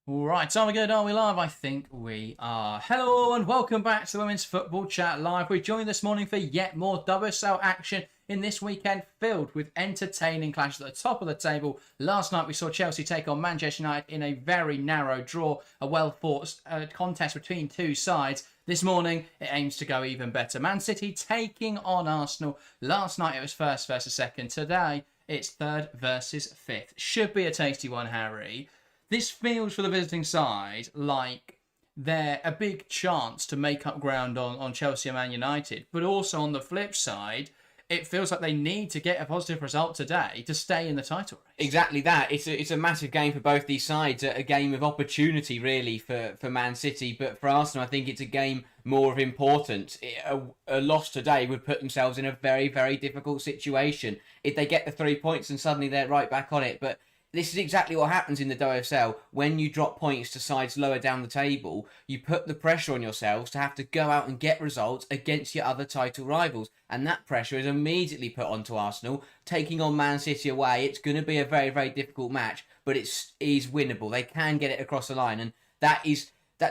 Right, are we good? Are we live? I think we are. Hello and welcome back to the Women's Football Chat Live. We're joined this morning for yet more WSL action in this weekend filled with entertaining clashes at the top of the table. Last night we saw Chelsea take on Manchester United in a very narrow draw, a well-fought contest between two sides. This morning it aims to go even better. Man City taking on Arsenal. Last night it was first versus second. Today it's third versus fifth. Should be a tasty one, Harry. This feels for the visiting side like they're a big chance to make up ground on Chelsea and Man United. But also on the flip side, it feels like they need to get a positive result today to stay in the title race. Exactly that. It's a massive game for both these sides. A game of opportunity, really, for Man City. But for Arsenal, I think it's a game more of importance. A loss today would put themselves in a very, very difficult situation. If they get the 3 points and suddenly they're right back on it. But this is exactly what happens in the WSL. When you drop points to sides lower down the table, you put the pressure on yourselves to have to go out and get results against your other title rivals. And that pressure is immediately put onto Arsenal. Taking on Man City away, it's going to be a very, very difficult match, but it is winnable. They can get it across the line, and that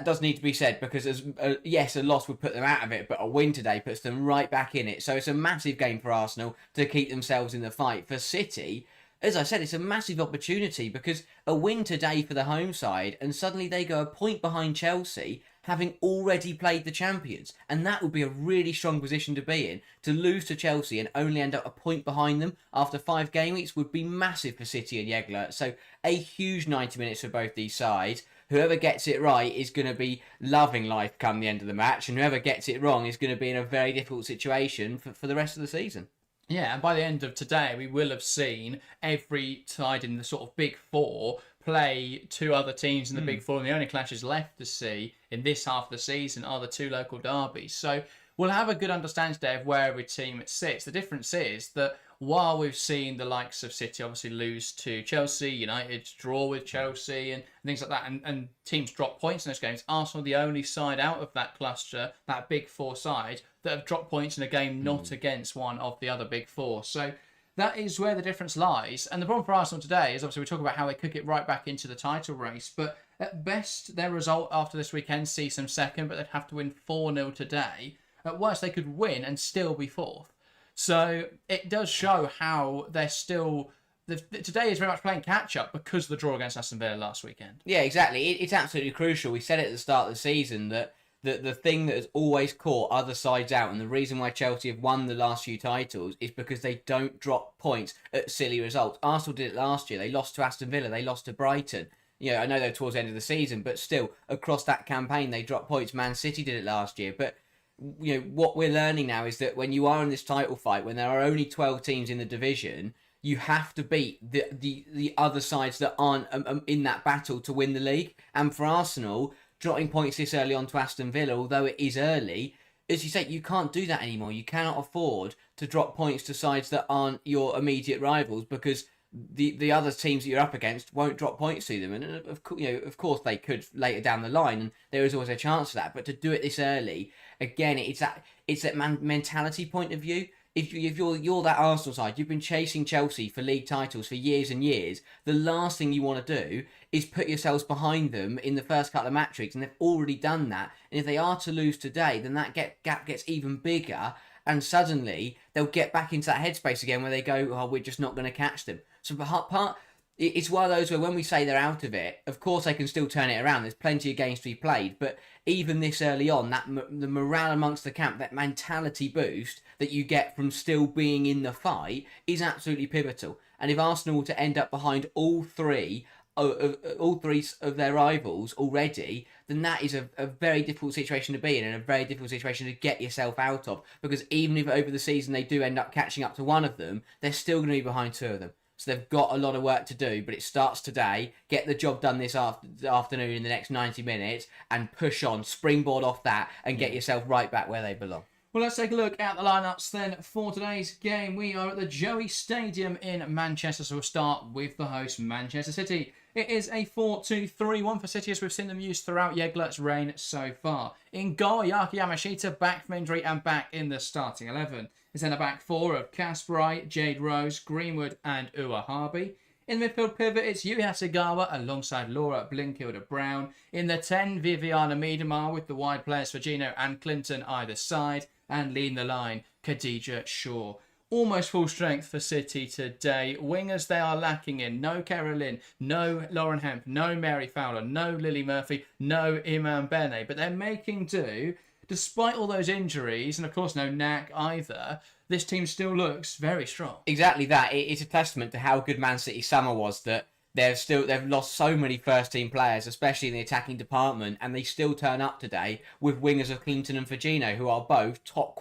does need to be said, because yes, a loss would put them out of it, but a win today puts them right back in it. So it's a massive game for Arsenal to keep themselves in the fight. For City, as I said, it's a massive opportunity, because a win today for the home side and suddenly they go a point behind Chelsea, having already played the champions. And that would be a really strong position to be in. To lose to Chelsea and only end up a point behind them after 5 game weeks would be massive for City and Jeglertz. So a huge 90 minutes for both these sides. Whoever gets it right is going to be loving life come the end of the match, and whoever gets it wrong is going to be in a very difficult situation for the rest of the season. Yeah, and by the end of today, we will have seen every side in the sort of Big Four play 2 other teams in the Big Four, and the only clashes left to see in this half of the season are the 2 local derbies. So we'll have a good understanding today of where every team sits. The difference is that while we've seen the likes of City obviously lose to Chelsea, United draw with Chelsea and things like that, and teams drop points in those games, Arsenal the only side out of that cluster, that Big Four side, that have dropped points in a game not against one of the other Big Four. So that is where the difference lies. And the problem for Arsenal today is obviously we talk about how they could get right back into the title race, but at best their result after this weekend sees them second, but they'd have to win 4-0 today. At worst they could win and still be fourth. So it does show how they're still... Today is very much playing catch-up because of the draw against Aston Villa last weekend. Yeah, exactly. It's absolutely crucial. We said it at the start of the season that the thing that has always caught other sides out, and the reason why Chelsea have won the last few titles, is because they don't drop points at silly results. Arsenal did it last year. They lost to Aston Villa. They lost to Brighton. I know they're towards the end of the season, but still, across that campaign, they dropped points. Man City did it last year. But what we're learning now is that when you are in this title fight, when there are only 12 teams in the division, you have to beat the other sides that aren't in that battle to win the league. And for Arsenal, dropping points this early on to Aston Villa, although it is early, as you say, you can't do that anymore. You cannot afford to drop points to sides that aren't your immediate rivals, because the other teams that you're up against won't drop points to them. And of course they could later down the line, and there is always a chance for that. But to do it this early, again, it's that mentality point of view. If you're that Arsenal side, you've been chasing Chelsea for league titles for years and years. The last thing you want to do is put yourselves behind them in the first couple of match weeks, and they've already done that. And if they are to lose today, then that gap gets even bigger, and suddenly they'll get back into that headspace again where they go, "Oh, we're just not going to catch them." So it's one of those where when we say they're out of it, of course they can still turn it around. There's plenty of games to be played, but even this early on, the morale amongst the camp, that mentality boost that you get from still being in the fight, is absolutely pivotal. And if Arsenal were to end up behind all three of their rivals already, then that is a very difficult situation to be in, and a very difficult situation to get yourself out of. Because even if over the season they do end up catching up to one of them, they're still going to be behind 2 of them. So they've got a lot of work to do, but it starts today. Get the job done this afternoon in the next 90 minutes and push on, springboard off that, and get yourself right back where they belong. Well, let's take a look at the lineups then for today's game. We are at the Joie Stadium in Manchester, so we'll start with the host, Manchester City. It is a 4-2-3-1 for City, as we've seen them used throughout Jeglert's reign so far. In goal, Yaki Yamashita back from injury and back in the starting 11. It's in a back 4 of Kasparai, Jade Rose, Greenwood and Uwa Harby. In the midfield pivot, it's Yui Hasegawa alongside Laura Blinkilder-Brown. In the 10, Viviana Miedemar with the wide players Fagino and Clinton either side. And leading the line, Khadija Shaw. Almost full strength for City today. Wingers they are lacking in. No Caroline, no Lauren Hemp, no Mary Fowler, no Lily Murphy, no Iman Bene. But they're making do. Despite all those injuries, and of course no Knack either, this team still looks very strong. Exactly that. It's a testament to how good Man City's summer was that they've lost so many first team players, especially in the attacking department, and they still turn up today with wingers of Clinton and Fagino, who are both top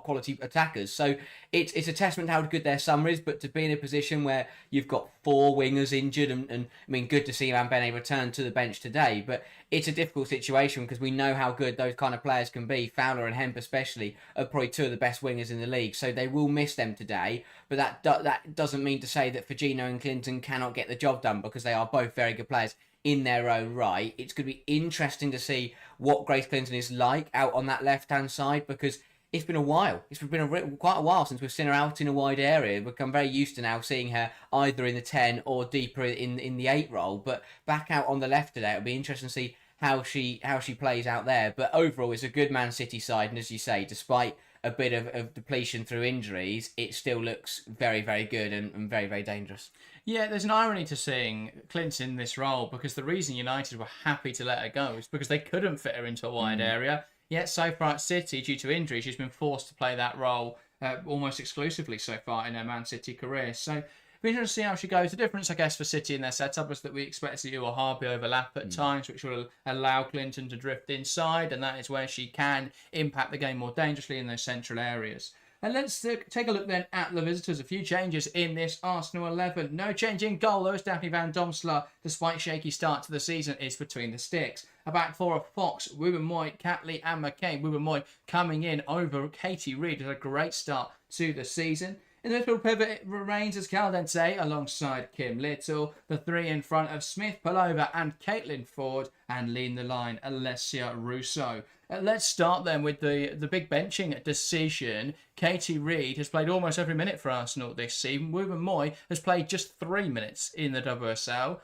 quality attackers. So it's a testament to how good their summer is, but to be in a position where you've got 4 wingers injured, and I mean, good to see Iman Bene return to the bench today, but it's a difficult situation because we know how good those kind of players can be. Fowler and Hemp especially are probably 2 of the best wingers in the league, so they will miss them today. But that doesn't mean to say that Fagino and Clinton cannot get the job done, because they are both very good players in their own right. It's going to be interesting to see what Grace Clinton is like out on that left-hand side, because it's been a while. It's been quite a while since we've seen her out in a wide area. We've become very used to now seeing her either in the 10 or deeper in the 8 role. But back out on the left today, it'll be interesting to see how she plays out there. But overall, it's a good Man City side, and as you say, despite a bit of depletion through injuries, it still looks very, very good and very, very dangerous. Yeah, there's an irony to seeing Clinton in this role, because the reason United were happy to let her go is because they couldn't fit her into a wide area. Yet so far at City, due to injury, she's been forced to play that role almost exclusively so far in her Man City career. So it'll be interesting to see how she goes. The difference, I guess, for City in their setup is that we expect to see Uohabi overlap at times, which will allow Clinton to drift inside, and that is where she can impact the game more dangerously in those central areas. And let's take a look then at the visitors. A few changes in this Arsenal 11. No change in goal, though, as Daphne Van Domselaar, despite shaky start to the season, is between the sticks. A back 4 of Fox, Wubben-Moy, Catley and McKay. Wubben-Moy coming in over Katie Reid. Had a great start to the season. In the midfield pivot, it remains as Caldente alongside Kim Little. The 3 in front of Smith, Palova and Caitlin Ford. And leading the line, Alessia Russo. Let's start then with the big benching decision. Katie Reid has played almost every minute for Arsenal this season. Wubben-Moy has played just 3 minutes in the WSL.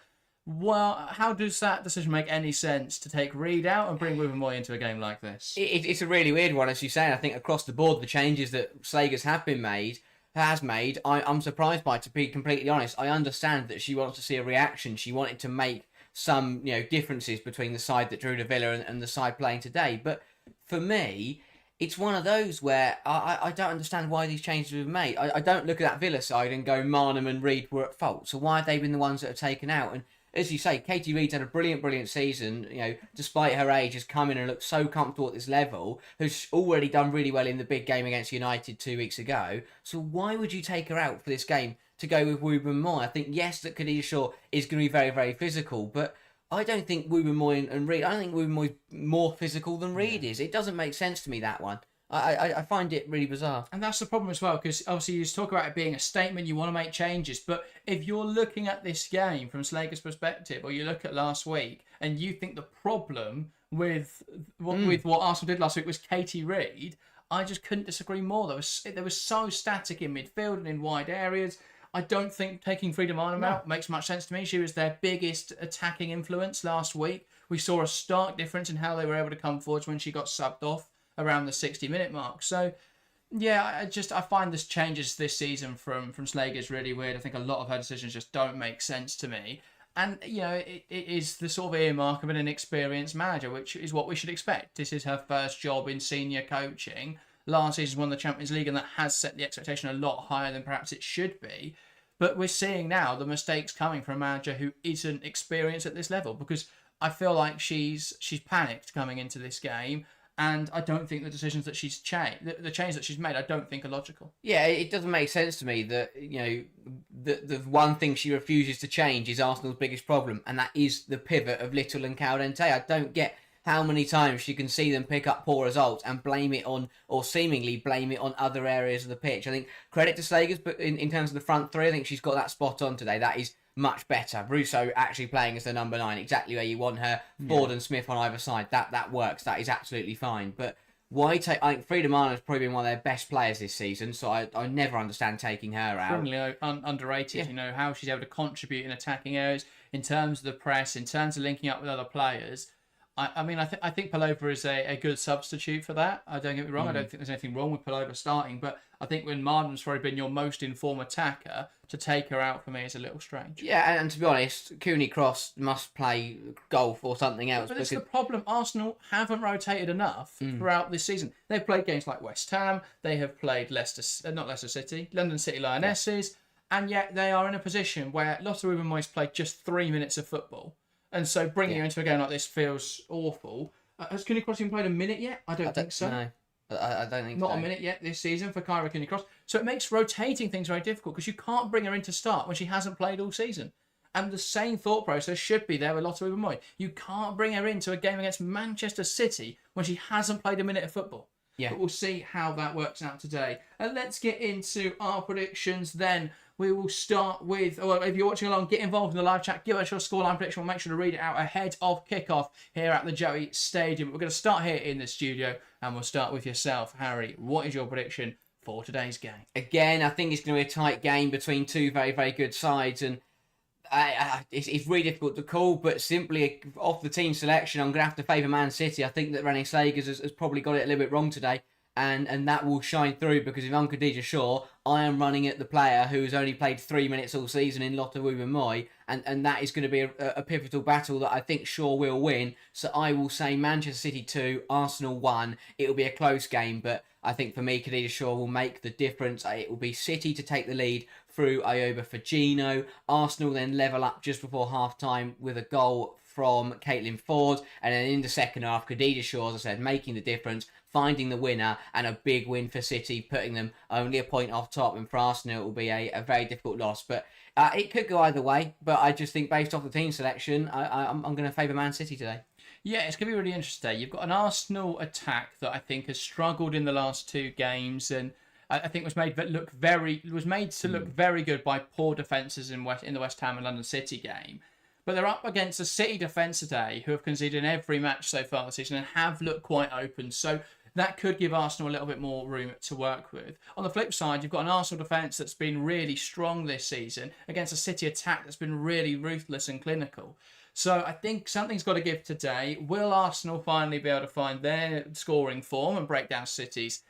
Well, how does that decision make any sense to take Reid out and bring Wubben-Moy into a game like this? It's a really weird one, as you say. I think across the board, the changes that Slagers has made, I'm surprised by, to be completely honest. I understand that she wants to see a reaction. She wanted to make some differences between the side that drew to Villa and the side playing today. But for me, it's one of those where I don't understand why these changes were made. I don't look at that Villa side and go, Marnham and Reid were at fault. So why have they been the ones that are taken out? And as you say, Katie Reid's had a brilliant season. Despite her age, has come in and looked so comfortable at this level. Has already done really well in the big game against United 2 weeks ago. So why would you take her out for this game to go with Wubben-Moy? I think, yes, that Khadija Shaw is going to be very, very physical, but I don't think Wubben-Moy and Reid, I don't think Wubben-Moy's more physical than Reid is. It doesn't make sense to me, that one. I find it really bizarre. And that's the problem as well, because obviously you talk about it being a statement, you want to make changes, but if you're looking at this game from Slager's perspective, or you look at last week, and you think the problem with what Arsenal did last week was Katie Reid, I just couldn't disagree more. They were so static in midfield and in wide areas. I don't think taking Frida Marnham out makes much sense to me. She was their biggest attacking influence last week. We saw a stark difference in how they were able to come forwards when she got subbed off around the 60-minute mark. So, yeah, I find this changes this season from Slagers really weird. I think a lot of her decisions just don't make sense to me. And, it is the sort of earmark of an inexperienced manager, which is what we should expect. This is her first job in senior coaching. Last season won the Champions League, and that has set the expectation a lot higher than perhaps it should be. But we're seeing now the mistakes coming from a manager who isn't experienced at this level, because I feel like she's panicked coming into this game. And I don't think the decisions that she's the change that she's made, I don't think are logical. Yeah, it doesn't make sense to me that, the one thing she refuses to change is Arsenal's biggest problem, and that is the pivot of Little and Caldente. I don't get how many times she can see them pick up poor results and blame it on, or seemingly blame it on, other areas of the pitch. I think credit to Slagers, but in terms of the front three, I think she's got that spot on today. That is much better. Russo actually playing as the number 9, exactly where you want her. Ford and Smith on either side. That works. That is absolutely fine. But Why take? I think Frida Mahler's probably been one of their best players this season, so I never understand taking her out. Criminally underrated. You know how she's able to contribute in attacking areas, in terms of the press, in terms of linking up with other players. I think Palova is a good substitute for that. I don't get me wrong. I don't think there's anything wrong with Palova starting, but I think when Marden's probably been your most informed attacker, to take her out for me is a little strange. Yeah, and to be honest, Cooney Cross must play golf or something else. But it's the problem. Arsenal haven't rotated enough throughout this season. They've played games like West Ham. They have played not Leicester City, London City Lionesses, and yet they are in a position where Lotte Ruben Moyes played just 3 minutes of football. And so bringing her into a game like this feels awful. Has Cooney Cross even played a minute yet? I don't think so. No, I don't think so. Not a minute yet this season for Kyra Cooney Cross. So it makes rotating things very difficult because you can't bring her in to start when she hasn't played all season. And the same thought process should be there with Lotte Ruben Moyes. You can't bring her into a game against Manchester City when she hasn't played a minute of football. Yeah. But we'll see how that works out today. And let's get into our predictions then. We will start with, well, if you're watching along, get involved in the live chat. Give us your scoreline prediction. We'll make sure to read it out ahead of kickoff here at the Joie Stadium. We're going to start here in the studio, and we'll start with yourself, Harry. What is your prediction for today's game? Again, I think it's going to be a tight game between two very, very good sides, and it's really difficult to call, but simply off the team selection, I'm going to have to favour Man City. I think that René Segers has probably got it a little bit wrong today. And that will shine through because if I'm Khadija Shaw, I am running at the player who has only played 3 minutes all season in Lotte Ruben Moyes, and that is going to be a pivotal battle that I think Shaw will win. So I will say Manchester City 2, Arsenal 1. It will be a close game, but I think for me, Khadija Shaw will make the difference. It will be City to take the lead through Ioba Firmino. Arsenal then level up just before half-time with a goal from Caitlin Ford, and then in the second half, Khadija Shaw, as I said, making the difference, finding the winner, and a big win for City, putting them only a point off top. And for Arsenal, it will be a very difficult loss. But it could go either way. But I just think based off the team selection, I'm going to favour Man City today. Yeah, it's going to be really interesting. You've got an Arsenal attack that I think has struggled in the last 2 games, and I think was made to look very good by poor defences in the West Ham and London City game. But they're up against a City defence today who have conceded in every match so far this season and have looked quite open. So that could give Arsenal a little bit more room to work with. On the flip side, you've got an Arsenal defence that's been really strong this season against a City attack that's been really ruthless and clinical. So I think something's got to give today. Will Arsenal finally be able to find their scoring form and break down City's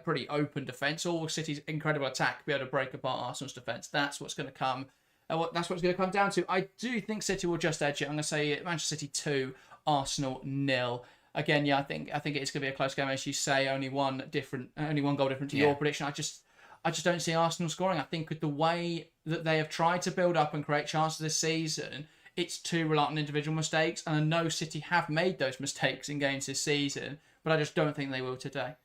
pretty open defence, or will City's incredible attack be able to break apart Arsenal's defence? That's what's going to come. That's what it's going to come down to. I do think City will just edge it. I'm going to say Manchester City 2, Arsenal 0. Again, yeah, I think it's going to be a close game, as you say. Only one goal different to your prediction. I just don't see Arsenal scoring. I think with the way that they have tried to build up and create chances this season, it's too reliant on individual mistakes. And I know City have made those mistakes in games this season, but I just don't think they will today.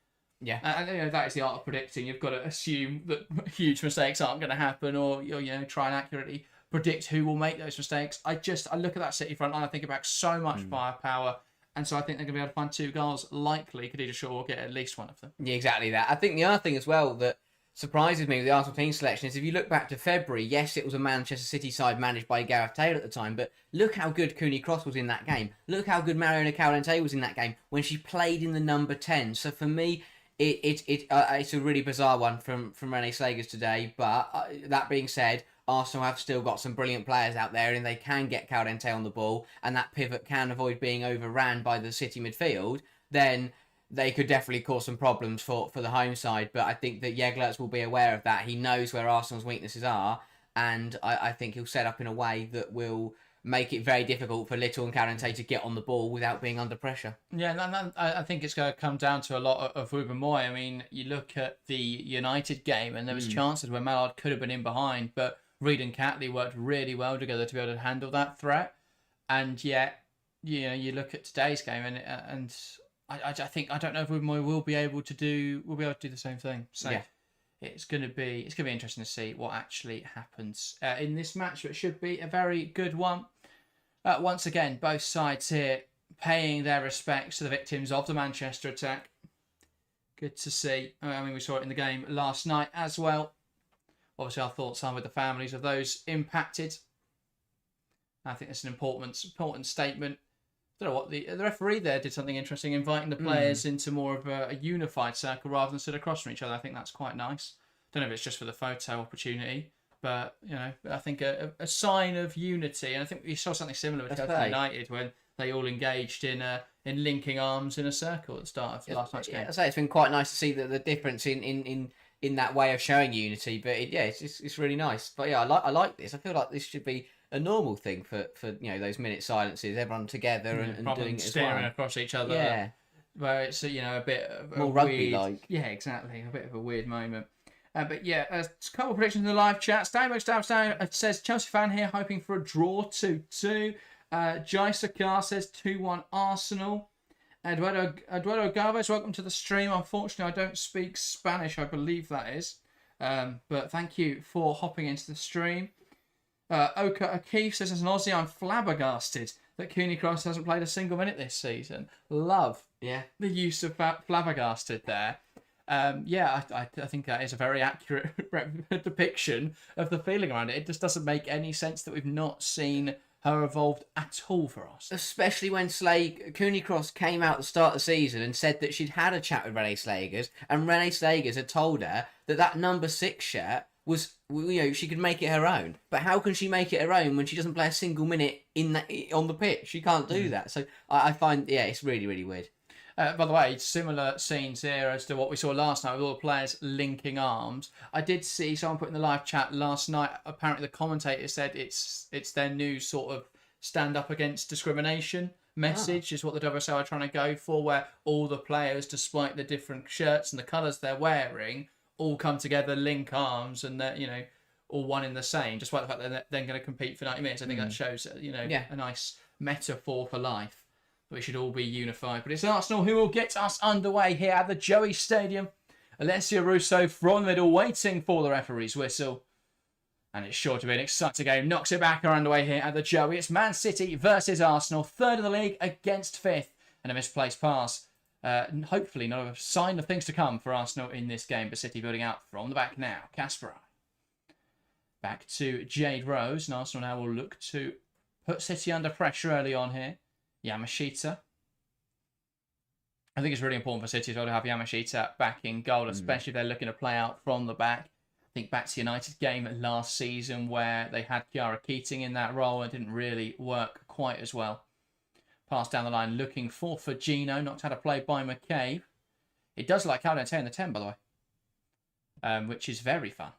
Yeah, and that is the art of predicting. You've got to assume that huge mistakes aren't going to happen, or try and accurately predict who will make those mistakes. I look at that City front line, I think about so much firepower, and so I think they're going to be able to find 2 goals. Likely, Khadija Shaw will get at least one of them. Yeah, exactly that. I think the other thing as well that surprises me with the Arsenal team selection is if you look back to February, yes, it was a Manchester City side managed by Gareth Taylor at the time, but look how good Cooney Cross was in that game. Look how good Mariona Calente was in that game when she played in the number 10. So for me, it's a really bizarre one from René Segers today, but that being said, Arsenal have still got some brilliant players out there and they can get Calente on the ball and that pivot can avoid being overran by the City midfield, then they could definitely cause some problems for the home side. But I think that Jeglertz will be aware of that. He knows where Arsenal's weaknesses are, and I think he'll set up in a way that will make it very difficult for Little and Calente to get on the ball without being under pressure. Yeah, I think it's going to come down to a lot of Ruben Moyes. I mean, you look at the United game and there was chances where Mallard could have been in behind, but Reed and Catley worked really well together to be able to handle that threat. And yet, you look at today's game and I don't know if Ruben Moyes will be able to do the same thing. So yeah. It's going to be interesting to see what actually happens in this match. It should be a very good one. Once again, both sides here paying their respects to the victims of the Manchester attack. Good to see. I mean, we saw it in the game last night as well. Obviously, our thoughts are with the families of those impacted. I think it's an important statement don't know what the referee there did something interesting, inviting the players into more of a unified circle rather than sit across from each other. I think that's quite nice. Don't know if it's just for the photo opportunity, but I think a sign of unity. And I think we saw something similar with Chelsea United when they all engaged in linking arms in a circle at the start of last night's game. I say it's been quite nice to see the difference in that way of showing unity. But it's really nice. But yeah, I like this. I feel like this should be a normal thing for those minute silences, everyone together and doing it as well. Staring across each other. Yeah. Where it's a bit of more rugby-like. Yeah, exactly. A bit of a weird moment. But yeah, a couple of predictions in the live chat. Steinberg says Chelsea fan here hoping for a draw 2-2. Jai Sakar says 2-1 Arsenal. Eduardo Galvez, welcome to the stream. Unfortunately, I don't speak Spanish, I believe that is. But thank you for hopping into the stream. Oka O'Keefe says, as an Aussie, I'm flabbergasted that Cooney Cross hasn't played a single minute this season. Love the use of flabbergasted there. I think that is a very accurate depiction of the feeling around it. It just doesn't make any sense that we've not seen her evolved at all for us. Especially when Cooney Cross came out at the start of the season and said that she'd had a chat with Renee Slagers, and Renee Slagers had told her that number 6 shirt was, she could make it her own. But how can she make it her own when she doesn't play a single minute on the pitch? She can't do that. So I find, it's really, really weird. By the way, similar scenes here as to what we saw last night with all the players linking arms. I did see someone put in the live chat last night, apparently the commentator said it's their new sort of stand up against discrimination message is what the WSL are trying to go for, where all the players, despite the different shirts and the colours they're wearing, all come together, link arms, and they're, all one in the same, despite the fact that they're then going to compete for 90 minutes. I think that shows, a nice metaphor for life. We should all be unified. But it's Arsenal who will get us underway here at the Joie Stadium. Alessia Russo from the middle, waiting for the referee's whistle. And it's sure to be an exciting game. Knocks it back underway here at the Joie. It's Man City versus Arsenal, third in the league against fifth. And a misplaced pass. Hopefully not a sign of things to come for Arsenal in this game. But City building out from the back now. Kasparov. Back to Jade Rose. And Arsenal now will look to put City under pressure early on here. Yamashita. I think it's really important for City as well to have Yamashita back in goal, especially if they're looking to play out from the back. I think back to United game last season where they had Kiara Keating in that role and didn't really work quite as well. Pass down the line looking for Gino, knocked out a play by McCabe. It does like how they're in the 10, by the way, which is very fun.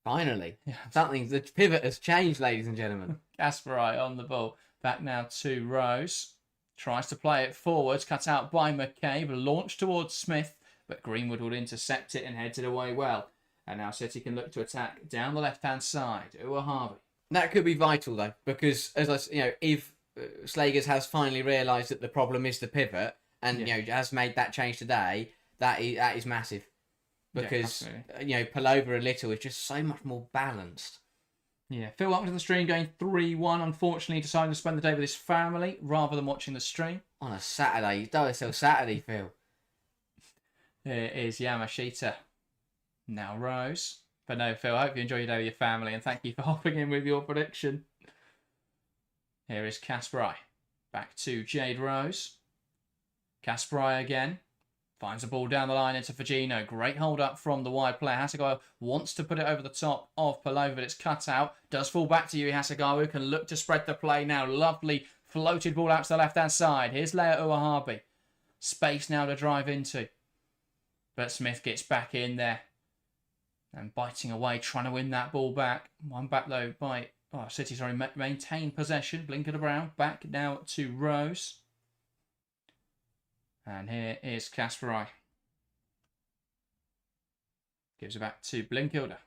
Finally. Something, the pivot has changed, ladies and gentlemen. Kasparov on the ball. Back now to Rose. Tries to play it forwards. Cut out by McCabe. Launched towards Smith. But Greenwood will intercept it and heads it away well. And now City can look to attack down the left-hand side. Ua Harvey. That could be vital, though. Because, if Slagers has finally realised that the problem is the pivot and, has made that change today, that is massive. Because, Palova and Little is just so much more balanced. Yeah, Phil, welcome to the stream, going 3-1. Unfortunately, deciding to spend the day with his family rather than watching the stream. On a Saturday. You don't until Saturday, Phil. Here is Yamashita. Now Rose. But no, Phil, I hope you enjoy your day with your family, and thank you for hopping in with your prediction. Here is Kasparov. Back to Jade Rose. Kasparov again. Finds the ball down the line into Fagino. Great hold up from the wide player. Hasegawa wants to put it over the top of Palova, but it's cut out. Does fall back to Yui Hasegawa, who can look to spread the play now. Lovely floated ball out to the left-hand side. Here's Leia Uahabi. Space now to drive into. But Smith gets back in there. And biting away, trying to win that ball back. One back though by City, maintain possession. Blinker to Brown. Back now to Rose. And here is Kasparov. Gives it back to Blinkilder.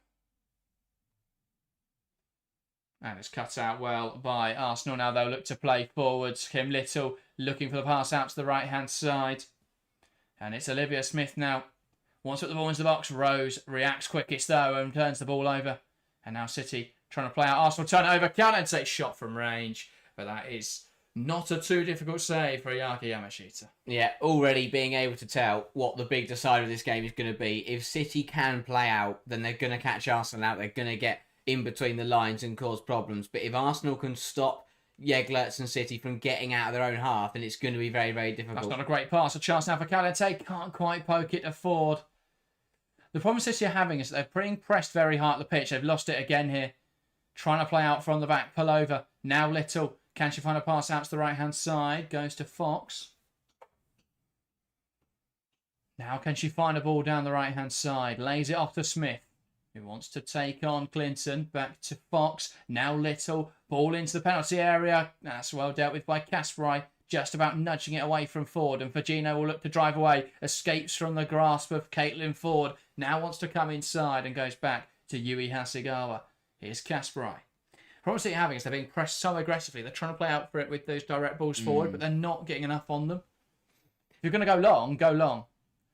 And it's cut out well by Arsenal. Now they'll look to play forwards. Kim Little looking for the pass out to the right-hand side. And it's Olivia Smith now. Wants to put the ball into the box. Rose reacts quickest though and turns the ball over. And now City trying to play out. Arsenal turn it over. Can't take shot from range. But that is not a too difficult save for Ayaka Yamashita. Yeah, already being able to tell what the big decider of this game is going to be. If City can play out, then they're going to catch Arsenal out. They're going to get in between the lines and cause problems. But if Arsenal can stop Jeglertz and City from getting out of their own half, and it's going to be very, very difficult. That's not a great pass. A chance now for Caliente. Can't quite poke it to Ford. The problem City are having is that they're being pressed very hard at the pitch. They've lost it again here. Trying to play out from the back. Pull over. Now Little. Can she find a pass out to the right-hand side? Goes to Fox. Now can she find a ball down the right-hand side? Lays it off to Smith, who wants to take on Clinton. Back to Fox. Now Little. Ball into the penalty area. That's well dealt with by Kasperai. Just about nudging it away from Ford. And Virginia will look to drive away. Escapes from the grasp of Caitlin Ford. Now wants to come inside and goes back to Yui Hasegawa. Here's Kasperai. The problem they're having is they're being pressed so aggressively. They're trying to play out for it with those direct balls forward, but they're not getting enough on them. If you're going to go long, go long.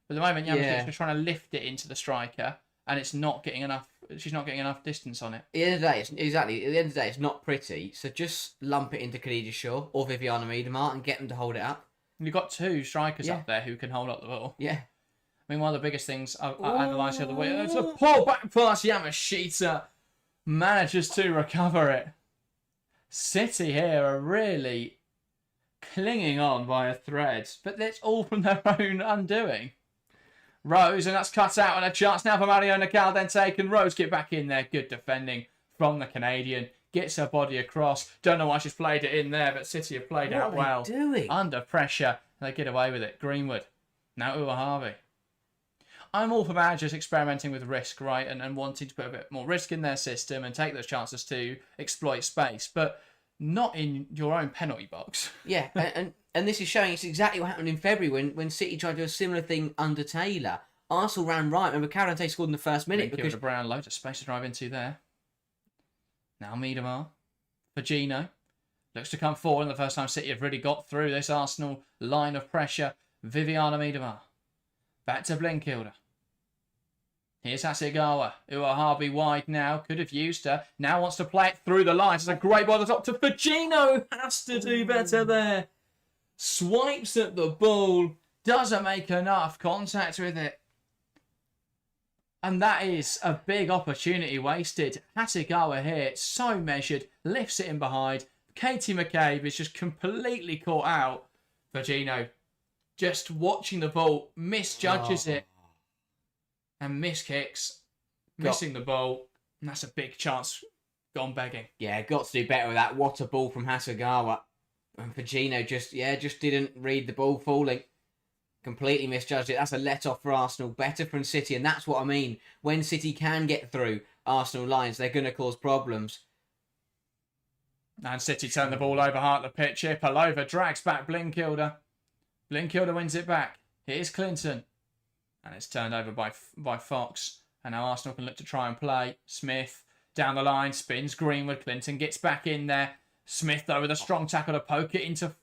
But at the moment, Yama's just trying to lift it into the striker, and it's not getting enough. She's not getting enough distance on it. At the end of the day, at the end of the day, it's not pretty. So just lump it into Khadija Shaw or Viviana Miedemar and get them to hold it up. You've got two strikers up there who can hold up the ball. Yeah. I mean, one of the biggest things I analysed the other way. It's a pull back pass. Yamashita manages to recover it. City here are really clinging on by a thread, but it's all from their own undoing. Rose, and that's cut out, and a chance now for Mariona Caldente. Can Rose get back in there? Good defending from the Canadian. Gets her body across. Don't know why she's played it in there, but City have played out well. What are they doing? Under pressure, and they get away with it. Greenwood. Now Uahavi. I'm all for managers experimenting with risk, right, and wanting to put a bit more risk in their system and take those chances to exploit space, but not in your own penalty box. Yeah, and this is showing it's exactly what happened in February when City tried to do a similar thing under Taylor. Arsenal ran right. Remember, Caldente scored in the first minute because Brown, loads of space to drive into there. Now Miedemar. Pagino. Looks to come forward, and the first time City have really got through this Arsenal line of pressure. Viviana Miedemar. Back to Blinkilde. Here's Hasegawa. Uahabi wide now. Could have used her. Now wants to play it through the lines. It's a great ball at the top to Pagino. Has to do better there. Swipes at the ball. Doesn't make enough contact with it. And that is a big opportunity wasted. Hasegawa here, so measured. Lifts it in behind. Katie McCabe is just completely caught out. Pagino just watching the ball. Misjudges it. And miskicks, missing the ball, and that's a big chance gone begging. Yeah, got to do better with that. What a ball from Hasegawa. And Pagino just didn't read the ball falling. Completely misjudged it. That's a let-off for Arsenal. Better from City, and that's what I mean. When City can get through Arsenal lines, they're going to cause problems. And City turn the ball over hard at the pitch here. Palova drags back Blinkilde. Blinkilde wins it back. Here's Clinton. And it's turned over by Fox. And now Arsenal can look to try and play. Smith down the line, spins Greenwood. Clinton gets back in there. Smith, though, with a strong tackle to poke it into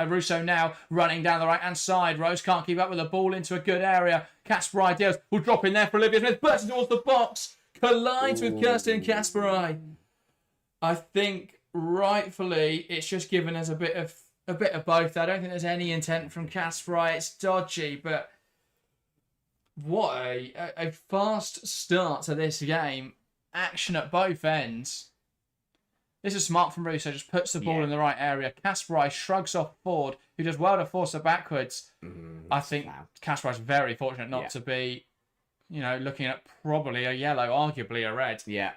Russo now, running down the right-hand side. Rose can't keep up with the ball into a good area. Kasperai deals. Will drop in there for Olivia Smith. Bursts towards the box. Collides with Kirsten Kasperai. I think, rightfully, it's just given us a bit of both. I don't think there's any intent from Kasperai. It's dodgy, but what a fast start to this game. Action at both ends. This is smart from Russo. Just puts the ball in the right area. Kasperai shrugs off Ford, who does well to force her backwards. I think Kasperai's very fortunate not to be, looking at probably a yellow, arguably a red. Yeah.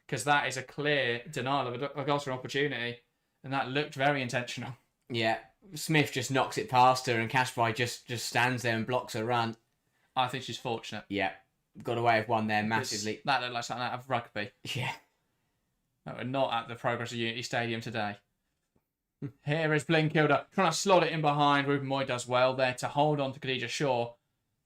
Because that is a clear denial of a goal scoring opportunity. And that looked very intentional. Yeah. Smith just knocks it past her, and Kasperai just stands there and blocks her run. I think she's fortunate. Yeah. Got away with one there massively. That looked like something out of rugby. Yeah. No, we're not at the Progress of Unity Stadium today. Here is Blinkilde trying to slot it in behind. Ruben Moy does well there to hold on to Khadija Shaw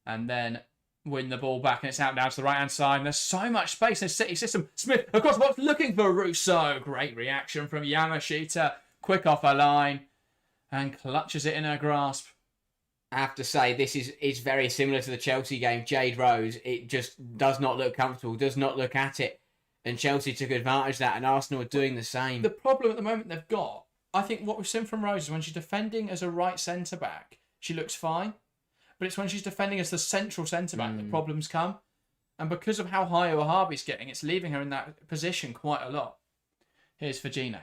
and then win the ball back, and it's out now to the right-hand side. And there's so much space in the City system. Smith across the box looking for Russo. Great reaction from Yamashita. Quick off her line and clutches it in her grasp. I have to say, this is very similar to the Chelsea game. Jade Rose, it just does not look comfortable, does not look at it. And Chelsea took advantage of that, and Arsenal are doing the same. The problem at the moment they've got, I think what we've seen from Rose is when she's defending as a right centre-back, she looks fine. But it's when she's defending as the central centre-back that problems come. And because of how high Wahabi's getting, it's leaving her in that position quite a lot. Here's Virginia.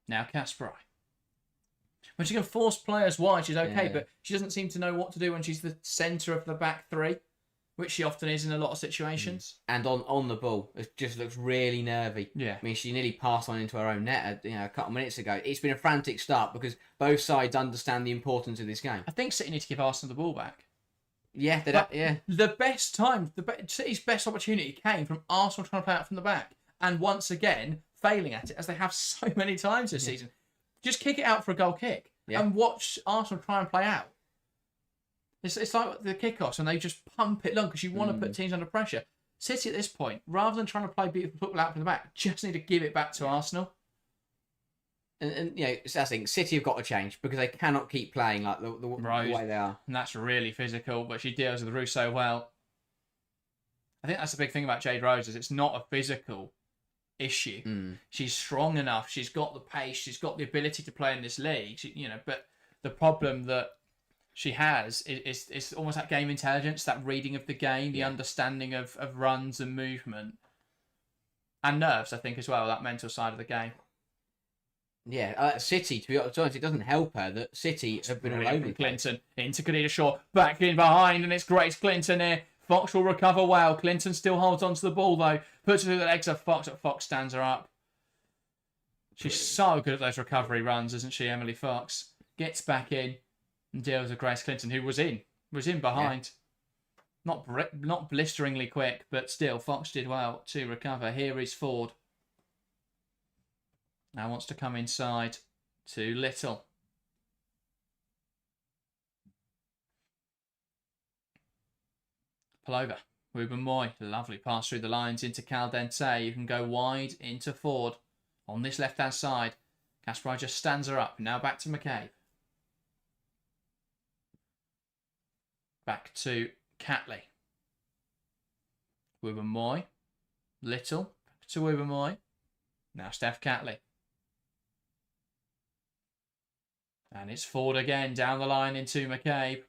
Now Kasparai. When she can force players wide, she's okay, Yeah. but she doesn't seem to know what to do when she's the centre of the back three, which she often is in a lot of situations. And on the ball, it just looks really nervy. Yeah. I mean, she nearly passed one into her own net, a couple of minutes ago. It's been a frantic start because both sides understand the importance of this game. I think City need to give Arsenal the ball back. Yeah, The best time, City's best opportunity came from Arsenal trying to play out from the back, and once again failing at it, as they have so many times this season. Just kick it out for a goal kick and watch Arsenal try and play out. It's like the kickoffs, and they just pump it long because you want to put teams under pressure. City at this point, rather than trying to play beautiful football out from the back, just need to give it back to Arsenal. And it's that thing. City have got to change because they cannot keep playing like the way they are. And that's really physical, but she deals with Russo well. I think that's the big thing about Jade Rose is it's not a physical issue. She's strong enough. She's got the pace. She's got the ability to play in this league. But the problem that she has is almost that game intelligence, that reading of the game, the understanding of runs and movement, and nerves. I think as well, that mental side of the game. Yeah, City, to be honest, it doesn't help her that City have been all over Clinton into Khadija Shaw, back in behind, and it's Grace Clinton here. Fox will recover well. Clinton still holds onto the ball though. Puts it through the legs of Fox, but Fox stands her up. She's so good at those recovery runs, isn't she, Emily Fox? Gets back in and deals with Grace Clinton, who was in behind. Yeah. Not blisteringly quick, but still, Fox did well to recover. Here is Ford. Now wants to come inside to Little. Palova. Ruben Moy. Lovely pass through the lines into Caldente. You can go wide into Ford on this left-hand side. Kasparai just stands her up. Now back to McCabe. Back to Catley. Ruben Moy. Little. Back to Ruben Moy. Now Steph Catley. And it's Ford again down the line into McCabe.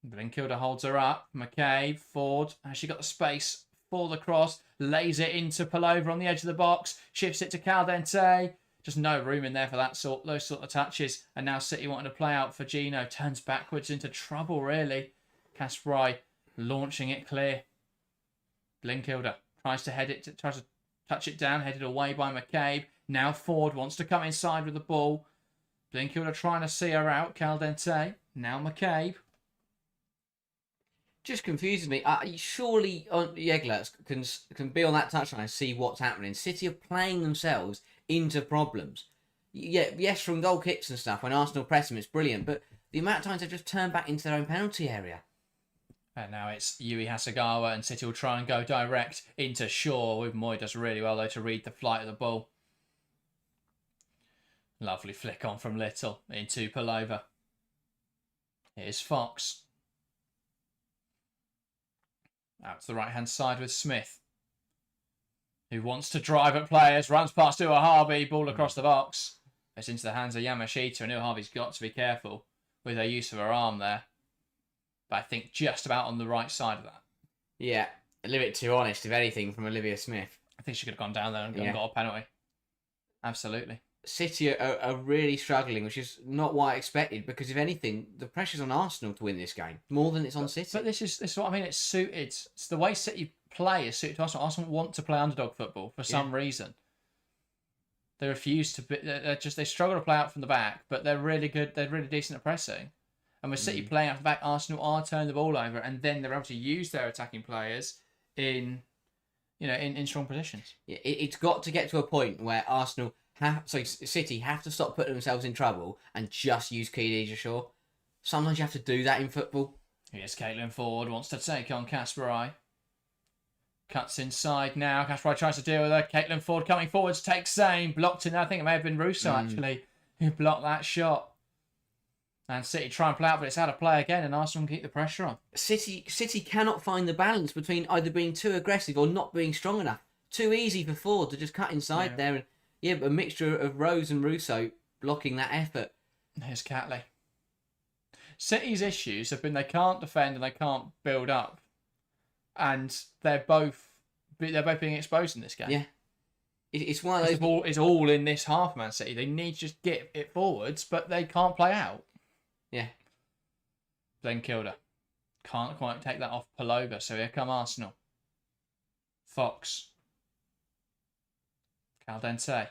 Blinkilder holds her up. McCabe, Ford. Has she got the space for the cross? Lays it into Palova on the edge of the box. Shifts it to Caldente. Just no room in there for those sort of touches. And now City wanting to play out for Gino. Turns backwards into trouble, really. Kasparai launching it clear. Blinkilder tries to touch it down. Headed away by McCabe. Now Ford wants to come inside with the ball. Blinkilder trying to see her out. Caldente. Now McCabe. Just confuses me. Surely Jeglertz can be on that touchline and see what's happening. City are playing themselves into problems. Yeah, yes, from goal kicks and stuff, when Arsenal press them, it's brilliant. But the amount of times they've just turned back into their own penalty area. And now it's Yui Hasegawa, and City will try and go direct into Shaw. With Moy does really well, though, to read the flight of the ball. Lovely flick on from Little into Palova. Here's Fox. Out to the right-hand side with Smith, who wants to drive at players, runs past Uahabi, ball across the box. It's into the hands of Yamashita, and Uahabi's got to be careful with her use of her arm there. But I think just about on the right side of that. Yeah, a little bit too honest, if anything, from Olivia Smith. I think she could have gone down there and got a penalty. Absolutely. City are really struggling, which is not what I expected, because if anything, the pressure's on Arsenal to win this game more than it's on City. But this is what I mean. It's suited. It's the way City play is suited to Arsenal. Arsenal want to play underdog football for some reason. They refuse to. They struggle to play out from the back, but they're really good. They're really decent at pressing. And with City playing out from the back, Arsenal are turning the ball over, and then they're able to use their attacking players in strong positions. Yeah, it's got to get to a point where City have to stop putting themselves in trouble and just use Khadija Shaw. Sometimes you have to do that in football. Here's Caitlin Ford, wants to take on Kasparai. Cuts inside now. Kasparai tries to deal with her. Caitlin Ford coming forwards, takes aim, blocked in there. I think it may have been Russo actually who blocked that shot. And City try and play out, but it's out of play again, and Arsenal can keep the pressure on. City cannot find the balance between either being too aggressive or not being strong enough. Too easy for Ford to just cut inside there, and a mixture of Rose and Russo blocking that effort. Here's Catley. City's issues have been they can't defend and they can't build up, and they're both being exposed in this game. Yeah, It's one of The those. ball is all in this half, Man City. They need to just get it forwards, but they can't play out. Yeah. Glenkilde can't quite take that off Paloga, so here come Arsenal. Fox. Caldente.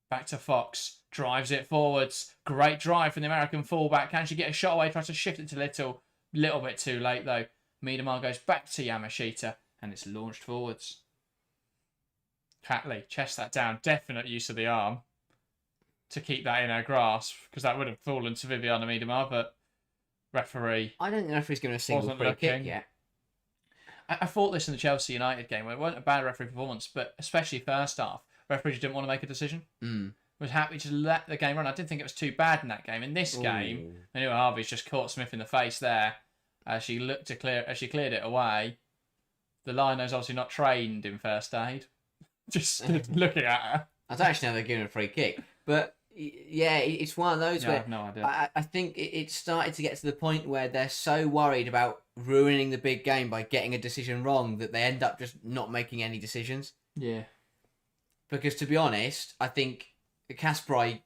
Back to Fox. Drives it forwards. Great drive from the American fullback. Can she get a shot away? Tries to shift it to little bit too late though. Miedemar goes back to Yamashita and it's launched forwards. Catley chests that down. Definite use of the arm to keep that in her grasp because that would have fallen to Viviana Miedemar, but referee. I don't think the referee's given a single Wasn't free kick looking. yet. I thought this in the Chelsea United game where it wasn't a bad referee performance, but especially first half, referees didn't want to make a decision. Was happy to let the game run. I didn't think it was too bad in that game. In this game, Manua Harvey's just caught Smith in the face there as she looked to clear as she cleared it away. The liner's obviously not trained in first aid. Just looking at her. I don't actually know they're giving a free kick, but yeah, it's one of those where I have no idea. I think it started to get to the point where they're so worried about ruining the big game by getting a decision wrong that they end up just not making any decisions. Yeah. Because to be honest, I think Kasperai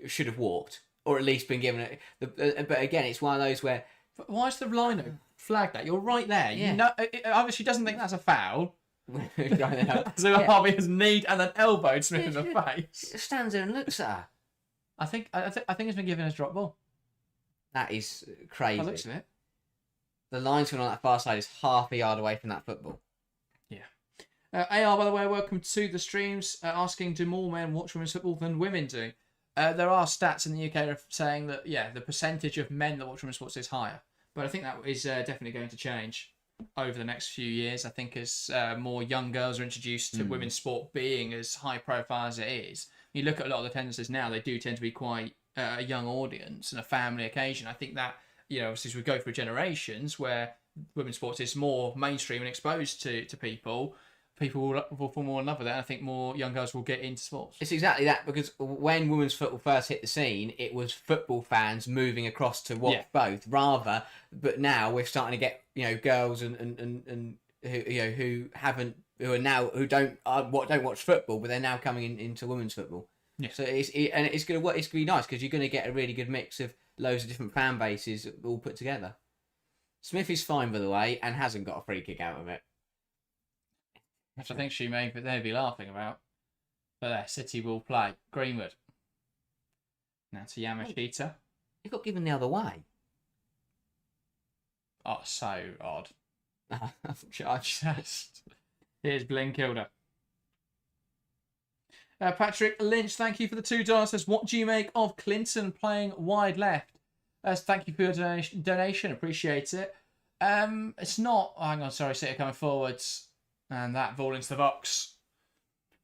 should have walked or at least been given it. But again, it's one of those where. But why is the liner flagged that? You're right there. Yeah. You know, it obviously doesn't think that's a foul. Right So Harvey has kneed and then elbowed Smith in the face. Stands there and looks at her. I think it's been given as drop ball. That is By crazy. the looks of it. The linesman on that far side is half a yard away from that football. AR, by the way, welcome to the streams. Asking, do more men watch women's football than women do? There are stats in the UK saying that, the percentage of men that watch women's sports is higher. But I think that is definitely going to change over the next few years. I think as more young girls are introduced to women's sport being as high profile as it is, you look at a lot of the tendencies now, they do tend to be quite a young audience and a family occasion. I think that, obviously as we go through generations where women's sports is more mainstream and exposed to people will fall more in love with it. And I think more young girls will get into sports. It's exactly that, because when women's football first hit the scene, it was football fans moving across to watch both, but now we're starting to get girls and who don't watch football, but they're now coming into women's football. Yeah. So it's gonna work. It's gonna be nice because you're gonna get a really good mix of loads of different fan bases all put together. Smith is fine, by the way, and hasn't got a free kick out of it. Which I think they'd be laughing about. But there, City will play. Greenwood. Now to Yamashita. He got given the other way. Oh, so odd. Here's Glenkilde. Patrick Lynch, thank you for the $2. Says, what do you make of Clinton playing wide left? Thank you for your donation. Appreciate it. It's not... Oh, hang on, sorry, City coming forwards. And that ball into the box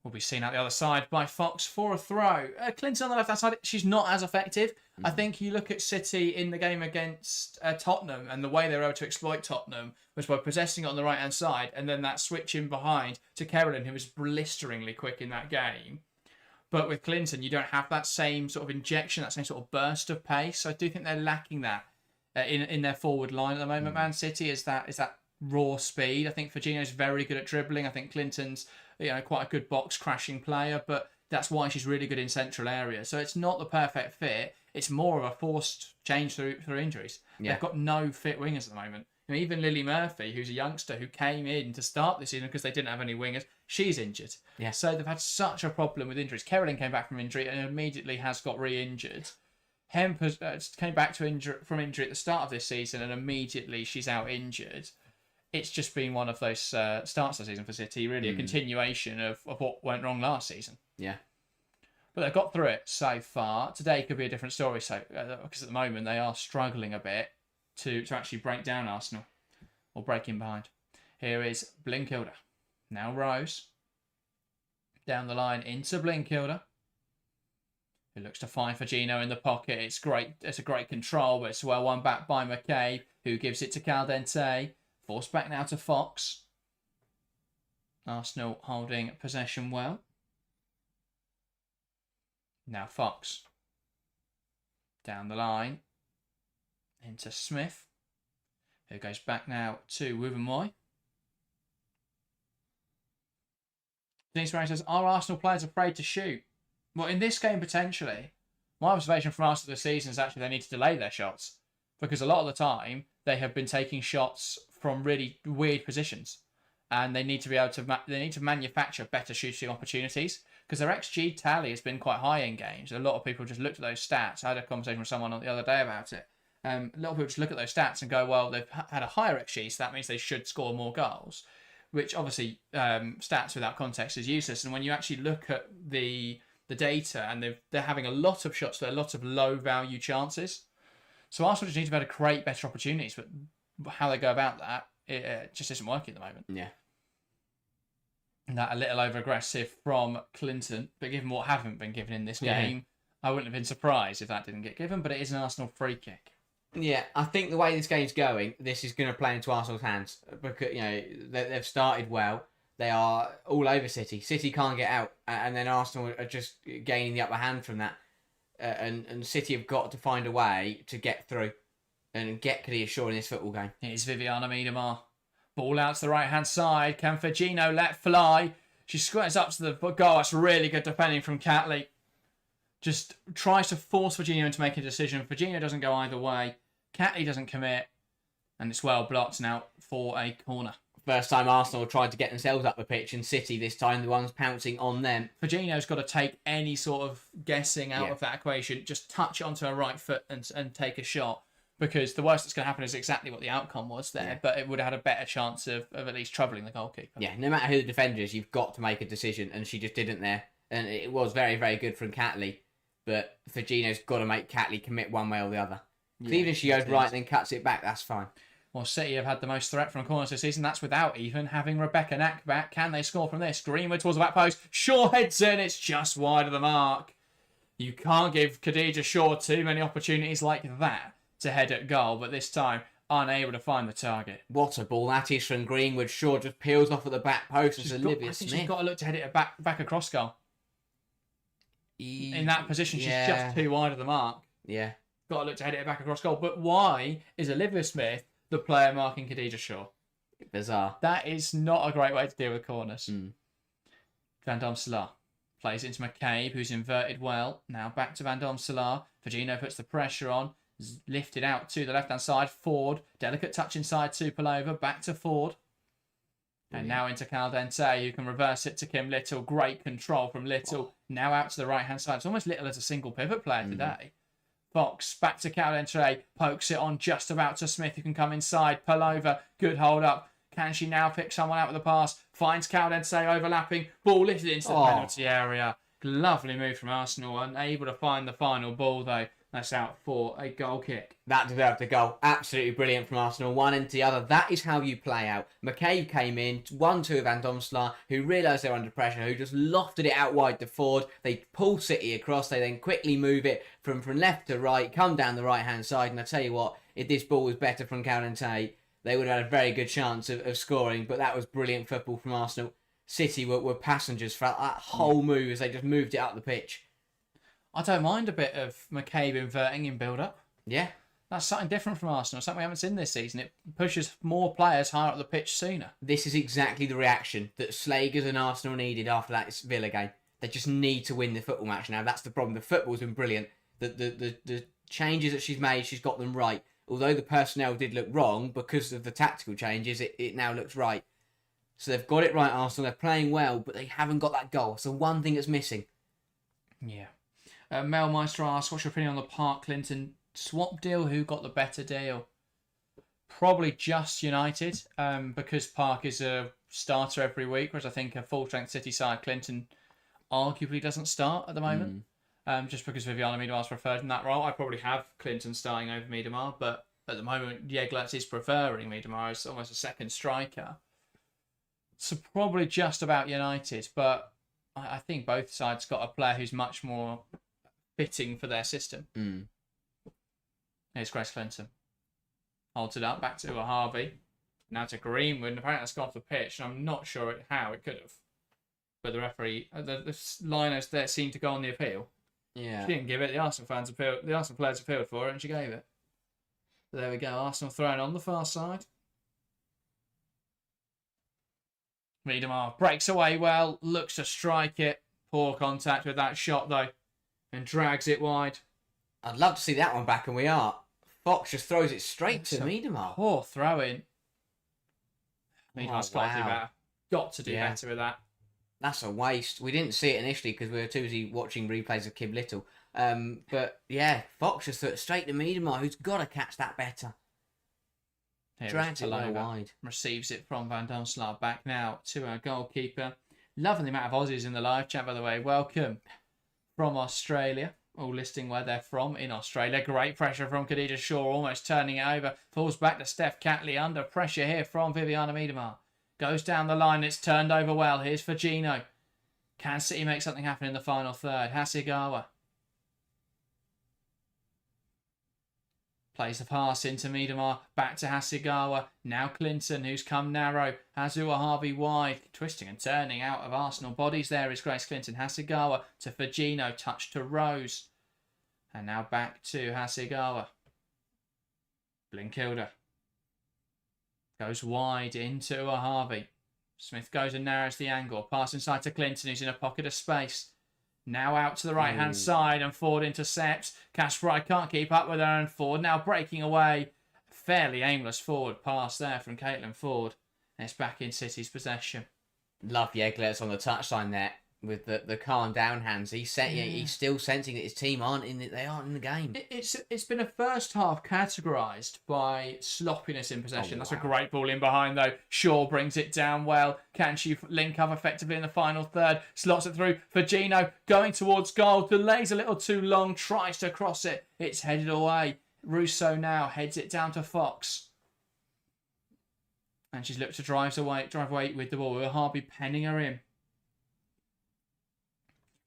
will be seen out the other side by Fox for a throw. Clinton on the left-hand side, she's not as effective. I think you look at City in the game against Tottenham and the way they were able to exploit Tottenham was by possessing it on the right-hand side and then that switch in behind to Kerolin, who was blisteringly quick in that game. But with Clinton, you don't have that same sort of injection, that same sort of burst of pace. So I do think they're lacking that in their forward line at the moment. Man City is that raw speed. I think Fabinho's very good at dribbling. I think Clinton's quite a good box crashing player, but that's why she's really good in central areas. So it's not the perfect fit. It's more of a forced change through injuries. Yeah. They've got no fit wingers at the moment. Even Lily Murphy, who's a youngster who came in to start this season because they didn't have any wingers, she's injured. Yeah. So they've had such a problem with injuries. Kerolin came back from injury and immediately has got re-injured. Hemp came back from injury at the start of this season and immediately she's out injured. It's just been one of those starts of the season for City, really a continuation of what went wrong last season. Yeah. But they've got through it so far. Today could be a different story, because at the moment they are struggling a bit to actually break down Arsenal or break in behind. Here is Glenkilde. Now Rose. Down the line into Glenkilde. Who looks to find Fabinho in the pocket. It's great. It's a great control, but it's well won back by McCabe, who gives it to Caldente. Forced back now to Fox. Arsenal holding possession well. Now Fox. Down the line. Into Smith. Who goes back now to Wuvenmoy. Denise Murray says, are Arsenal players afraid to shoot? Well, in this game, potentially. My observation from Arsenal this season is actually they need to delay their shots. Because a lot of the time, they have been taking shots from really weird positions. And they need to be able to manufacture better shooting opportunities. Because their XG tally has been quite high in games. A lot of people just looked at those stats. I had a conversation with someone the other day about it. A lot of people just look at those stats and go, well, they've had a higher XG, so that means they should score more goals. Which obviously, stats without context is useless. And when you actually look at the data, and they're having a lot of shots, but a lot of low value chances. So Arsenal just need to be able to create better opportunities, but how they go about that, it just isn't working at the moment. Yeah. That a little over aggressive from Clinton, but given what haven't been given in this game, I wouldn't have been surprised if that didn't get given. But it is an Arsenal free kick. Yeah, I think the way this game's going, this is going to play into Arsenal's hands because they've started well. They are all over City. City can't get out, and then Arsenal are just gaining the upper hand from that. And City have got to find a way to get through and get Khadija Shaw in this football game. It is Viviana Miedemar. Ball out to the right-hand side. Can Firmino let fly? She squares up to the goal. That's really good defending from Catley. Just tries to force Firmino into making a decision. Firmino doesn't go either way. Catley doesn't commit. And it's well blocked now for a corner. First time Arsenal tried to get themselves up the pitch, and City this time the ones pouncing on them. Firmino's got to take any sort of guessing out of that equation. Just touch it onto her right foot and take a shot. Because the worst that's going to happen is exactly what the outcome was there. But it would have had a better chance of at least troubling the goalkeeper. Yeah, no matter who the defender is, you've got to make a decision. And she just didn't there. And it was very, very good from Catley. But Firmino's got to make Catley commit one way or the other. Yeah, even if she goes right and then cuts it back, that's fine. Well, City have had the most threat from corners this season. That's without even having Rebecca Knack back. Can they score from this? Greenwood towards the back post. Shaw heads in. It's just wide of the mark. You can't give Khadija Shaw too many opportunities like that to head at goal, but this time unable to find the target. What a ball that is from Greenwood. Shaw just peels off at the back post as Olivia Smith. She's got to look to head it back across goal. In that position, she's just too wide of the mark. Yeah. Got to look to head it back across goal. But why is Olivia Smith the player marking Khadija Shaw? Bizarre. That is not a great way to deal with corners. Van Dom Salah plays into McCabe, who's inverted well. Now back to Van Dom Salah. Firmino puts the pressure on. Lifted out to the left-hand side. Ford. Delicate touch inside Tupilova. Back to Ford. And now into Caldente, who can reverse it to Kim Little. Great control from Little. Now out to the right-hand side. It's almost Little as a single pivot player today. Fox back to Caldente. Pokes it on just about to Smith, who can come inside. Pullover. Good hold up. Can she now pick someone out with a pass? Finds Caldente overlapping. Ball lifted into the penalty area. Lovely move from Arsenal. Unable to find the final ball, though. That's out for a goal kick. That deserved a goal. Absolutely brilliant from Arsenal. One into the other. That is how you play out. McCabe came in, 1-2 of Van Domselaar, who realised they were under pressure, who just lofted it out wide to Ford. They pull City across. They then quickly move it from left to right, come down the right-hand side. And I tell you what, if this ball was better from Caldente, they would have had a very good chance of scoring. But that was brilliant football from Arsenal. City were passengers for that whole move as they just moved it up the pitch. I don't mind a bit of McCabe inverting in build-up. Yeah. That's something different from Arsenal, something we haven't seen this season. It pushes more players higher up the pitch sooner. This is exactly the reaction that Slagers and Arsenal needed after that Villa game. They just need to win the football match now. That's the problem. The football's been brilliant. The changes that she's made, she's got them right. Although the personnel did look wrong because of the tactical changes, it now looks right. So they've got it right, Arsenal. They're playing well, but they haven't got that goal. It's the one thing that's missing. Yeah. Mel Meister asks, what's your opinion on the Park Clinton swap deal? Who got the better deal? Probably just United, because Park is a starter every week, whereas I think a full-strength City side, Clinton, arguably doesn't start at the moment. Just because Viviana Miedemar's preferred in that role. I probably have Clinton starting over Miedemar, but at the moment, Jeglertz is preferring Miedemar as almost a second striker. So probably just about United, but I think both sides got a player who's much more fitting for their system. Here's Grace Clinton. Holds it up, back to Harvey. Now to Greenwood, and apparently that's gone off the pitch, and I'm not sure how it could have. But the referee, the liners there seemed to go on the appeal. Yeah. She didn't give it, the Arsenal players appealed for it, and she gave it. So there we go, Arsenal throwing on the far side. Miedemar breaks away well, looks to strike it. Poor contact with that shot, though, and drags it wide. I'd love to see that one back, and we are. Fox just throws it straight to Miedemar. Poor throw-in. Miedemar's got to do better. Got to do better with that. That's a waste. We didn't see it initially because we were too busy watching replays of Kib Little. But yeah, Fox just threw it straight to Miedemar, who's got to catch that better. Drags it low wide. Receives it from Van Domslaar. Back now to our goalkeeper. Loving the amount of Aussies in the live chat, by the way. Welcome from Australia. All listing where they're from in Australia. Great pressure from Khadija Shaw, almost turning it over. Falls back to Steph Catley. Under pressure here from Viviana Miedemar. Goes down the line. It's turned over well. Here's Fujino. Can City make something happen in the final third? Hasegawa. Plays the pass into Miedemar. Back to Hasegawa. Now Clinton, who's come narrow. Azua Harvey wide. Twisting and turning out of Arsenal bodies there is Grace Clinton. Hasegawa to Fujino. Touch to Rose. And now back to Hasegawa. Blinkilder. Goes wide into a Harvey. Smith goes and narrows the angle. Pass inside to Clinton, who's in a pocket of space. Now out to the right-hand side, and Ford intercepts. Kasparai can't keep up with her, and Ford now breaking away. Fairly aimless forward pass there from Caitlin Ford. And it's back in City's possession. Love Jeglertz on the touchline there with the calm down hands. He's still sensing that his team aren't in the game. It's been a first half categorised by sloppiness in possession. That's a great ball in behind though. Shaw brings it down well. Can she link up effectively in the final third? Slots it through. Fujino going towards goal. Delays a little too long. Tries to cross it. It's headed away. Russo now heads it down to Fox. And she's looked to drive away with the ball. With Harvey penning her in.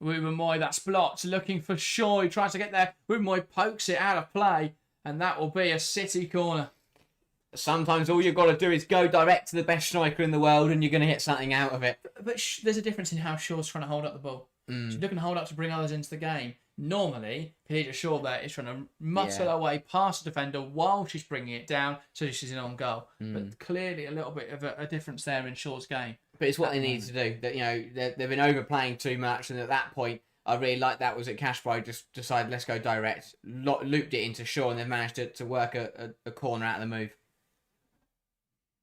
Wubben-Moy, that's blocked, looking for Shaw, he tries to get there. Wubben-Moy pokes it out of play, and that will be a City corner. Sometimes all you've got to do is go direct to the best striker in the world, and you're going to hit something out of it. But there's a difference in how Shaw's trying to hold up the ball. She's looking to hold up to bring others into the game. Normally, Khadija Shaw there is trying to muscle her way past the defender while she's bringing it down, so she's in on goal. But clearly a little bit of a difference there in Shaw's game. But it's what they need to do. That they've been overplaying too much, and at that point, I really like that was that Kasparai just decided let's go direct, looped it into Shaw, and they've managed to work a corner out of the move.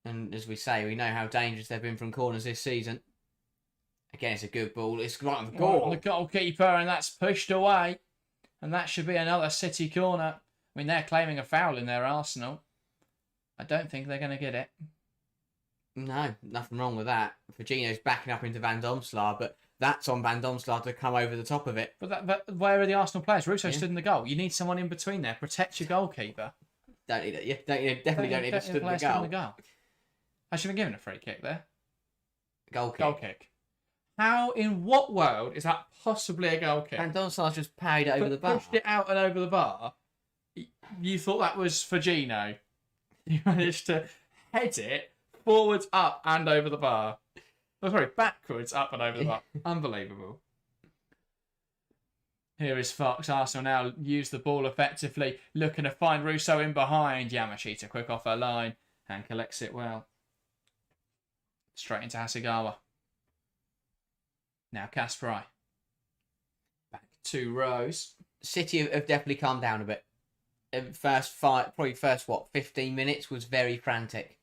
And as we say, we know how dangerous they've been from corners this season. Again, it's a good ball. It's right on the goal. On the goalkeeper, and that's pushed away. And that should be another City corner. I mean, they're claiming a foul in their Arsenal. I don't think they're going to get it. No, nothing wrong with that. Fujino's backing up into Van Domslaar, but that's on Van Domslaar to come over the top of it. But where are the Arsenal players? Russo stood in the goal. You need someone in between there. Protect your goalkeeper. Don't need it. Definitely don't need to stood in the goal. I should have been given a free kick there. Goal kick. How, in what world is that possibly a goal kick? Van Domslaar just parried it over the bar. Pushed it out and over the bar. You thought that was Fujino. You managed to head it forwards, up and over the bar. Oh, sorry, backwards, up and over the bar. Unbelievable. Here is Fox. Arsenal now use the ball effectively. Looking to find Russo in behind. Yamashita quick off her line and collects it well. Straight into Hasegawa. Now Kasparai. Back to Rose. City have definitely calmed down a bit. First 15 minutes was very frantic.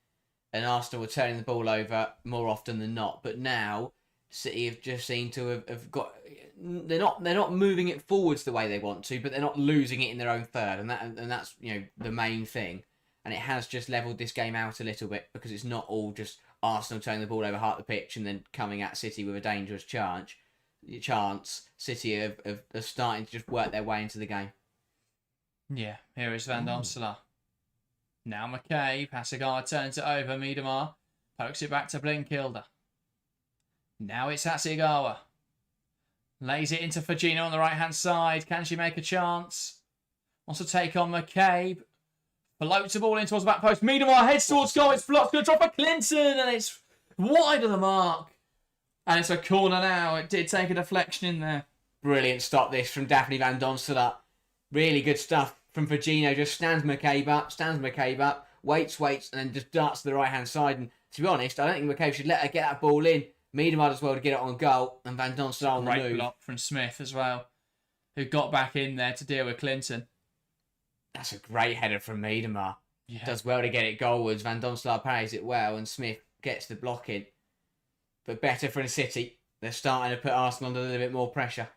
And Arsenal were turning the ball over more often than not. But now, City have just seemed to have got... They're not moving it forwards the way they want to, but they're not losing it in their own third. And that's the main thing. And it has just levelled this game out a little bit because it's not all just Arsenal turning the ball over half the pitch and then coming at City with a dangerous chance. City are starting to just work their way into the game. Yeah, here is Van Domslaar. Now McCabe. Hasegawa turns it over. Miedemar pokes it back to Blinkilder. Now it's Hasegawa. Lays it into Fujino on the right-hand side. Can she make a chance? Wants to take on McCabe. Floats the ball in towards the back post. Miedemar heads towards goal. It's blocked. Going to drop for Clinton. And it's wide of the mark. And it's a corner now. It did take a deflection in there. Brilliant stop this from Daphne Van Domslaar. Really good stuff from Fujino. Just stands McCabe up, waits, and then just darts to the right-hand side. And To be honest, I don't think McCabe should let her get that ball in. Miedema as well to get it on goal, and Van Donster on the Great move. block from Smith as well, who got back in there to deal with Clinton. That's a great header from Miedema. Yeah. Does well to get it goalwards. Van Donster parries it well, and Smith gets the block in. But better for the City. They're starting to put Arsenal under a little bit more pressure.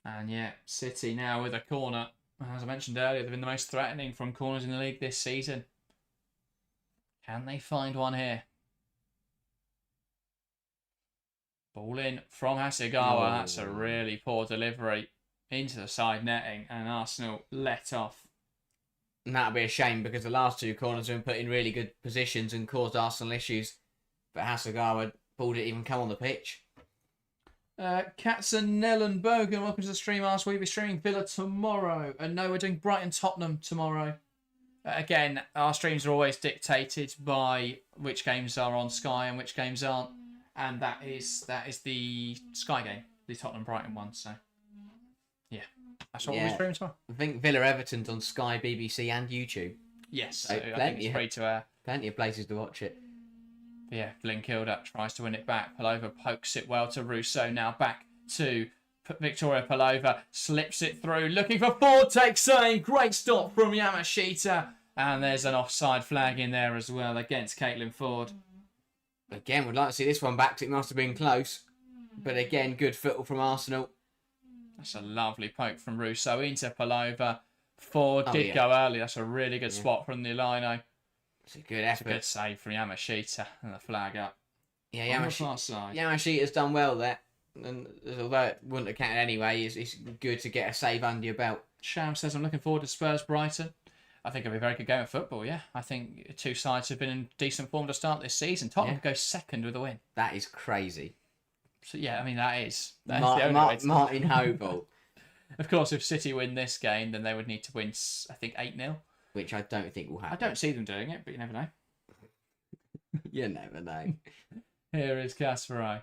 And yeah, City now with a corner. As I mentioned earlier, they've been the most threatening from corners in the league this season. Can they find one here? Ball in from Hasegawa. That's a really poor delivery into the side netting, and Arsenal let off. And that'll be a shame because the last two corners have been put in really good positions and caused Arsenal issues. But Hasegawa ball didn't even come on the pitch. Katzenell and Bogan, welcome to the stream. We'll be streaming Villa tomorrow. And no, we're doing Brighton Tottenham tomorrow. Again, our streams are always dictated by which games are on Sky and which games aren't. And that is the Sky game, the Tottenham Brighton one. So, yeah, that's what we'll be streaming tomorrow. I think Villa Everton's on Sky, BBC, and YouTube. Yes, So I think it's free to air. Plenty of places to watch it. Yeah, Blinkilda tries to win it back. Palova pokes it well to Russo. Now back to Victoria Palova. Slips it through. Looking for Ford. Takes aim. Great stop from Yamashita. And there's an offside flag in there as well against Caitlin Ford. Again, we'd like to see this one back. It must have been close. But again, good football from Arsenal. That's a lovely poke from Russo into Palova. Ford did go early. That's a really good spot from the Lino. It's a good effort. It's a good save from Yamashita and the flag up. Yeah, Yamashita's done well there. And although it wouldn't have counted anyway, it's good to get a save under your belt. Sham says, I'm looking forward to Spurs Brighton. I think it'll be a very good game of football, yeah. I think two sides have been in decent form to start this season. Tottenham could go second with a win. That is crazy. So, yeah, I mean, that's the only way to... Martin Hobel. Of course, if City win this game, then they would need to win, I think, 8-0. Which I don't think will happen. I don't see them doing it, but you never know. You never know. Here is Kasparai.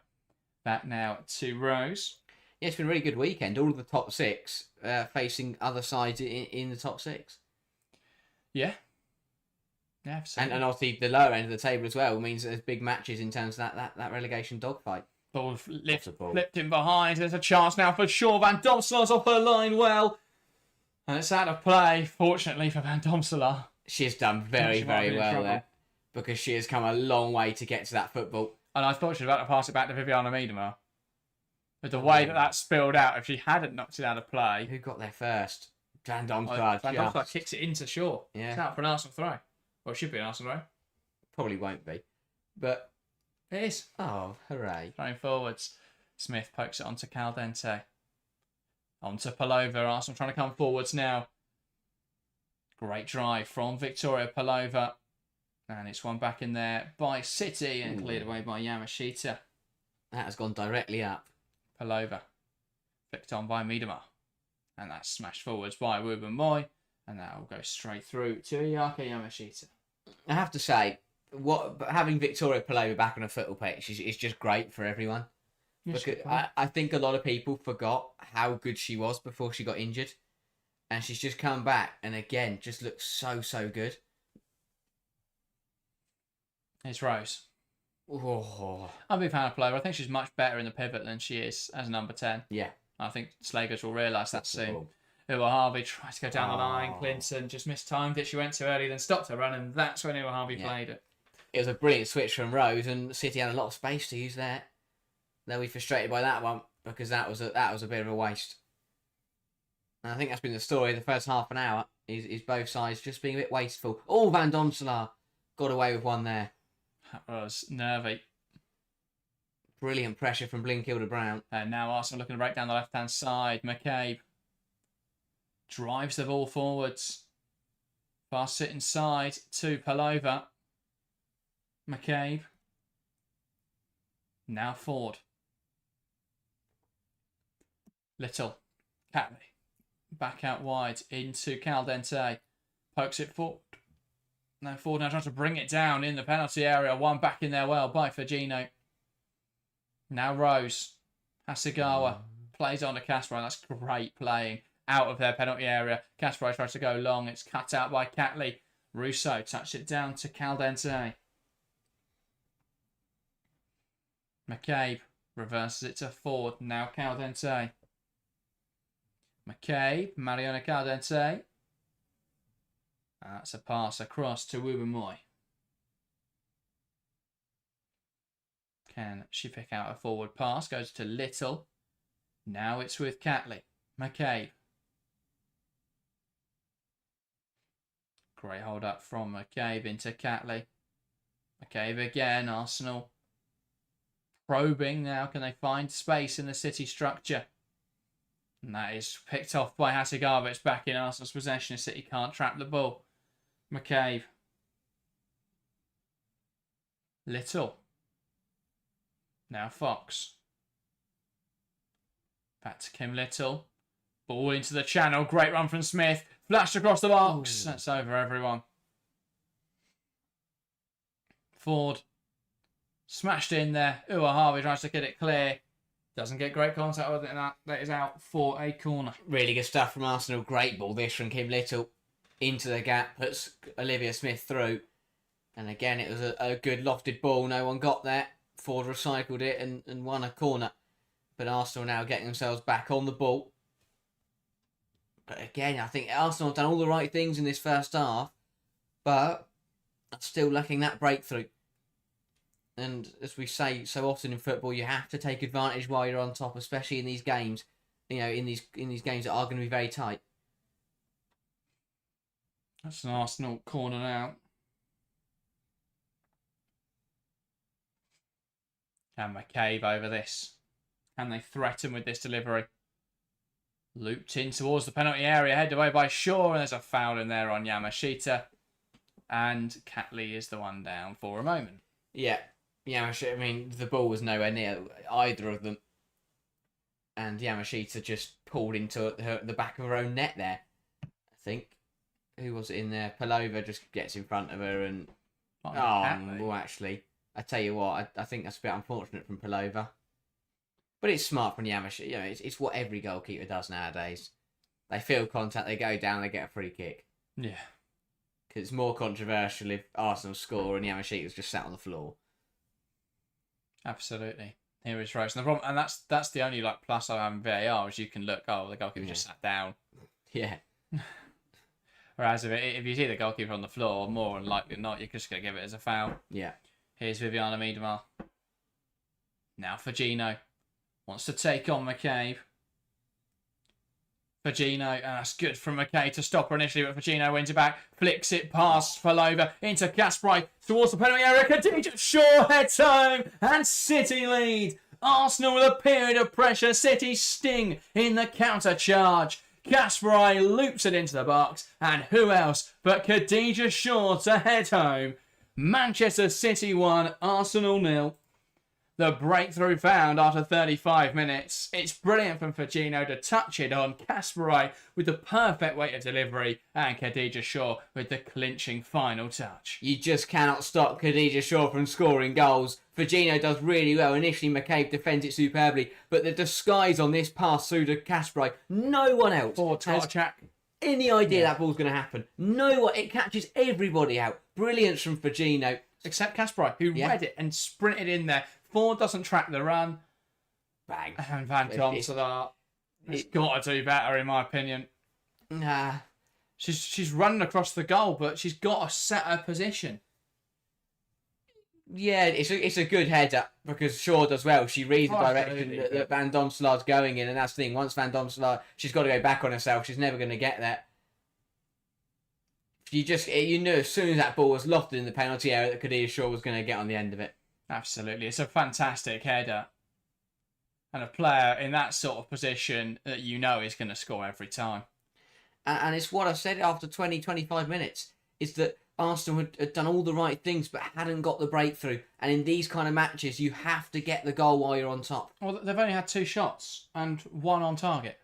Back now to Rose. Yeah, it's been a really good weekend. All of the top six facing other sides in the top six. Yeah. Yeah, and obviously the lower end of the table as well means that there's big matches in terms of that relegation dogfight. Ball flipped in behind. There's a chance now for Shaw. Van Domselaar's off her line well. And it's out of play, fortunately, for Van Domselaar. She's done very, very well there. Because she has come a long way to get to that football. And I thought she was about to pass it back to Viviana Miedema. But the way that spilled out, if she hadn't knocked it out of play... Who got there first? Van Domselaar. Van Domselaar kicks it into Shaw. Yeah. It's out for an Arsenal throw. Well, it should be an Arsenal throw. Probably won't be. But... It is. Oh, hooray. Throwing forwards. Smith pokes it onto Caldente. Onto Palova. Arsenal trying to come forwards now. Great drive from Victoria Palova. And it's one back in there by City and cleared away by Yamashita. That has gone directly up. Palova. Flicked on by Miedema. And that's smashed forwards by Ruben Moy. And that will go straight through to Ayaka Yamashita. I have to say, having Victoria Palova back on a football pitch is just great for everyone. Yes, because I think a lot of people forgot how good she was before she got injured. And she's just come back and again just looks so good. It's Rose. Oh. I'm a big fan of Palova. I think she's much better in the pivot than she is as number 10. Yeah. I think Slagers will realise that soon. Uwa Harvey tries to go down the line. Clinton just mistimed it. She went too early, then stopped her run, and that's when Uwa Harvey played it. It was a brilliant switch from Rose, and City had a lot of space to use there. They'll be frustrated by that one because that was a bit of a waste. And I think that's been the story. The first half an hour is both sides just being a bit wasteful. Oh, Van Domselaar got away with one there. That was nervy. Brilliant pressure from Blinkilda Brown. And now Arsenal looking to break down the left-hand side. McCabe drives the ball forwards. Pass it inside to Palova. McCabe. Now Ford. Little. Catley. Back out wide into Caldente. Pokes it forward. Now Ford now trying to bring it down in the penalty area. One back in there well by Fagino. Now Rose. Hasegawa plays on to Kasparai. That's great playing out of their penalty area. Kasparai tries to go long. It's cut out by Catley. Russo touched it down to Caldente. McCabe reverses it to Ford. Now Caldente. McCabe, Mariona Caldente. That's a pass across to Wubamoi. Can she pick out a forward pass? Goes to Little. Now it's with Catley. McCabe. Great hold up from McCabe into Catley. McCabe again. Arsenal probing now. Can they find space in the City structure? And that is picked off by Hasegawa. It's back in Arsenal's possession. City can't trap the ball. McCabe. Little. Now Fox. Back to Kim Little. Ball into the channel. Great run from Smith. Flashed across the box. Ooh. That's over, everyone. Ford. Smashed in there. Harvey tries to get it clear. Doesn't get great contact with it, and that is out for a corner. Really good stuff from Arsenal. Great ball this from Kim Little. Into the gap. Puts Olivia Smith through. And again, it was a good lofted ball. No one got there. Ford recycled it and won a corner. But Arsenal now getting themselves back on the ball. But again, I think Arsenal have done all the right things in this first half. But still lacking that breakthrough. And as we say so often in football, you have to take advantage while you're on top, especially in these games. You know, in these games that are going to be very tight. That's an Arsenal corner now. And McCabe over this. Can they threaten with this delivery? Looped in towards the penalty area, headed away by Shaw, and there's a foul in there on Yamashita. And Catley is the one down for a moment. Yeah, Yamashita, I mean, the ball was nowhere near either of them. And Yamashita just pulled into the back of her own net there, I think. Who was it in there? Palova just gets in front of her and... well, actually, I tell you what, I think that's a bit unfortunate from Palova. But it's smart from Yamashita. You know, it's what every goalkeeper does nowadays. They feel contact, they go down, they get a free kick. Yeah. Because it's more controversial if Arsenal score and Yamashita's just sat on the floor. Absolutely. Here is right. And the problem, and that's the only plus I have in VAR is you can look. Oh, the goalkeeper just sat down. Yeah. Whereas if you see the goalkeeper on the floor, more than likely than not, you're just going to give it as a foul. Yeah. Here's Viviana Miedemar. Now Fagino wants to take on McCabe. Fagino, and that's good from McCabe to stop her initially, but Fagino wins it back, flicks it past Palova into Kasparov towards the penalty area. Khadija Shaw heads home, and City lead. Arsenal with a period of pressure. City sting in the counter charge. Kasparov loops it into the box, and who else but Khadija Shaw to head home. Manchester City 1, Arsenal 0. The breakthrough found after 35 minutes. It's brilliant from Fagino to touch it on Kasparov with the perfect weight of delivery, and Khadija Shaw with the clinching final touch. You just cannot stop Khadija Shaw from scoring goals. Fagino does really well. Initially, McCabe defends it superbly, but the disguise on this pass through to Kasparov, no one else has any idea that ball's going to happen. No one. It catches everybody out. Brilliance from Fagino. Except Kasparov, who read it and sprinted in there. Ford doesn't track the run. Bang. And Van Domselaar has got to do better, in my opinion. Nah. She's running across the goal, but she's got to set her position. Yeah, it's a good header because Shaw does well. She reads the direction that Van Domselaar's going in, and that's the thing. Once Van Domselaar, she's got to go back on herself. She's never going to get there. You knew as soon as that ball was lofted in the penalty area that Khadija Shaw was going to get on the end of it. Absolutely. It's a fantastic header. And a player in that sort of position that you know is going to score every time. And it's what I said after 20, 25 minutes, is that Arsenal had done all the right things but hadn't got the breakthrough. And in these kind of matches, you have to get the goal while you're on top. Well, they've only had 2 shots and 1 on target.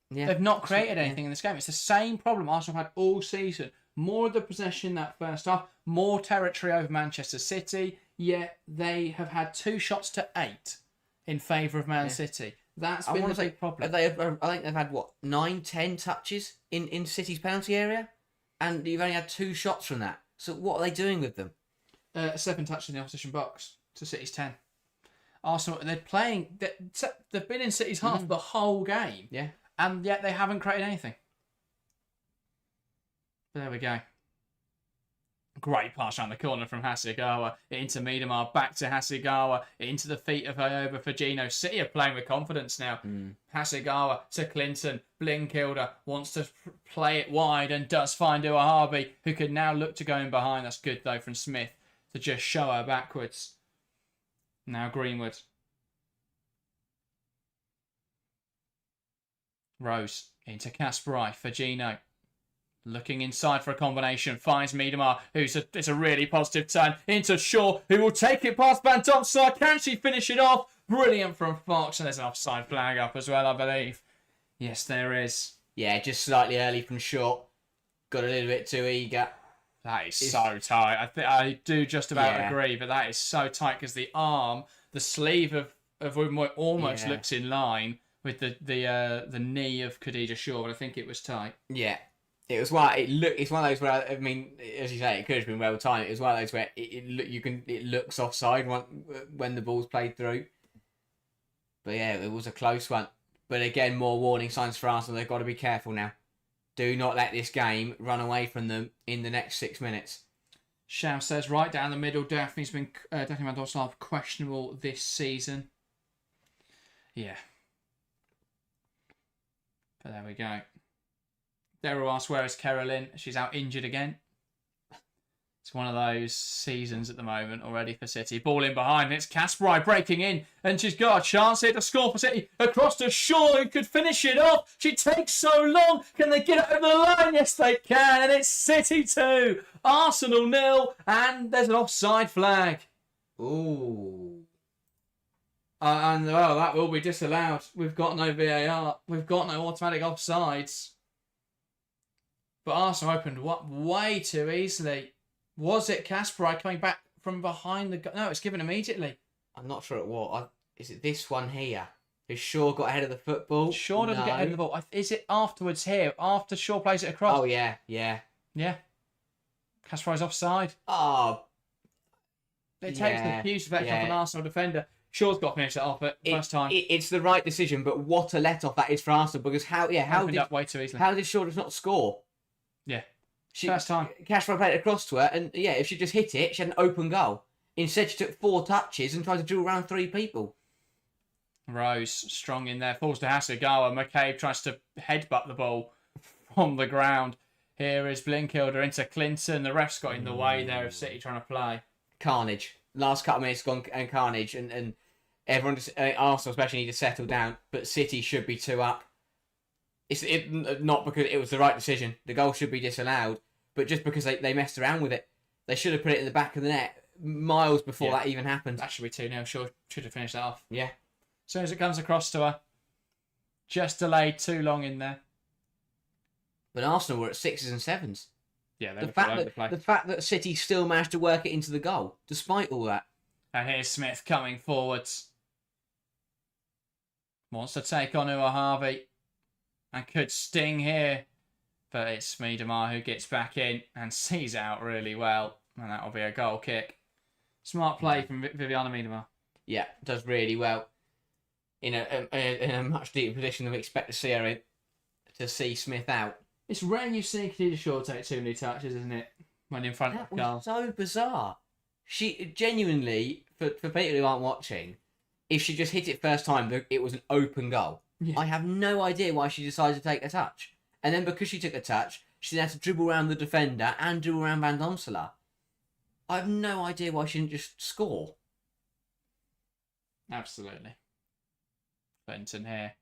Yeah. They've not created anything in this game. It's the same problem Arsenal had all season. More of the possession that first half, more territory over Manchester City, yet they have had 2 shots to 8 in favour of Man City. That's been the big problem. I think they've had, 9, 10 touches in City's penalty area? And you've only had 2 shots from that. So what are they doing with them? 7 touches in the opposition box to City's 10. Arsenal, they're playing. They've been in City's half the whole game. Yeah. And yet they haven't created anything. But there we go. Great pass around the corner from Hasegawa into Miedemar, back to Hasegawa, into the feet of Ioba Firmino. City are playing with confidence now. Hasegawa to Clinton. Blinkilder wants to play it wide and does find Uahabi, who could now look to go in behind. That's good, though, from Smith to just show her backwards. Now Greenwood. Rose into Kasparai for Gino. Looking inside for a combination, finds Miedemar, it's a really positive turn, into Shaw, who will take it past Van Domsar. Can she finish it off? Brilliant from Fox, and there's an offside flag up as well, I believe. Yes, there is. Yeah, just slightly early from Shaw. Got a little bit too eager. That is so tight. I do just about agree, but that is so tight because the arm, the sleeve of Wimmoy almost looks in line with the knee of Khadija Shaw, but I think it was tight. Yeah. It's one of those where, I mean, as you say, it could have been well timed. It was one of those where it looks offside when the ball's played through. But yeah, it was a close one. But again, more warning signs for Arsenal. They've got to be careful now. Do not let this game run away from them in the next 6 minutes. Shao says right down the middle, Daphne Van Dorsal questionable this season. Yeah. But there we go. Daryl asks, where is Carolyn? She's out injured again. It's one of those seasons at the moment already for City. Ball in behind. It's Kasparai breaking in. And she's got a chance here to score for City. Across to Shaw, who could finish it off. She takes so long. Can they get it over the line? Yes, they can. And it's City 2. Arsenal 0. And there's an offside flag. Ooh. And well, that will be disallowed. We've got no VAR. We've got no automatic offsides. But Arsenal opened way too easily. Was it Kasparai coming back from behind the... No, it's given immediately. I'm not sure it was. Is it this one here? Has Shaw got ahead of the football? Shaw doesn't get ahead of the ball. Is it afterwards here? After Shaw plays it across? Oh, yeah. Kasparai's offside. Oh. It takes the huge effect off an Arsenal defender. Shaw's got to finish that off at first time. It's the right decision, but what a let-off that is for Arsenal, because how up way too easily. How did Shaw just not score? Yeah. First time. Kasparai played it across to her, and if she just hit it, she had an open goal. Instead, she took 4 touches and tried to dribble around 3 people. Rose, strong in there, falls to Hasegawa. McCabe tries to headbutt the ball from the ground. Here is Blinkilder into Clinton. The ref's got in the way there of City trying to play. Carnage. Last couple of minutes gone and carnage, and everyone, Arsenal especially, need to settle down, but City should be 2 up. It's not because it was the right decision. The goal should be disallowed, but just because they messed around with it. They should have put it in the back of the net miles before that even happened. That should be 2-0. Sure, should have finished that off. Yeah. As soon as it comes across to her. Just delayed too long in there. But Arsenal were at 6s and 7s. Yeah, the fact that City still managed to work it into the goal, despite all that. And here's Smith coming forwards. Wants to take on Uahabi. And could sting here. But it's Miedemar who gets back in and sees out really well. And that'll be a goal kick. Smart play from Viviana Miedemar. Yeah, does really well. In a much deeper position than we expect to see her in. To see Smith out. It's rare you see Khadija Shaw take too many touches, isn't it? When in front of the goal. That was so bizarre. She genuinely, for people who aren't watching, if she just hit it first time, it was an open goal. Yeah. I have no idea why she decided to take a touch. And then because she took a touch, she then had to dribble around the defender and dribble around Van Domselaar. I have no idea why she didn't just score. Absolutely. Benton here,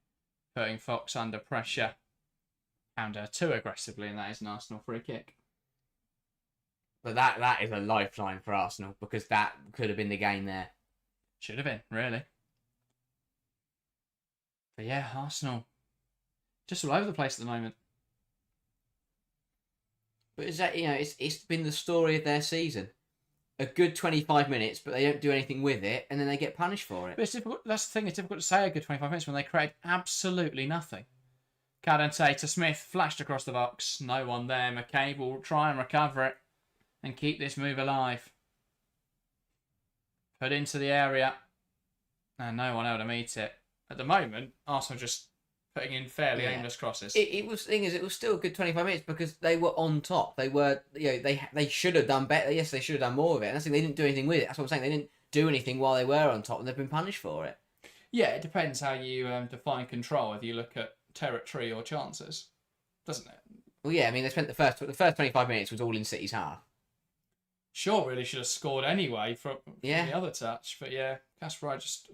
putting Fox under pressure. Found her too aggressively, and that is an Arsenal free kick. But that is a lifeline for Arsenal, because that could have been the game there. Should have been, really. But yeah, Arsenal just all over the place at the moment. But is that, it's been the story of their season. A good 25 minutes, but they don't do anything with it, and then they get punished for it. But it's difficult. That's the thing. It's difficult to say a good 25 minutes when they create absolutely nothing. Cadente to Smith, flashed across the box. No one there. McCabe will try and recover it and keep this move alive. Put into the area. and no one able to meet it. At the moment, Arsenal just putting in fairly aimless crosses. It was still a good 25 minutes because they were on top. They were, they should have done better. Yes, they should have done more of it. And I think they didn't do anything with it. That's what I'm saying. They didn't do anything while they were on top, and they've been punished for it. Yeah, it depends how you define control. Whether you look at territory or chances, doesn't it? Well, yeah. I mean, they spent the first 25 minutes was all in City's half. Shaw really should have scored anyway from the other touch, but yeah, Kasparov just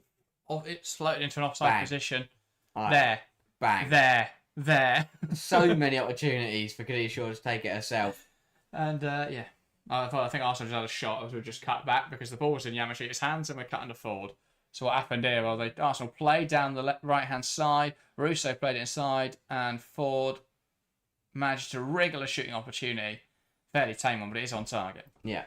it's floated into an offside position. There, bang, there. So many opportunities for Khadija Shaw to take it herself. And I think Arsenal just had a shot as we just cut back because the ball was in Yamashita's hands and we're cutting to forward. So what happened here? Well, Arsenal played down the right hand side. Russo played it inside, and Ford managed to wriggle a shooting opportunity. Fairly tame one, but it is on target. Yeah.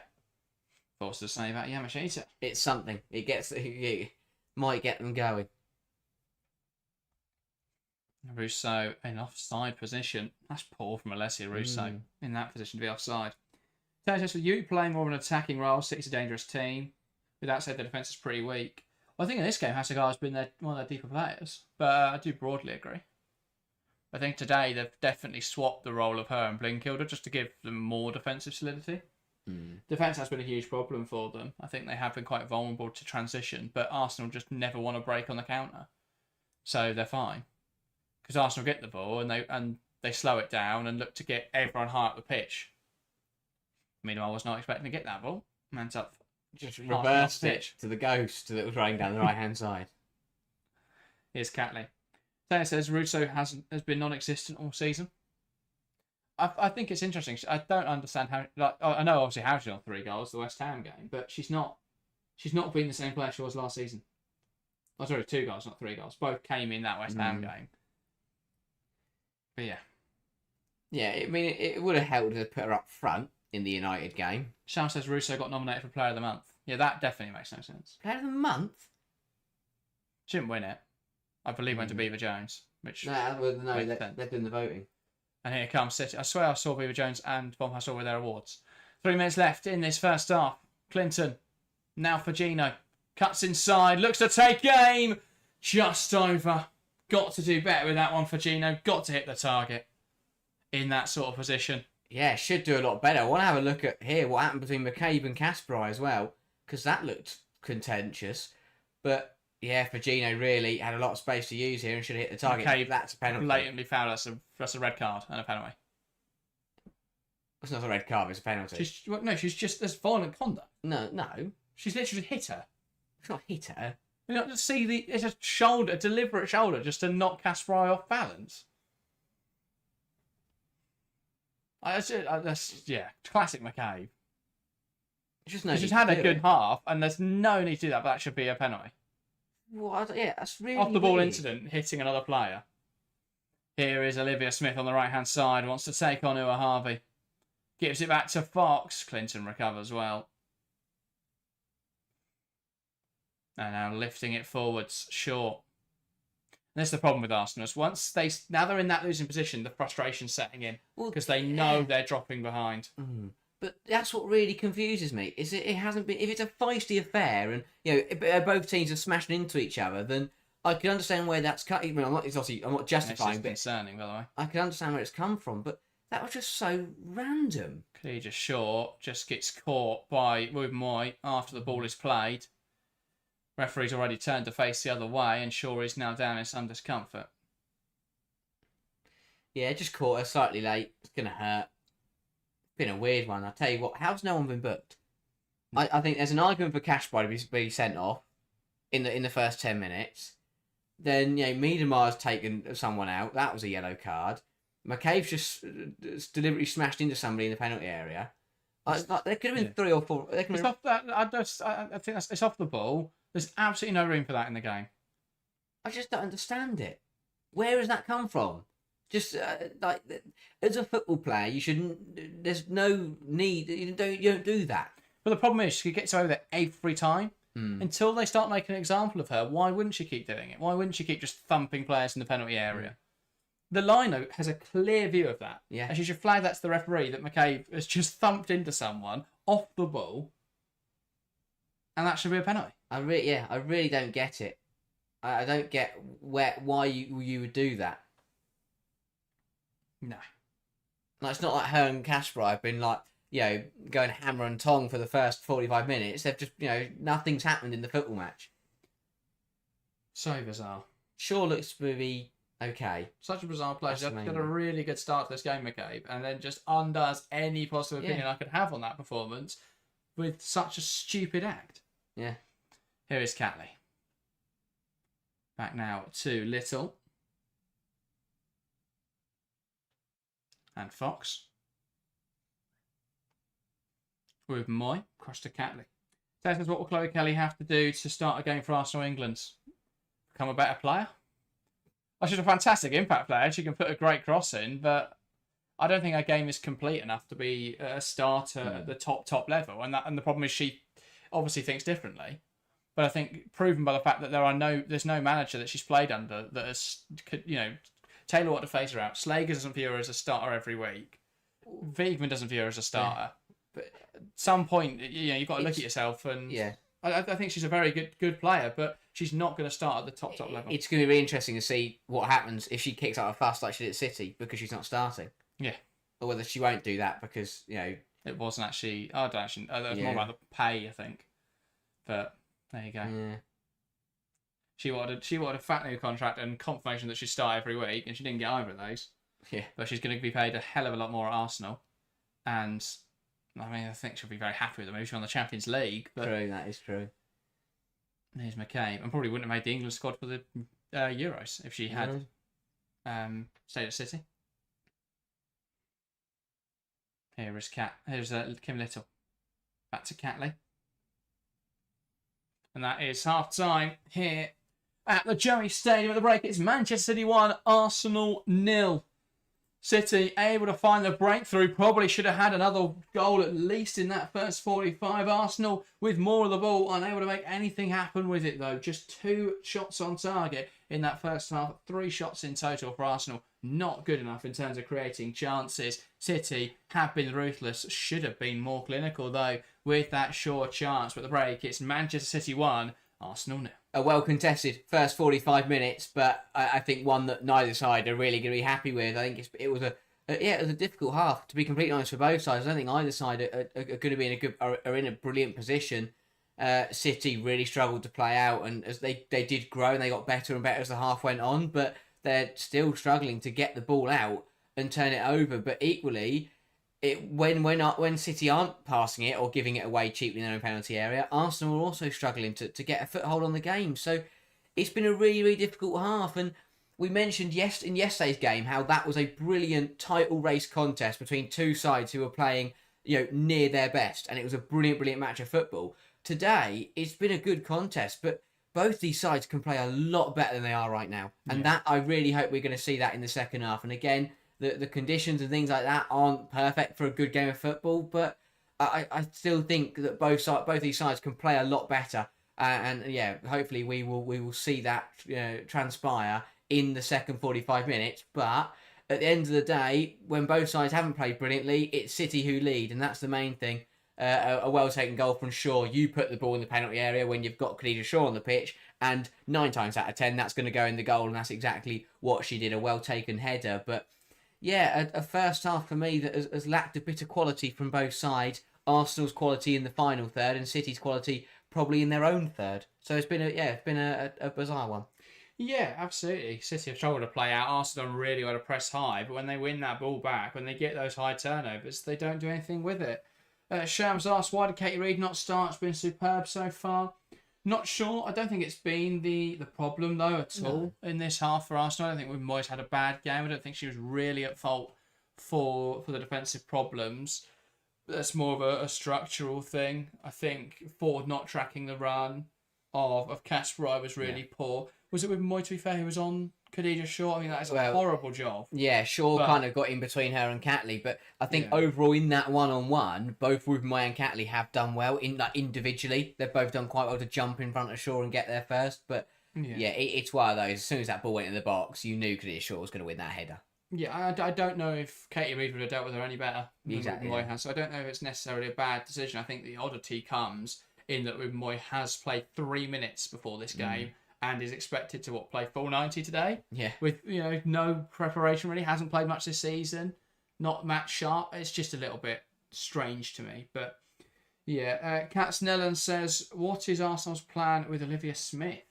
Thoughts to say about Yamashita? It's something. It might get them going. Russo in offside position. That's poor from Alessia Russo in that position to be offside. Tells with you playing more of an attacking role. City's a dangerous team. With that said, the defence is pretty weak. Well, I think in this game, Hasegawa's been one of their deeper players, but I do broadly agree. I think today they've definitely swapped the role of her and Blinkilder just to give them more defensive solidity. Defence has been a huge problem for them. I think they have been quite vulnerable to transition, but Arsenal just never want to break on the counter. So they're fine. Because Arsenal get the ball and they slow it down and look to get everyone high up the pitch. Meanwhile, I was not expecting to get that ball. Man's up. Just reversed it to the ghost that was running down the right-hand side. Here's Catley. Taylor says Russo has been non-existent all season. I think it's interesting. I don't understand how. I know obviously how she's on 3 goals, the West Ham game, but she's not been the same player she was last season. Oh, sorry, 2 goals, not 3 goals. Both came in that West Ham game. But yeah. Yeah, I mean, it would have helped to put her up front in the United game. Sham says Russo got nominated for Player of the Month. Yeah, that definitely makes no sense. Player of the Month? She didn't win it. I believe went to Beaver Jones, which they're doing the voting. And here comes City. I swear I saw Beaver Jones and Von Hassel with their awards. 3 minutes left in this first half. Clinton, now for Gino. Cuts inside, looks to take aim. Just over. Got to do better with that one for Gino. Got to hit the target in that sort of position. Yeah, should do a lot better. I want to have a look at here what happened between McCabe and Kasparov as well, because that looked contentious. But yeah, Firmino really had a lot of space to use here and should have hit the target. McCabe that's a penalty. Blatantly fouled. That's a red card and a penalty. It's not a red card, it's a penalty. She's just there's violent conduct. No. She's literally hit her. It's not hit her. You don't just see it's a deliberate shoulder just to knock Kasparov off balance. That's classic McCabe. She's had a good half, and there's no need to do that, but that should be a penalty. What? Yeah, that's really off the ball weird. Incident, hitting another player. Here is Olivia Smith on the right-hand side, wants to take on Ua Harvey. Gives it back to Fox. Clinton recovers well. And now lifting it forwards, short. And that's the problem with Arsenal. Now they're in that losing position, the frustration's setting in because they know they're dropping behind. But that's what really confuses me. Is it hasn't been. If it's a feisty affair and both teams are smashing into each other, then I can understand where that's cut. I mean, I'm not justifying, but concerning, by the way. I can understand where it's come from, but that was just so random. Khadija Shaw just gets caught by Ruben Moy after the ball is played. Referee's already turned to face the other way, and Shaw is now down in some discomfort. Yeah, just caught her slightly late. It's gonna hurt. Been a weird one. I'll tell you what, how's no one been booked? I think there's an argument for Kasparov to be sent off in the first 10 minutes. Then, Miedemar's taken someone out. That was a yellow card. McCabe's just deliberately smashed into somebody in the penalty area. There could have been 3 or 4. I think it's off the ball. There's absolutely no room for that in the game. I just don't understand it. Where has that come from? Just as a football player, you shouldn't. There's no need. You don't do that. But the problem is, she gets over there every time. Until they start making an example of her, why wouldn't she keep doing it? Why wouldn't she keep just thumping players in the penalty area? The lino has a clear view of that. Yeah. And she should flag that to the referee that McCabe has just thumped into someone off the ball, and that should be a penalty. I really don't get it. I don't get why you would do that. No. Like, it's not like her and Casper have been like, going hammer and tong for the first 45 minutes. They've just, nothing's happened in the football match. So bizarre. Shaw looks to be okay. Such a bizarre play. She That's got a really good start to this game, McCabe, and then just undoes any positive opinion I could have on that performance with such a stupid act. Yeah. Here is Catley. Back now to Little. And Fox. With Moy. Across to Catley. Says, what will Chloe Kelly have to do to start a game for Arsenal England? Become a better player? Oh, she's a fantastic impact player. She can put a great cross in, but I don't think her game is complete enough to be a starter at the top level. And the problem is she obviously thinks differently. But I think proven by the fact that there's no manager that she's played under that has, Taylor Watt to phase her out. Slager doesn't view her as a starter every week. Wiegman doesn't view her as a starter. But at some point, you've got to look at yourself and I think she's a very good player, but she's not going to start at the top level. It's going to be really interesting to see what happens if she kicks out a fuss like she did at City because she's not starting. Yeah. Or whether she won't do that because, It wasn't actually... I don't actually... That was more about the pay, I think. But there you go. Yeah. She wanted a fat new contract and confirmation that she'd start every week, and she didn't get either of those. Yeah. But she's going to be paid a hell of a lot more at Arsenal. And... I think she'll be very happy with them. Maybe she's on the Champions League. But True, that is true. There's McCabe. And probably wouldn't have made the England squad for the Euros if she had stayed at City. Here's Kim Little. Back to Catley. And that is half-time here at the Joie Stadium. At the break, it's Manchester City 1, Arsenal 0. City able to find the breakthrough. Probably should have had another goal at least in that first 45. Arsenal with more of the ball, unable to make anything happen with it though. Just 2 shots on target in that first half. 3 shots in total for Arsenal. Not good enough in terms of creating chances. City have been ruthless. Should have been more clinical though with that short chance. But the break, it's Manchester City 1, Arsenal 0. A well-contested first 45 minutes, but I think one that neither side are really going to be happy with. I think it was a difficult half, to be completely honest, for both sides. I don't think either side are going to be are in a brilliant position. City really struggled to play out, and as they did grow and they got better and better as the half went on, but they're still struggling to get the ball out and turn it over. But equally, when City aren't passing it or giving it away cheaply in their own penalty area, Arsenal are also struggling to get a foothold on the game. So it's been a really, really difficult half. And we mentioned in yesterday's game how that was a brilliant title race contest between two sides who were playing near their best, and it was a brilliant match of football. Today it's been a good contest, but both these sides can play a lot better than they are right now, and that I really hope we're going to see that in the second half. And again, the conditions and things like that aren't perfect for a good game of football, but I still think that both these sides can play a lot better, and hopefully we will see that transpire in the second 45 minutes. But at the end of the day, when both sides haven't played brilliantly, it's City who lead, and that's the main thing. A well-taken goal from Shaw. You put the ball in the penalty area when you've got Khadija Shaw on the pitch, and 9 times out of 10 that's going to go in the goal, and that's exactly what she did, a well-taken header. But a first half for me that has lacked a bit of quality from both sides. Arsenal's quality in the final third, and City's quality probably in their own third. So it's been a bizarre one. Yeah, absolutely. City have struggled to play out. Arsenal really want to press high, but when they win that ball back, when they get those high turnovers, they don't do anything with it. Shams asked, why did Katie Reid not start? It's been superb so far. Not sure. I don't think it's been the problem, though, at all in this half for Arsenal. I don't think Moyes had a bad game. I don't think she was really at fault for the defensive problems. That's more of a structural thing. I think Ford not tracking the run of Kasparov was really poor. Was it with Moy, to be fair, who was on Khadija Shaw? I mean, that is a horrible job. Yeah, Shaw kind of got in between her and Catley, but I think overall in that one-on-one, both with Moy and Catley have done well individually. They've both done quite well to jump in front of Shaw and get there first. But it's one of those. As soon as that ball went in the box, you knew Khadija Shaw was going to win that header. Yeah, I don't know if Katie Reid would have dealt with her any better than Moy has. So I don't know if it's necessarily a bad decision. I think the oddity comes in that Moy has played 3 minutes before this game and is expected to play full 90 today. Yeah. With no preparation really, hasn't played much this season, not match sharp. It's just a little bit strange to me, but yeah. Katznellen says, what is Arsenal's plan with Olivia Smith?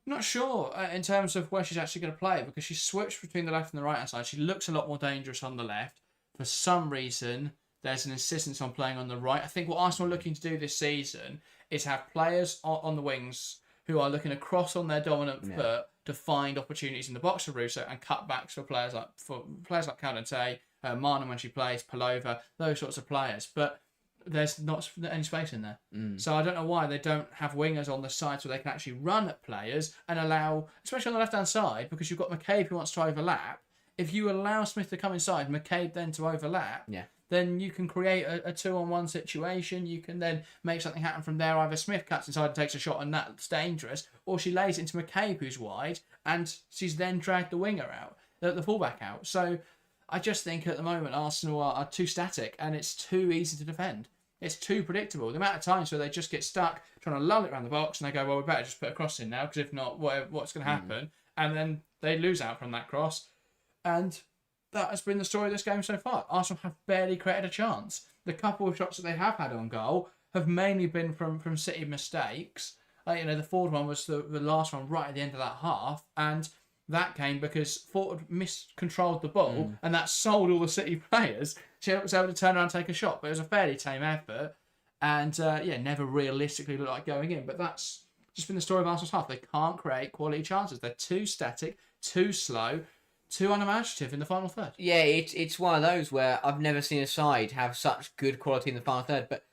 Not sure in terms of where she's actually going to play, because she switched between the left and the right hand side. She looks a lot more dangerous on the left. For some reason, there's an insistence on playing on the right. I think what Arsenal are looking to do this season is have players on the wings who are looking across on their dominant foot to find opportunities in the box for Russo, and cutbacks for players like Caldente, Marna when she plays, Palova, those sorts of players. But there's not any space in there. So I don't know why they don't have wingers on the sides where they can actually run at players and allow, especially on the left-hand side, because you've got McCabe who wants to overlap. If you allow Smith to come inside, McCabe then to overlap, then you can create a 2-on-1 situation. You can then make something happen from there. Either Smith cuts inside and takes a shot and that's dangerous, or she lays it into McCabe who's wide and she's then dragged the winger out, the fullback out. So I just think at the moment Arsenal are too static and it's too easy to defend. It's too predictable. The amount of times where they just get stuck trying to lull it around the box and they go, well, we better just put a cross in now, because if not, what's going to happen? And then they lose out from that cross. And that has been the story of this game so far. Arsenal have barely created a chance. The couple of shots that they have had on goal have mainly been from City mistakes. The Ford one was the last one right at the end of that half, and that came because Ford miscontrolled the ball, and that sold all the City players. She was able to turn around and take a shot, but it was a fairly tame effort, and never realistically looked like going in. But that's just been the story of Arsenal's half. They can't create quality chances. They're too static, too slow, too unimaginative in the final third. Yeah, it's one of those where I've never seen a side have such good quality in the final third, but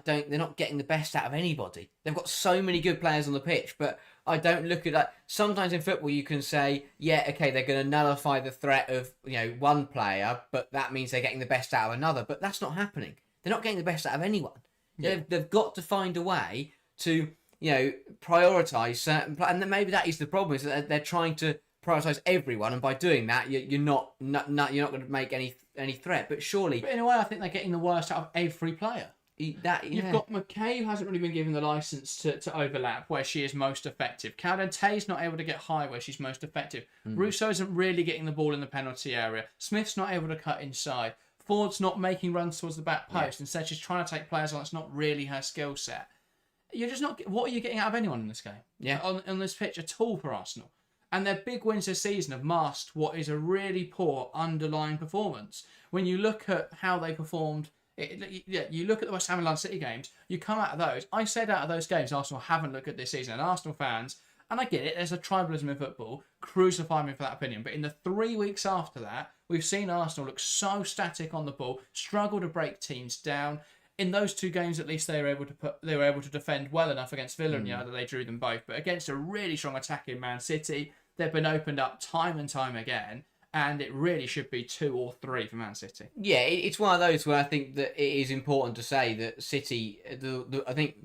they're not getting the best out of anybody. They've got so many good players on the pitch, but I don't look at that. Sometimes in football you can say, yeah, okay, they're going to nullify the threat of one player, but that means they're getting the best out of another. But that's not happening. They're not getting the best out of anyone. Yeah. They've got to find a way to prioritise certain players, and then maybe that is the problem, is that they're trying to prioritise everyone, and by doing that, you're not going to make any threat. But surely, but in a way, I think they're getting the worst out of every player. You've got McCabe hasn't really been given the licence to overlap where she is most effective. Caldente's not able to get high where she's most effective. Russo isn't really getting the ball in the penalty area. Smith's not able to cut inside. Ford's not making runs towards the back post. Instead, she's trying to take players on. That's not really her skill set. You're just not. What are you getting out of anyone in this game? Yeah. On this pitch at all for Arsenal. And their big wins this season have masked what is a really poor underlying performance. When you look at how they performed, you look at the West Ham and London City games, you come out of those. I said out of those games, Arsenal haven't looked at this season. And Arsenal fans, and I get it, there's a tribalism in football, crucify me for that opinion. But in the 3 weeks after that, we've seen Arsenal look so static on the ball, struggle to break teams down. In those two games, at least they were able to defend well enough against Villa, and that they drew them both. But against a really strong attacking Man City, they've been opened up time and time again, and it really should be 2 or 3 for Man City. Yeah, it's one of those where I think that it is important to say that City, I think,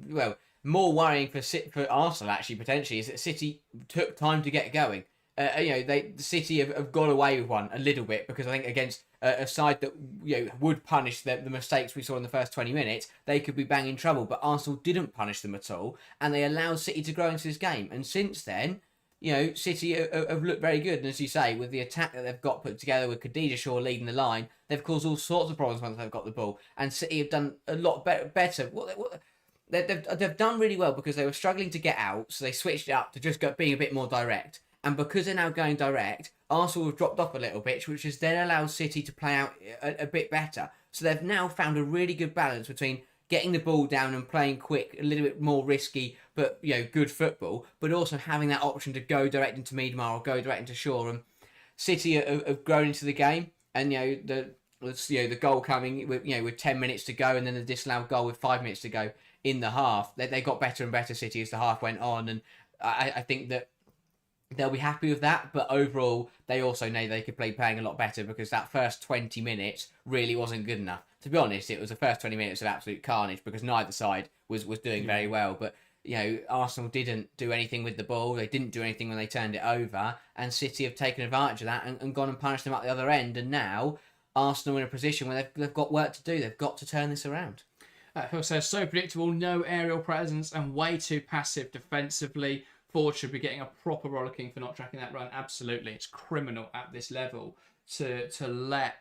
more worrying for Arsenal actually potentially is that City took time to get going. City have got away with one a little bit, because I think against a side that would punish the mistakes we saw in the first 20 minutes, they could be banging trouble. But Arsenal didn't punish them at all, and they allowed City to grow into this game. And since then, City have looked very good. And as you say, with the attack that they've got put together with Khadija Shaw leading the line, they've caused all sorts of problems once they've got the ball. And City have done a lot better. They've done really well because they were struggling to get out, so they switched it up to just being a bit more direct. And because they're now going direct, Arsenal have dropped off a little bit, which has then allowed City to play out a bit better. So they've now found a really good balance between getting the ball down and playing quick, a little bit more risky, but good football, but also having that option to go direct into Miedemar or go direct into Shaw. And City have grown into the game, and the goal coming with 10 minutes to go, and then the disallowed goal with 5 minutes to go in the half. They got better and better, City, as the half went on, and I think that they'll be happy with that, but overall, they also know they could play playing a lot better, because that first 20 minutes really wasn't good enough. To be honest, it was the first 20 minutes of absolute carnage, because neither side was doing very well. But, Arsenal didn't do anything with the ball. They didn't do anything when they turned it over, and City have taken advantage of that and gone and punished them at the other end. And now, Arsenal are in a position where they've got work to do. They've got to turn this around. Phil says, so predictable, no aerial presence, and way too passive defensively. Ford should be getting a proper rollicking for not tracking that run. Absolutely, it's criminal at this level to let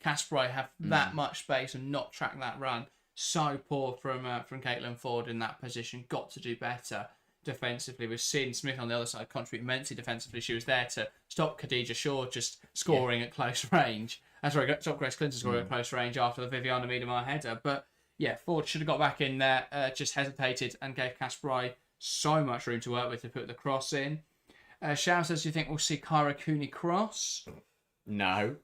Kasparov have that much space and not track that run. So poor from Caitlin Ford in that position. Got to do better defensively. We've seen Smith on the other side contribute immensely defensively. She was there to stop Khadija Shaw just scoring at close range. Sorry, stop Grace Clinton scoring at close range after the Viviana Miedemar header. But yeah, Ford should have got back in there, just hesitated and gave Kasparov so much room to work with to put the cross in. Shao says, do you think we'll see Kyra Cooney cross? No.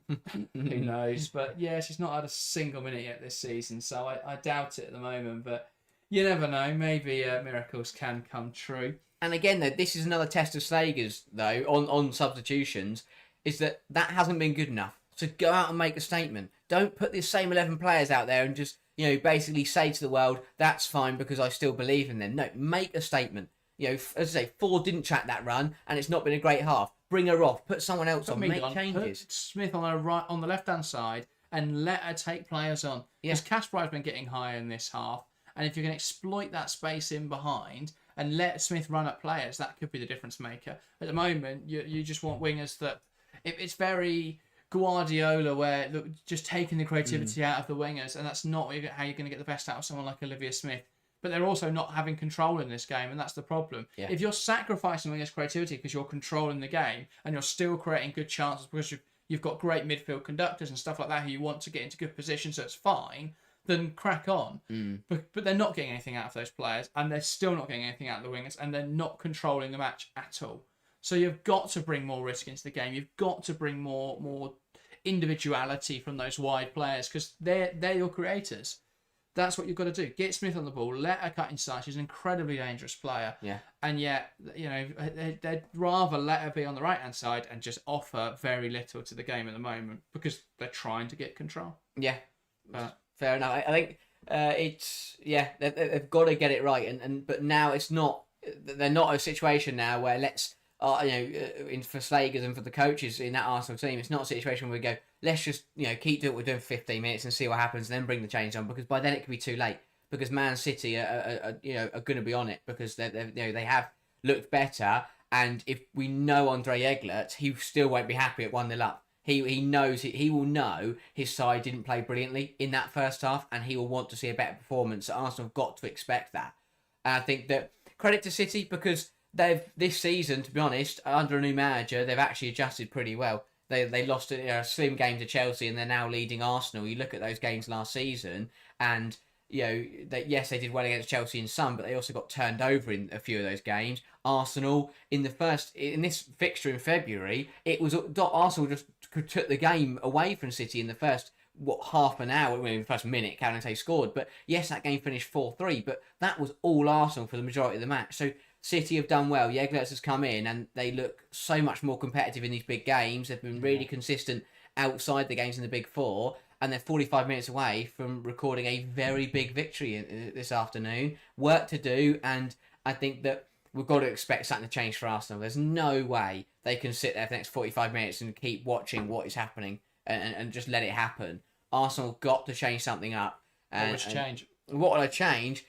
Who knows? But yeah, she's not had a single minute yet this season, so I doubt it at the moment. But you never know. Maybe miracles can come true. And again, though, this is another test of Slagers, though, on substitutions, is that hasn't been good enough. So go out and make a statement. Don't put the same 11 players out there and just, basically say to the world, that's fine because I still believe in them. No, make a statement. As I say, Ford didn't track that run, and it's not been a great half. Bring her off. Put someone else on. Make changes. Put Smith on the left-hand side and let her take players on. Because Kasparov has been getting higher in this half, and if you can exploit that space in behind and let Smith run at players, that could be the difference maker. At the moment, you just want wingers that... It's very Guardiola, where just taking the creativity out of the wingers, and that's not how you're going to get the best out of someone like Olivia Smith. But they're also not having control in this game, and that's the problem. Yeah. If you're sacrificing wingers' creativity because you're controlling the game and you're still creating good chances because you've got great midfield conductors and stuff like that who you want to get into good positions, so it's fine, then crack on. But they're not getting anything out of those players, and they're still not getting anything out of the wingers, and they're not controlling the match at all. So you've got to bring more risk into the game. You've got to bring more individuality from those wide players because they're your creators. That's what you've got to do. Get Smith on the ball. Let her cut inside. She's an incredibly dangerous player. Yeah. And yet, they'd rather let her be on the right-hand side and just offer very little to the game at the moment because they're trying to get control. Yeah. Fair enough. I think they've got to get it right. But now it's not. They're not a situation now where for Slagers and for the coaches in that Arsenal team, it's not a situation where we go, let's just keep doing what we're doing for 15 minutes and see what happens, and then bring the change on, because by then it could be too late. Because Man City are going to be on it because they have looked better, and if we know Andre Jeglertz, he still won't be happy at 1-0 up. He knows he will know his side didn't play brilliantly in that first half, and he will want to see a better performance. So Arsenal have got to expect that. And I think that credit to City because they've this season, to be honest, under a new manager, they've actually adjusted pretty well. They lost a slim game to Chelsea, and they're now leading Arsenal. You look at those games last season, and they did well against Chelsea in some, but they also got turned over in a few of those games. Arsenal in this fixture in February, it was Arsenal just took the game away from City in the first half an hour, in the first minute. Canate scored, but yes, that game finished 4-3, but that was all Arsenal for the majority of the match. So City have done well. Jeglertz has come in and they look so much more competitive in these big games. They've been really consistent outside the games in the Big Four, and they're 45 minutes away from recording a very big victory this afternoon. Work to do, and I think that we've got to expect something to change for Arsenal. There's no way they can sit there for the next 45 minutes and keep watching what is happening and just let it happen. Arsenal got to change something up. What would change? What would I change?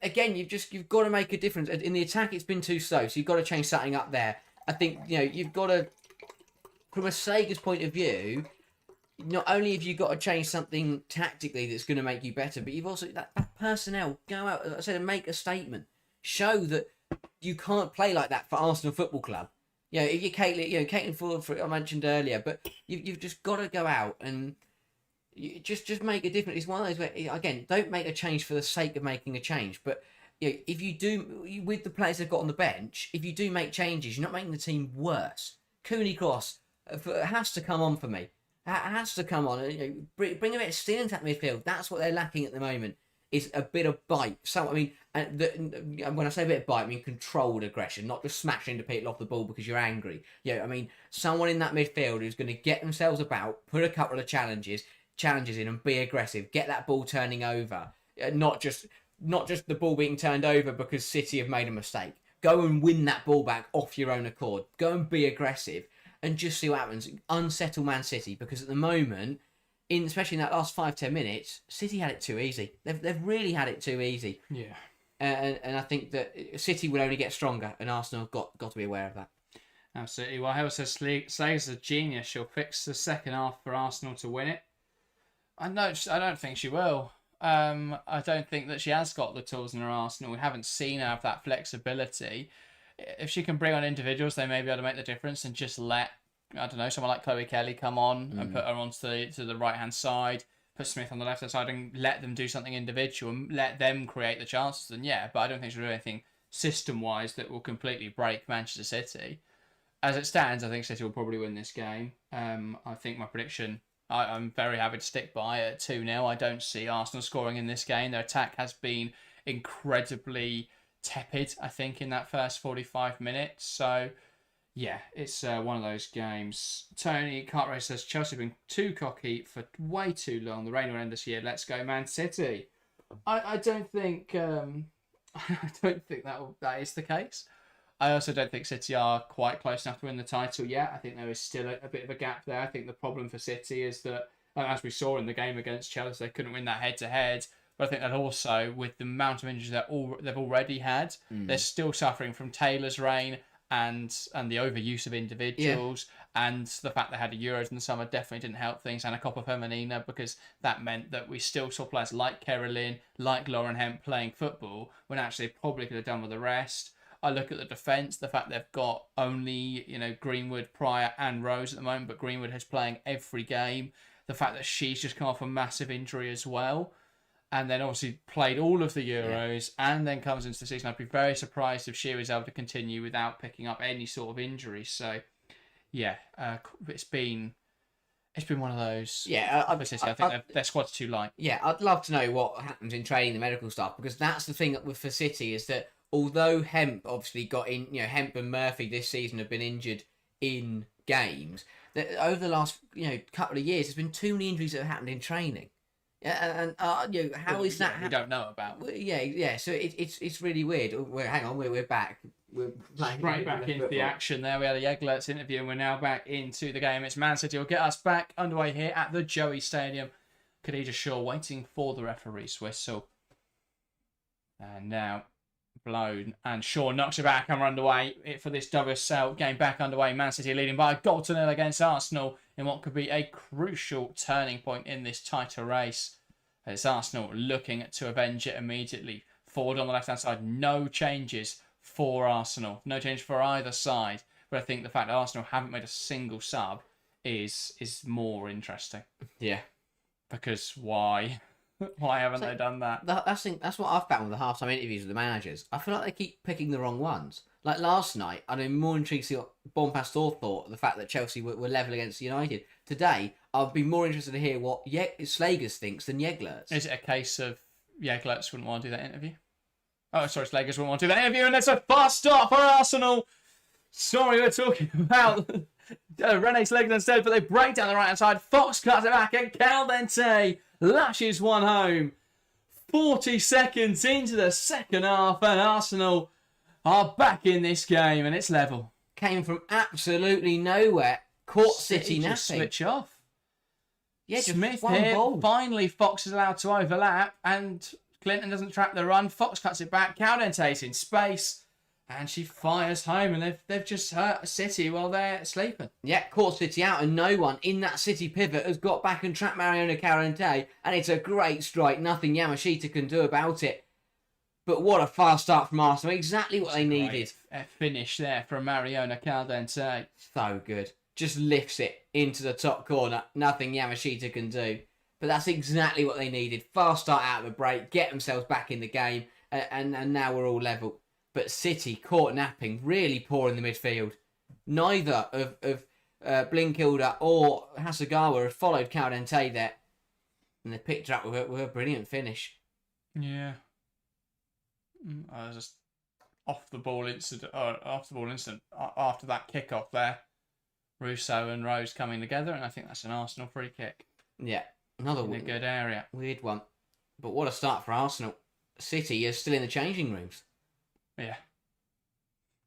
Again, you've got to make a difference. In the attack, it's been too slow, so you've got to change something up there. I think, you've got to, from a Sager's point of view, not only have you got to change something tactically that's going to make you better, but you've also, that personnel, go out, as I said, and make a statement. Show that you can't play like that for Arsenal Football Club. If you're Caitlin Ford, I mentioned earlier, but you've just got to go out and just make a difference. It's one of those where, again, don't make a change for the sake of making a change. But if you do, with the players they've got on the bench, if you do make changes, you're not making the team worse. Cooney Cross has to come on for me. Has to come on. Bring a bit of steel into that midfield. That's what they're lacking at the moment. Is a bit of bite. So when I say a bit of bite, I mean controlled aggression, not just smashing into people off the ball because you're angry. Someone in that midfield who's going to get themselves about, put a couple of challenges in, and be aggressive. Get that ball turning over. Not just the ball being turned over because City have made a mistake. Go and win that ball back off your own accord. Go and be aggressive, and just see what happens. Unsettle Man City, because at the moment, especially in that last 5-10 minutes, City had it too easy. They've really had it too easy. Yeah. And I think that City will only get stronger, and Arsenal have got to be aware of that. Absolutely. Well, Hale says Slager's a genius. She'll fix the second half for Arsenal to win it. I don't think she will. I don't think that she has got the tools in her arsenal. We haven't seen her have that flexibility. If she can bring on individuals, they may be able to make the difference and just let, I don't know, someone like Chloe Kelly come on and put her onto the right-hand side, put Smith on the left-hand side and let them do something individual and let them create the chances. Then yeah, but I don't think she'll do anything system-wise that will completely break Manchester City. As it stands, I think City will probably win this game. I think my prediction, I'm very happy to stick by it at 2-0. I don't see Arsenal scoring in this game. Their attack has been incredibly tepid, I think, in that first 45 minutes. So, yeah, it's one of those games. Tony Cartwright says, Chelsea have been too cocky for way too long. The rain will end this year. Let's go, Man City. I don't think that is the case. I also don't think City are quite close enough to win the title yet. I think there is still a bit of a gap there. I think the problem for City is that, as we saw in the game against Chelsea, they couldn't win that head-to-head. But I think that also, with the amount of injuries that they've already had, they're still suffering from Taylor's reign and the overuse of individuals. Yeah. And the fact they had a Euros in the summer definitely didn't help things. And a Copa Femenina, because that meant that we still saw players like Kerry-Lynn, like Lauren Hemp playing football, when actually they probably could have done with the rest. I look at the defence, the fact they've got only, Greenwood, Pryor and Rose at the moment, but Greenwood is playing every game. The fact that she's just come off a massive injury as well. And then obviously played all of the Euros and then comes into the season. I'd be very surprised if she was able to continue without picking up any sort of injury. So, yeah, it's been one of those. Yeah, I think their squad's too light. Yeah, I'd love to know what happens in training, the medical stuff, because that's the thing for City is that although Hemp obviously got in, Hemp and Murphy this season have been injured in games, that over the last couple of years, there's been too many injuries that have happened in training. Yeah, and how is that? We don't know about. Yeah. So it's really weird. Hang on, we're back. We're right back into the action. There we had a Jeglertz interview, and we're now back into the game. It's Man City will get us back underway here at the Joie Stadium. Khadija Shaw waiting for the referee's whistle, and now blown, and Shaw knocks it back and we're underway for this WSL game back underway. Man City leading by a goal to nil against Arsenal in what could be a crucial turning point in this title race. It's Arsenal looking to avenge it immediately. Forward on the left hand side, no changes for Arsenal, no change for either side, but I think the fact that Arsenal haven't made a single sub is more interesting. Yeah, because why haven't they done that? That's what I've found with the halftime interviews with the managers. I feel like they keep picking the wrong ones. Like last night, I'm more intrigued to see what Bonpastor thought of the fact that Chelsea were level against United. Today, I'd be more interested to hear what Slagers thinks than Jeglertz. Is it a case of Jeglertz wouldn't want to do that interview? Oh, sorry, Slagers wouldn't want to do that interview, and it's a fast start for Arsenal. Sorry, we're talking about René Slagers instead, but they break down the right-hand side. Fox cuts it back, and Caldente lashes one home. 40 seconds into the second half, and Arsenal are back in this game, and it's level. Came from absolutely nowhere. Caught City napping. Just switch off. Yeah, Smith here. Ball. Finally, Fox is allowed to overlap, and Clinton doesn't trap the run. Fox cuts it back. Caldente's in space, and she fires home, and they've just hurt City while they're sleeping. Yeah, caught City out, and no one in that City pivot has got back and trapped Mariona Caldente, and it's a great strike. Nothing Yamashita can do about it. But what a fast start from Arsenal. Exactly what they needed. A finish there from Mariona Caldente. So good. Just lifts it into the top corner. Nothing Yamashita can do. But that's exactly what they needed. Fast start out of the break. Get themselves back in the game. And now we're all level. But City caught napping. Really poor in the midfield. Neither of Blinkilder or Hasegawa have followed Caldente there. And they picked her up with a brilliant finish. Yeah. I was just after that kick-off there. Russo and Rose coming together, and I think that's an Arsenal free kick. Yeah, another in a good area. Weird one. But what a start for Arsenal. City is still in the changing rooms. Yeah.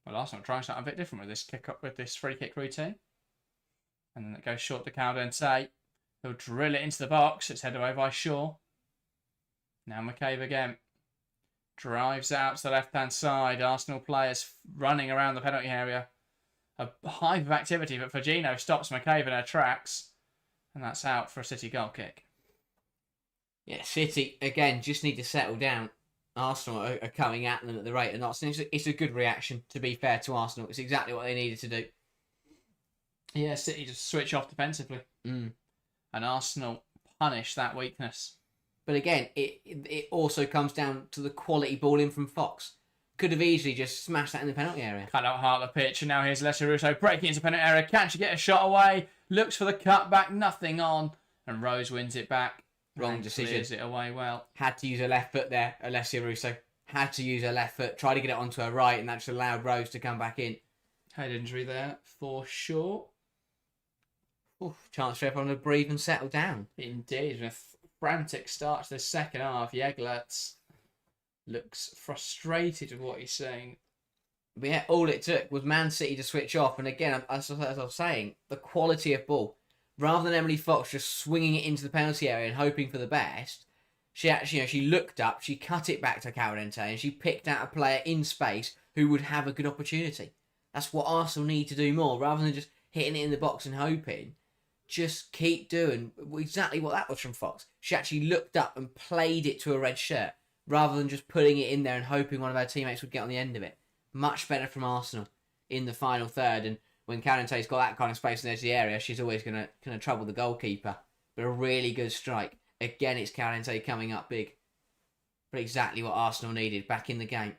Well, Arsenal trying something a bit different with this kick-up, with this free kick routine. And then it goes short to Caldente. He'll drill it into the box. It's headed away by Shaw. Now McCabe again. Drives out to the left-hand side. Arsenal players running around the penalty area. A hive of activity, but Fagino stops McCabe in her tracks. And that's out for a City goal kick. Yeah, City, again, just need to settle down. Arsenal are coming at them at the rate of knots. And it's a good reaction, to be fair to Arsenal. It's exactly what they needed to do. Yeah, City just switch off defensively. And Arsenal punish that weakness. But again, it also comes down to the quality ball in from Fox. Could have easily just smashed that in the penalty area. Cut out heart of the pitch, and now here's Alessia Russo breaking into penalty area. Can she get a shot away? Looks for the cutback, nothing on. And Rose wins it back. Wrong decision. Clears it away well. Had to use her left foot there, Alessia Russo. Had to use her left foot, try to get it onto her right, and that just allowed Rose to come back in. Head injury there for sure. Oof, chance for everyone to breathe and settle down. Indeed, with a frantic start to the second half, Jeglertz looks frustrated with what he's saying. But yeah, all it took was Man City to switch off. And again, as I was saying, the quality of ball. Rather than Emily Fox just swinging it into the penalty area and hoping for the best, she actually, she looked up, she cut it back to Caldente, and she picked out a player in space who would have a good opportunity. That's what Arsenal need to do more. Rather than just hitting it in the box and hoping, just keep doing exactly what that was from Fox. She actually looked up and played it to a red shirt, rather than just putting it in there and hoping one of her teammates would get on the end of it. Much better from Arsenal in the final third. And when Cadente's got that kind of space in the edge of the area, she's always going to trouble the goalkeeper. But a really good strike. Again, it's Caldente coming up big. But exactly what Arsenal needed back in the game.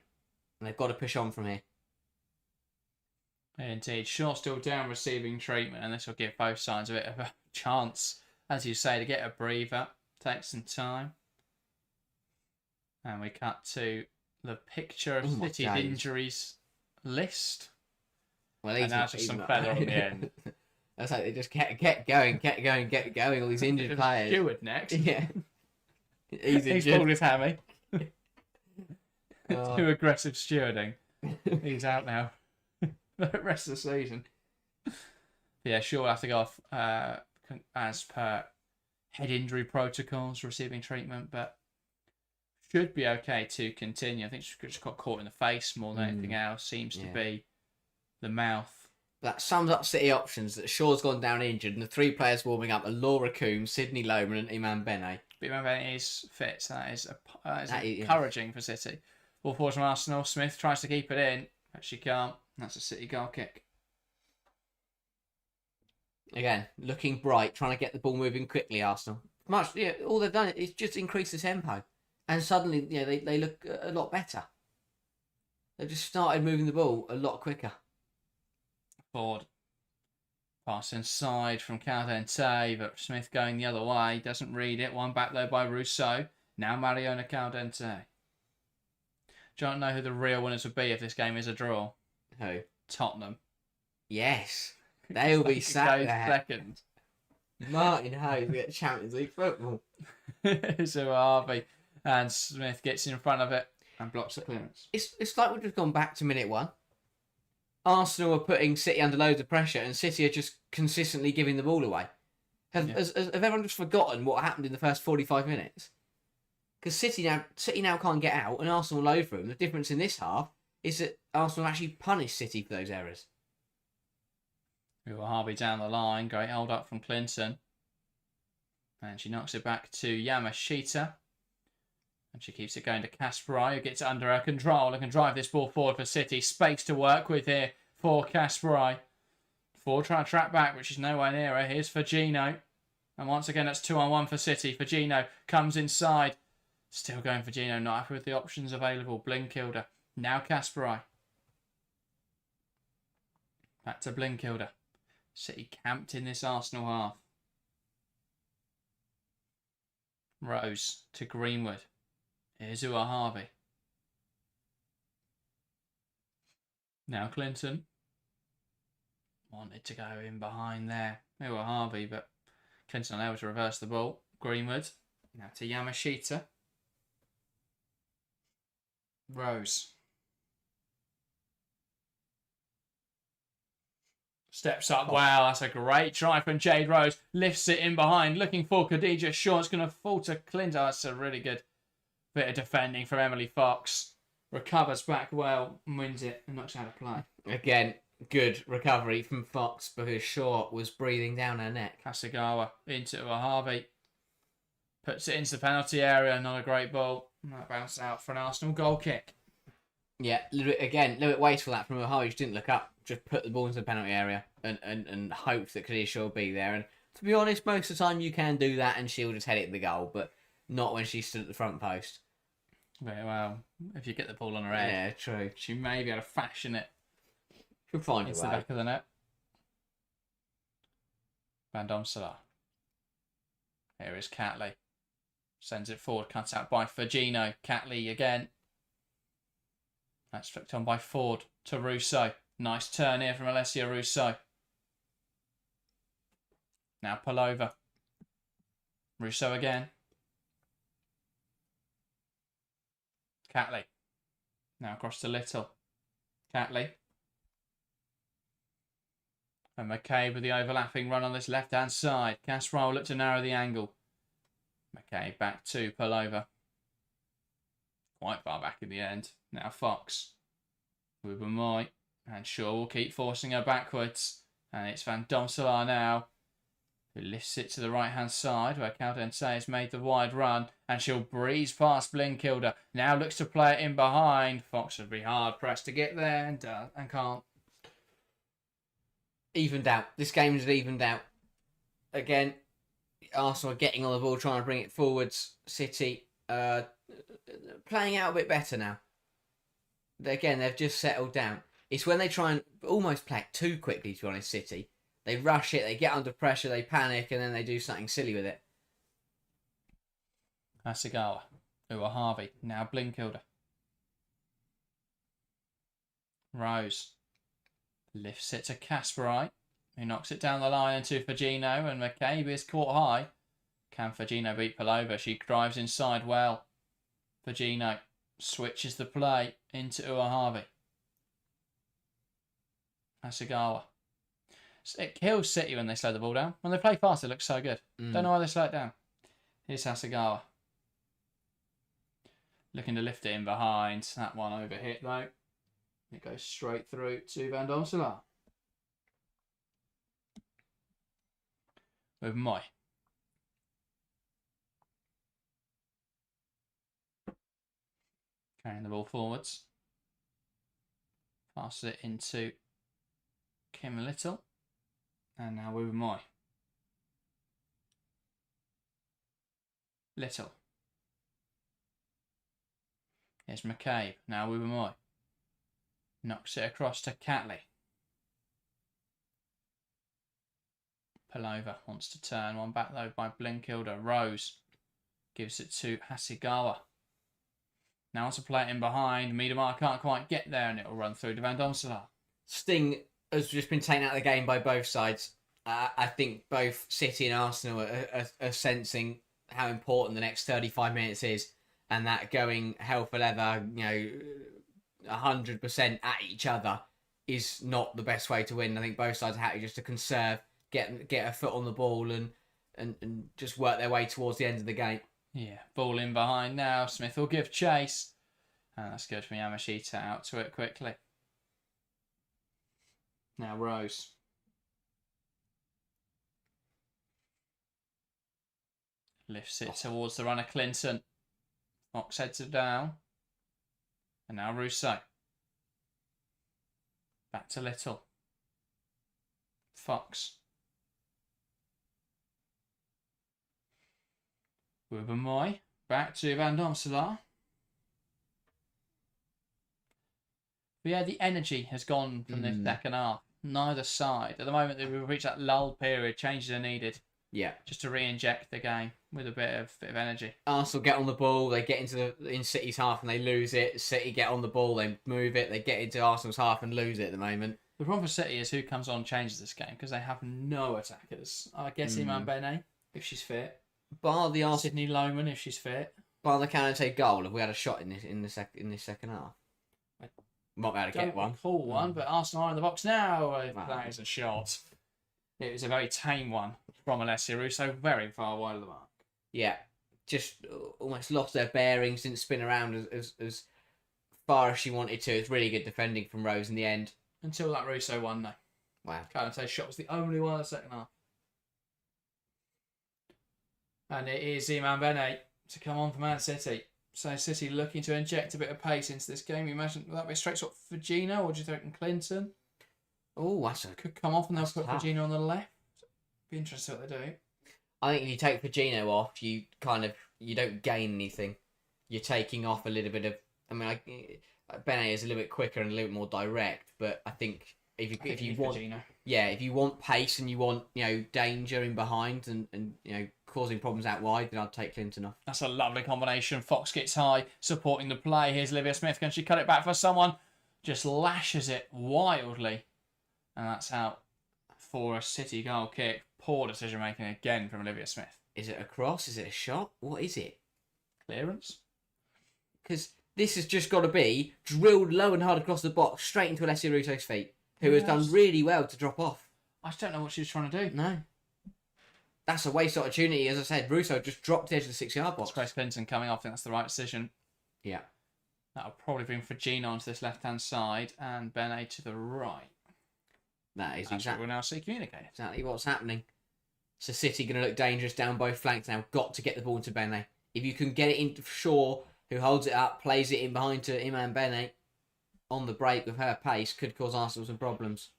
And they've got to push on from here. Indeed. Shaw still down receiving treatment, and this will give both sides a bit of a chance, as you say, to get a breather. Take some time. And we cut to the picture of City's injuries list. Well, and now just some feather on the end. That's like they just kept going. All these injured players. Stewart next. Yeah. He's pulled his hammy. Too aggressive stewarding. He's out now. For the rest of the season. Yeah, sure, we'll have to go off as per head injury protocols, receiving treatment, but should be okay to continue. I think she just got caught in the face more than anything else. Seems to be the mouth. That sums up City options. That Shaw's gone down injured, and the three players warming up are Laura Coombs, Sydney Lohman, and Iman Bene. But Iman Bene is fit, so that is encouraging for City. Ball forward from Arsenal. Smith tries to keep it in, but she can't. That's a City goal kick. Again, looking bright, trying to get the ball moving quickly, Arsenal. All they've done is just increase the tempo. And suddenly, they look a lot better. They've just started moving the ball a lot quicker. Forward. Pass inside from Caldente, but Smith going the other way. Doesn't read it. One back though by Rousseau. Now Mariona Caldente. Don't know who the real winners would be if this game is a draw. Who? Tottenham. Yes. They'll be sat there. Second. Martin Hayes get Champions League football. So Harvey. And Smith gets in front of it and blocks the clearance. It's like we've just gone back to minute one. Arsenal are putting City under loads of pressure, and City are just consistently giving the ball away. Have everyone just forgotten what happened in the first 45 minutes? Because City now can't get out, and Arsenal load for them. The difference in this half is that Arsenal actually punished City for those errors. Harvey down the line. Great hold up from Clinton. And she knocks it back to Yamashita. And she keeps it going to Kasparai, who gets it under her control and can drive this ball forward for City. Space to work with here for Kasparai. Ford trying to track back, which is nowhere near her. Here's Fagino. And once again, that's 2-on-1 for City. Fagino comes inside. Still going Fagino, not happy with the options available. Blinkilder. Now Kasparai. Back to Blinkilder. City camped in this Arsenal half. Rose to Greenwood. Here's Ua Harvey. Now Clinton. Wanted to go in behind there. Ua Harvey, but Clinton unable to reverse the ball. Greenwood. Now to Yamashita. Rose. Steps up. Wow, that's a great try from Jade Rose. Lifts it in behind. Looking for Khadija Shaw. It's going to fall to Clinton. Oh, that's a really good Bit of defending from Emily Fox. Recovers back well and wins it and knocks out of play. Again, good recovery from Fox because Shaw was breathing down her neck. Hasegawa into a Harvey. Puts it into the penalty area. Not a great ball. And that bounced out for an Arsenal goal kick. Yeah, a little bit wasteful that from Harvey. She didn't look up. Just put the ball into the penalty area and hope that Kadir Shaw will be there. And to be honest, most of the time you can do that and she'll just head it in the goal, but not when she stood at the front post. Very well. If you get the ball on her head. Yeah, true. She may be able to fashion it. She'll find It's a the way. back of the net. Van Domselaar. Here is Catley. Sends it forward, cuts out by Firgino. Catley again. That's flicked on by Ford to Russo. Nice turn here from Alessia Russo. Now Pullover. Russo again. Catley. Now across to Little. Catley. And McCabe with the overlapping run on this left-hand side. Casperell looked to narrow the angle. McCabe back to Pullover. Quite far back in the end. Now Fox. With Moy. And Shaw will keep forcing her backwards. And it's Van Domselaar now, who lifts it to the right-hand side, where Caldense has made the wide run. And she'll breeze past Blinkilder. Now looks to play it in behind. Fox would be hard-pressed to get there and can't. Evened out. This game is evened out. Again, Arsenal are getting on the ball, trying to bring it forwards. City playing out a bit better now. Again, they've just settled down. It's when they try and almost play it too quickly, to be honest, City. They rush it, they get under pressure, they panic, and then they do something silly with it. Hasegawa. Ua Harvey. Now Blinkilder. Rose. Lifts it to Kasperite, who knocks it down the line into Firgino, and McCabe is caught high. Can Firgino beat Pullover? She drives inside well. Firgino switches the play into Ua Harvey. Hasegawa. It kills City when they slow the ball down. When they play fast, it looks so good. Don't know why they slow it down. Here's Hasegawa. Looking to lift it in behind. That one overhit though. It goes straight through to Van Domselaar. With Moy. Carrying the ball forwards. Passes it into Kim Little. And now with Moy. Little. Here's McCabe. Now with Moy. Knocks it across to Catley. Pullover wants to turn one back though by Blinkilder. Rose gives it to Hasegawa. Now wants to play it in behind. Miedemar can't quite get there and it'll run through to Van Domselaar. Sting has just been taken out of the game by both sides. I think both City and Arsenal are sensing how important the next 35 minutes is, and that going hell for leather, 100% at each other is not the best way to win. I think both sides are happy just to conserve, get a foot on the ball and just work their way towards the end of the game. Yeah, ball in behind now. Smith will give chase. And that's good from Yamashita out to it quickly. Now Rose. Lifts it towards the runner Clinton. Fox heads it down. And now Russo. Back to Little. Fox. Moy. Back to Van Domselaar. But yeah, the energy has gone from this second half. Neither side. At the moment, we've reached that lull period. Changes are needed. Yeah. Just to re-inject the game with a bit of energy. Arsenal get on the ball, they get in City's half and they lose it. City get on the ball, they move it, they get into Arsenal's half and lose it at the moment. The problem for City is who comes on changes this game because they have no attackers. I guess Iman Bene, if she's fit. Bar the Arsenal, Sydney Lohman, if she's fit. bar the Canate goal, have we had a shot in this second half? Might be able to get one. Call one, but Arsenal are in the box now. That is a shot. It was a very tame one from Alessia Russo, very far wide of the mark. Yeah. just almost lost their bearings, didn't spin around as far as she wanted to. It's really good defending from Rose in the end. Until that Russo one, though. Wow. Canta's shot was the only one in the second half. And it is Iman Bene to come on for Man City. So City looking to inject a bit of pace into this game. You imagine will that be a straight shot for Gino, or do you think Clinton? Oh, Could come off and they'll put tough. Gino on the left. Be interesting what they do. I think if you take Firmino off, you don't gain anything. You're taking off a little bit of. I mean, Bene is a little bit quicker and a little bit more direct, but I think if you want, Gino. yeah, if you want pace and you want danger in behind and causing problems out wide, then I'd take Clinton off. That's a lovely combination. Fox gets high, supporting the play. Here's Olivia Smith. Can she cut it back for someone? Just lashes it wildly, and that's out for a City goal kick. Poor decision making again from Olivia Smith. Is it a cross? Is it a shot? What is it? Clearance. Because this has just got to be drilled low and hard across the box, straight into Alessia Russo's feet, who has done really well to drop off. I don't know what she was trying to do. No. That's a waste opportunity. As I said, Russo just dropped the edge of the 6-yard box. It's Grace Clinton coming off. I think that's the right decision. Yeah. That'll probably bring Fagina onto this left-hand side and Bene to the right. That is That's what we'll now see communicated. exactly what's happening. So City going to look dangerous down both flanks now. Got to get the ball to Bene. If you can get it into Shaw, who holds it up, plays it in behind to Iman Bene on the break with her pace, could cause Arsenal some problems.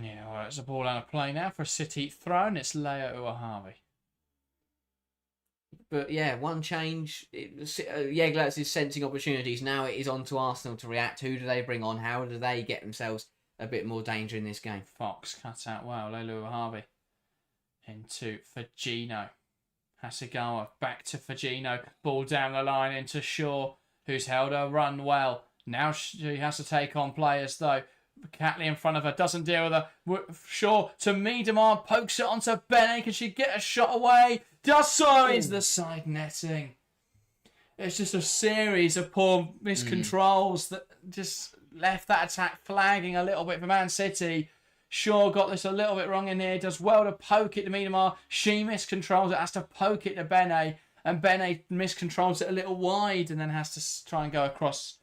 Yeah, well, it's a ball out of play now for a City throw, and it's Leia Uahavi. But yeah, one change. Jeglertz is sensing opportunities. Now it is on to Arsenal to react. Who do they bring on? How do they get themselves a bit more danger in this game? Fox cuts out well. Leia Uahavi into Fagino. Hasegawa back to Fagino. Ball down the line into Shaw, who's held her run well. Now she has to take on players, though. Catley in front of her, doesn't deal with her. Shaw to Miedemar, pokes it onto Bene. Can she get a shot away? Does so into the side netting. It's just a series of poor miscontrols that just left that attack flagging a little bit for Man City. Shaw got this a little bit wrong in here. Does well to poke it to Miedemar. She miscontrols it, has to poke it to Bene. And Bene miscontrols it a little wide and then has to try and go across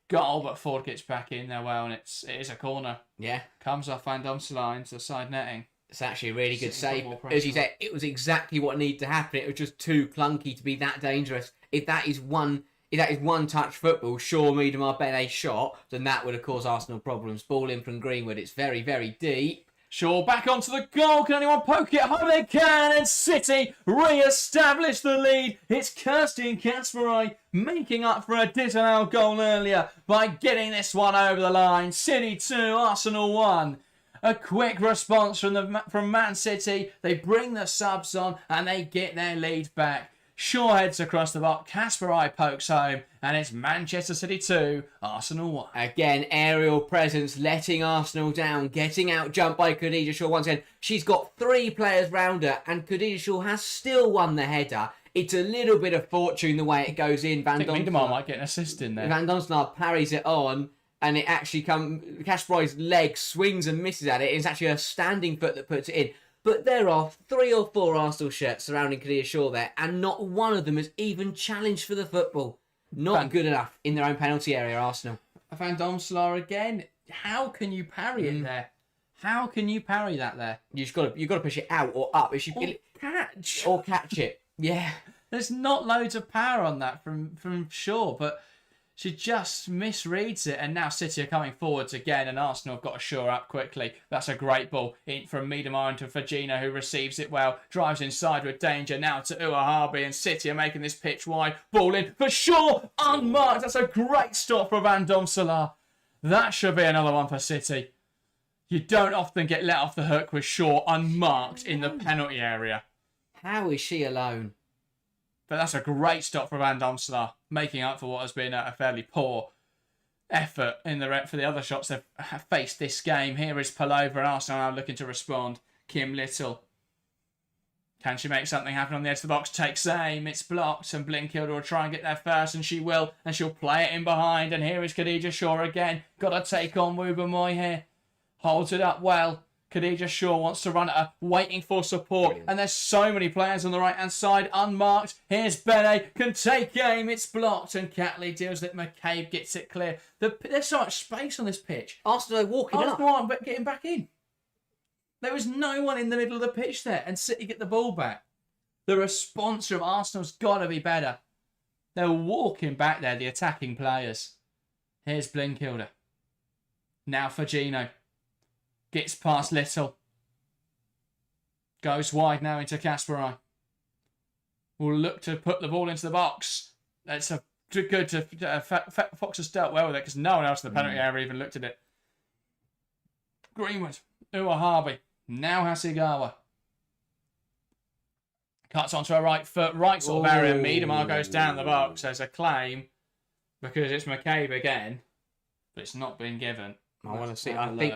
goal, but Ford gets back in there well, and it is a corner. Yeah. Comes off Van Domselaar into the side netting. It's actually a really good save. Football As you said, it was exactly what needed to happen. It was just too clunky to be that dangerous. If that is one touch football, Shaw, Miedemar, Bene shot, then that would have caused Arsenal problems. Ball in from Greenwood. It's very, very deep. Shaw back onto the goal. Can anyone poke it? Oh, they can. And City re-establish the lead. It's Kerstin Kasperai making up for a disallowed goal earlier by getting this one over the line. City 2, Arsenal 1. A quick response from Man City. They bring the subs on and they get their lead back. Shaw heads across the box. Kasperai pokes home. And it's Manchester City 2, Arsenal 1. Again, aerial presence, letting Arsenal down, getting out jumped by Khadija Shaw once again. She's got 3 players round her, and Khadija Shaw has still won the header. It's a little bit of fortune the way it goes in. I think Miedemar might get an assist in there. Van Domselaar parries it on, and it actually Kasperai's leg swings and misses at it. It's actually a standing foot that puts it in. But there are 3 or 4 Arsenal shirts surrounding Khadija Shaw there, and not one of them has even challenged for the football. Not good enough in their own penalty area, Arsenal. Van Domselaar again. How can you parry it there? How can you parry that there? You've got to push it out or up. Catch it. Yeah. There's not loads of power on that from Shaw, but she just misreads it, and now City are coming forwards again, and Arsenal have got to shore up quickly. That's a great ball in from Miedemar into Fagina, who receives it well, drives inside with danger now to Uahabi, and City are making this pitch wide. Ball in for Shaw, unmarked. That's a great stop for Van Domselaar. That should be another one for City. You don't often get let off the hook with Shaw unmarked in the penalty area. How is she alone? But that's a great stop for Van Domselaar, making up for what has been a fairly poor effort for the other shots they've faced this game. Here is Palova, and Arsenal now looking to respond. Kim Little. Can she make something happen on the edge of the box? Takes aim, it's blocked, and Blinkhilde will try and get there first, and she will, and she'll play it in behind, and here is Khadija Shaw again. Got to take on Wubben Moy here. Holds it up well. Khadija Shaw wants to run at her, waiting for support. Brilliant. And there's so many players on the right-hand side, unmarked. Here's Bene, can take aim, it's blocked. And Catley deals it, McCabe gets it clear. There's so much space on this pitch. Arsenal are walking up. Arsenal aren't getting back in. There was no one in the middle of the pitch there, and City get the ball back. The response from Arsenal's got to be better. They're walking back there, the attacking players. Here's Blinkilder. Now for Gino. Gets past Little. Goes wide now into Kasparai. Will look to put the ball into the box. That's a good to Fox has dealt well with it because no one else in the penalty area even looked at it. Greenwood. Uwahabi. Now Hasegawa. Cuts onto her right foot. Right sort of area. Miedemar goes down the box. There's a claim because it's McCabe again. But it's not been given. I want to see. I think.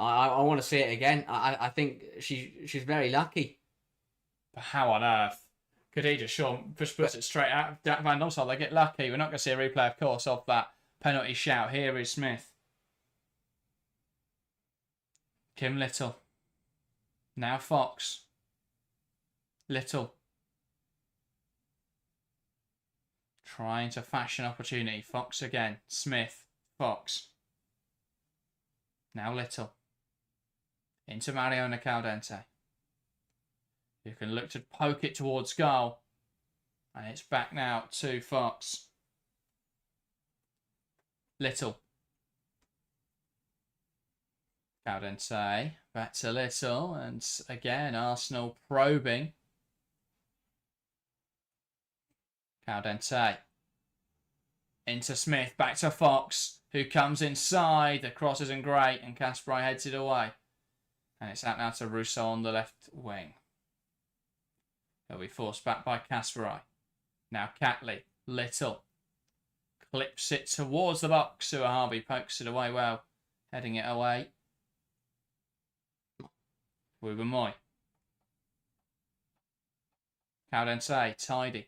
I want to see it again. I think she's very lucky. But how on earth? Khadija Shaw just puts it straight out. Van Donsal, they get lucky. We're not going to see a replay, of course, of that penalty shout. Here is Smith. Kim Little. Now Fox. Little. Trying to fashion opportunity. Fox again. Smith. Fox. Now Little. Into Mariona Caldente. You can look to poke it towards goal. And it's back now to Fox. Little. Caldente. Back to Little. And again, Arsenal probing. Caldente. Into Smith. Back to Fox, who comes inside. The cross isn't great. And Kasparai heads it away. And it's out now to Rousseau on the left wing. He'll be forced back by Kasparai. Now Catley. Little. Clips it towards the box. Uwahabi pokes it away well. Heading it away. Wubben-Moy. Caldente. Tidy.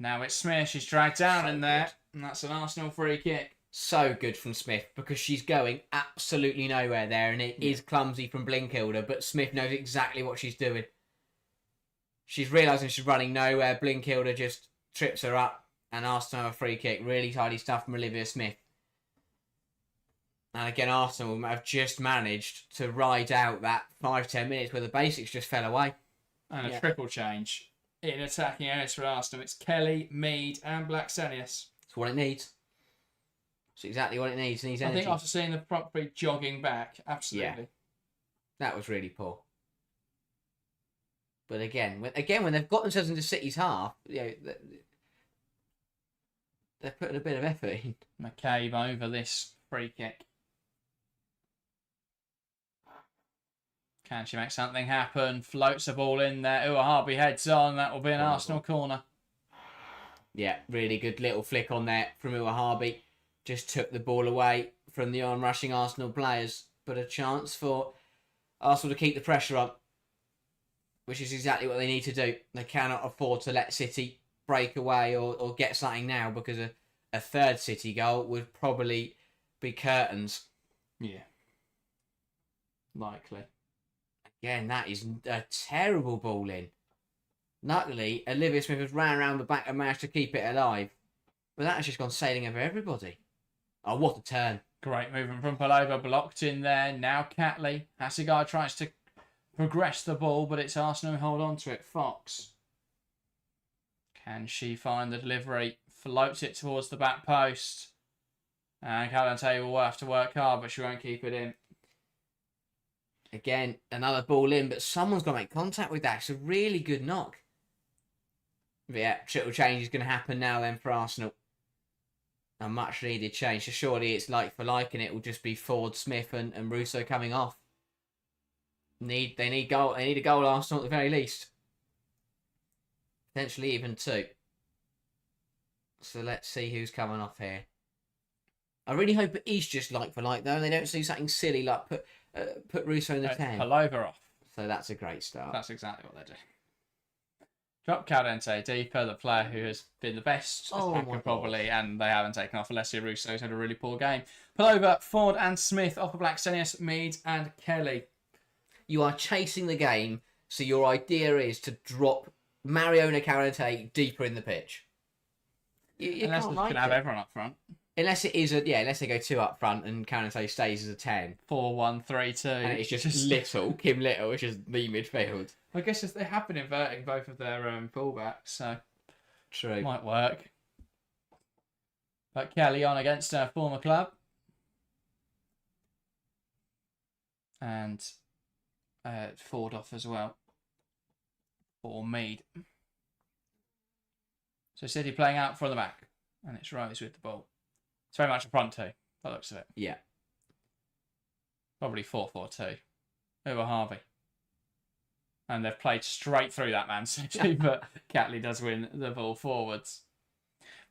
Now it's Smith. She's dragged down in there. And that's an Arsenal free kick. So good from Smith because she's going absolutely nowhere there and it is clumsy from Blinkilder, but Smith knows exactly what she's doing. She's realising she's running nowhere. Blinkilder just trips her up and Arsenal have a free kick. Really tidy stuff from Olivia Smith. And again, Arsenal have just managed to ride out that 5-10 minutes where the basics just fell away. And a triple change in attacking areas for Arsenal. It's Kelly, Mead and Blacksenius. That's what it needs. That's exactly what it needs. It needs energy. I think after seeing the front three jogging back, absolutely. Yeah. That was really poor. But again, when they've got themselves into City's half, they're putting a bit of effort in. McCabe over this free kick. Can she make something happen? Floats the ball in there. Uwahabi heads on. That will be an Arsenal corner. Yeah, really good little flick on there from Uwahabi. Just took the ball away from the on-rushing Arsenal players. But a chance for Arsenal to keep the pressure on. Which is exactly what they need to do. They cannot afford to let City break away or get something now. Because a third City goal would probably be curtains. Yeah. Likely. Again, that is a terrible ball in. Luckily, Olivia Smith has ran around the back and managed to keep it alive. But that has just gone sailing over everybody. Oh, what a turn. Great movement from Palova, blocked in there. Now Catley. Hasegawa tries to progress the ball, but it's Arsenal who hold on to it. Fox. Can she find the delivery? Floats it towards the back post. And Caldente will have to work hard, but she won't keep it in. Again, another ball in, but someone's got to make contact with that. It's a really good knock. But yeah, triple change is going to happen now then for Arsenal. A much needed change. So surely it's like for like, and it will just be Ford, Smith and Russo coming off. They need goal. They need a goal, Arsenal, at the very least. Potentially even two. So let's see who's coming off here. I really hope it is just like for like, though, and they don't do something silly like put Russo in the 10. Palova off. So that's a great start. That's exactly what they do. Drop Caldente deeper, the player who has been the best attacker probably, and they haven't taken off. Alessia Russo's had a really poor game. Pull over Ford and Smith off of Blackstenius, Meads and Kelly. You are chasing the game, so your idea is to drop Mariona Caldente deeper in the pitch. You Unless can't they can have everyone up front. Unless it is unless they go 2 up front and Caldente stays as a 10. 4-1-3-2. And it's just Little, Kim Little, which is the midfield. I guess they have been inverting both of their fullbacks, so True. might work. But Kelly on against her former club. And Ford off as well. For Mead. So City playing out from the back. And it's Rose with the ball. It's very much a front two, by the looks of it. Yeah. Probably 4-4-2. Over Harvey. And they've played straight through that Man City, but Catley does win the ball forwards.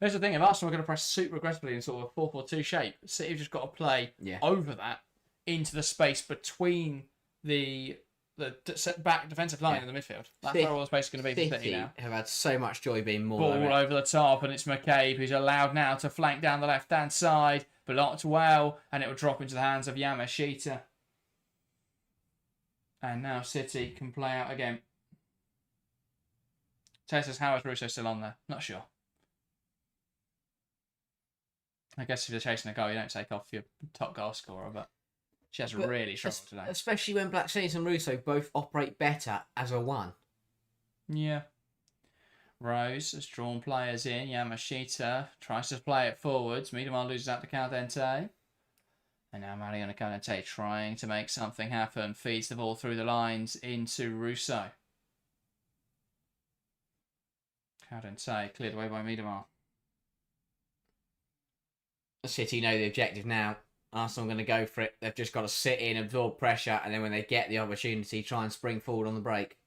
There's the thing, if Arsenal are going to press super aggressively in sort of a 4-4-2 shape, City have just got to play over that into the space between the back defensive line in the midfield. That's where all the space is going to be for City now. Have had so much joy being more ball over the top, and it's McCabe who's allowed now to flank down the left-hand side, blocked well, and it will drop into the hands of Yamashita. And now City can play out again. Tess says, how is Russo still on there? Not sure. I guess if you're chasing a goal, you don't take off your top goal scorer, but she has really struggled today. Especially when Blackstenius and Russo both operate better as a 1. Yeah. Rose has drawn players in. Yamashita tries to play it forwards. Miedemar loses out to Caldente. And now Mariona Caldente trying to make something happen. Feeds the ball through the lines into Russo. Caldente cleared away by Miedemar. City know the objective now. Arsenal are going to go for it. They've just got to sit in, absorb pressure, and then when they get the opportunity, try and spring forward on the break.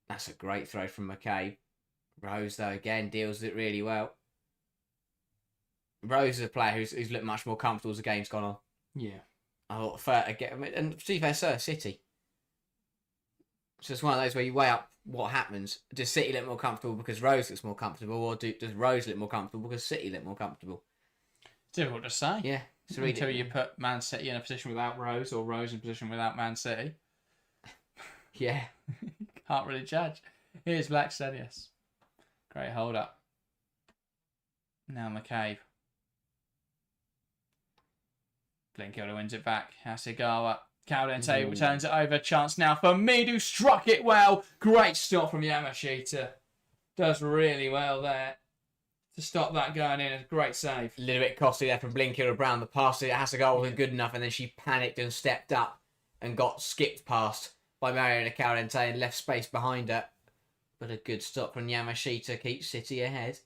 That's a great throw from McCabe. Rose, though, again, deals with it really well. Rose is a player who's looked much more comfortable as the game's gone on. Yeah. I thought, and to be fair, sir, City. So it's one of those where you weigh up what happens. Does City look more comfortable because Rose looks more comfortable, or does Rose look more comfortable because City look more comfortable? It's difficult to say. Yeah. Until you put Man City in a position without Rose, or Rose in a position without Man City. Yeah. Can't really judge. Here's Blackstenius. Great hold up. Now McCabe. Blinkilder wins it back. Hasegawa. Caldente returns it over. Chance now for Midu. Struck it well. Great stop from Yamashita. Does really well there to stop that going in. A great save. A little bit costly there from Blinkilder Brown. The pass to Hasegawa wasn't good enough, and then she panicked and stepped up and got skipped past by Mariona Caldente and left space behind her. But a good stop from Yamashita keeps City ahead.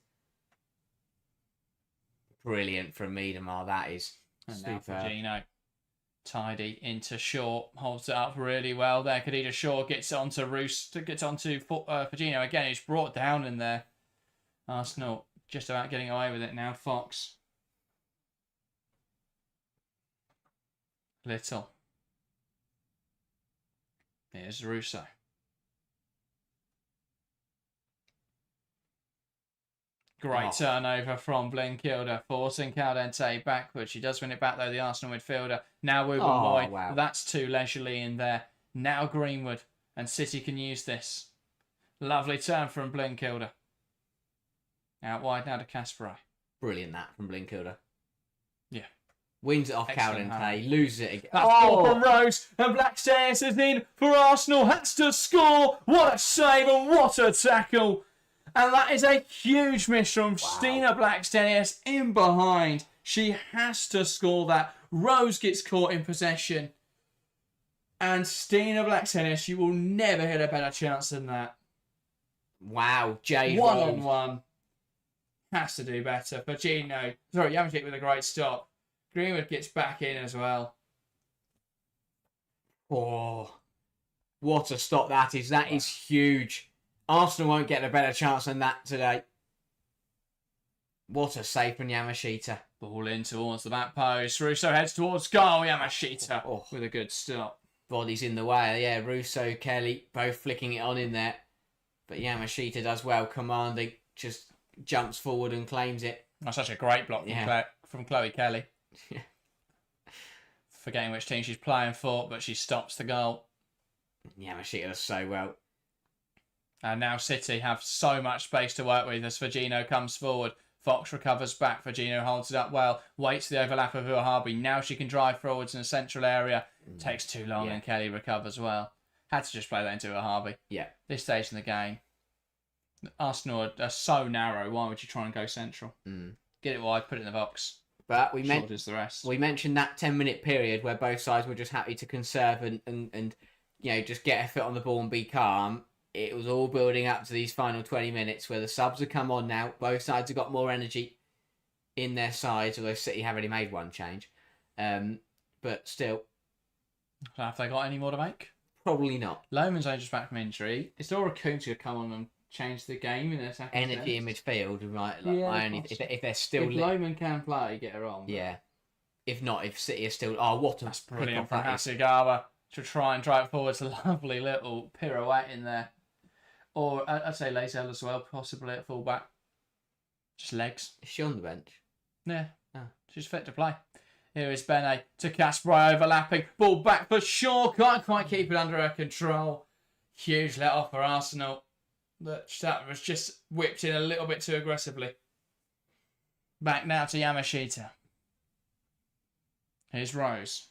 Brilliant from Miedemar, that is. And now for Gino. Tidy into Shaw. Holds it up really well there. Khadija Shaw gets onto Fagino again. He's brought down in there. Arsenal just about getting away with it now. Fox. Little. Here's Russo. Great turnover from Blinkilder, forcing Caldente backwards. She does win it back, though, the Arsenal midfielder. Now Wubben-Moy. Wow. That's too leisurely in there. Now Greenwood, and City can use this. Lovely turn from Blinkilder. Out wide now to Kasparai. Brilliant that from Blinkilder. Yeah. Wins it off Caldente, loses it again. That's ball from Rose, and Blackstenius is in for Arsenal. Has to score. What a save and what a tackle. And that is a huge miss from Stina Blackstenius in behind. She has to score that. Rose gets caught in possession. And Stina Blackstenius, you will never hit a better chance than that. Wow, Jade. One-on-one. Has to do better. Pacino. Sorry, Yamashita with a great stop. Greenwood gets back in as well. Oh, what a stop that is. That is huge. Arsenal won't get a better chance than that today. What a save from Yamashita. Ball in towards the back post. Russo heads towards goal. Yamashita with a good stop. Body's in the way. Yeah, Russo, Kelly, both flicking it on in there. But Yamashita does well, commanding, just jumps forward and claims it. That's such a great block from Chloe Kelly. Yeah. Forgetting which team she's playing for, but she stops the goal. Yamashita does so well. And now City have so much space to work with as Fagino comes forward. Fox recovers back. Fagino holds it up well. Waits for the overlap of Uahabi. Now she can drive forwards in the central area. Takes too long and Kelly recovers well. Had to just play that into Uahabi. Yeah. This stage in the game. Arsenal are so narrow. Why would you try and go central? Get it wide, put it in the box. But the rest. We mentioned that 10-minute period where both sides were just happy to conserve and just get a foot on the ball and be calm. It was all building up to these final 20 minutes where the subs have come on now. Both sides have got more energy in their sides, although City have already made one change. But still. So have they got any more to make? Probably not. Lohman's only just back from injury. Is Laura Coombs going to come on and change the game in attack? Energy in midfield, right? If they're still... If Lohman can play, get her on. Yeah. If not, if City is still... Oh, what a... That's brilliant from Hasegawa to try and drive forward. It's a lovely little pirouette in there. Or I'd say Lazel as well, possibly at fullback. Just legs. Is she on the bench? Yeah. Oh. She's fit to play. Here is Bene to Kasparov overlapping. Ball back for Shaw. Can't quite keep it under her control. Huge let off for Arsenal. That was just whipped in a little bit too aggressively. Back now to Yamashita. Here's Rose.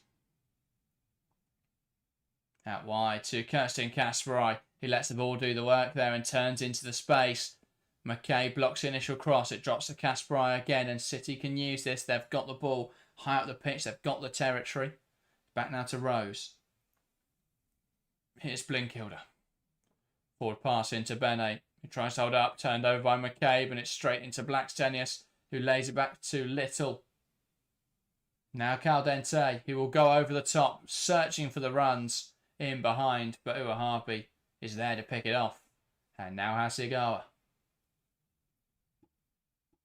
Out wide to Kirsten Kasparov. He lets the ball do the work there and turns into the space. McKay blocks the initial cross. It drops to Kasparov again, and City can use this. They've got the ball high up the pitch. They've got the territory. Back now to Rose. Here's Blinkilder. Forward pass into Bene, who tries to hold up. Turned over by McCabe, and it's straight into Blackstenius, who lays it back to Little. Now Caldente, who will go over the top, searching for the runs in behind, but Uahabi is there to pick it off. And now Hasegawa.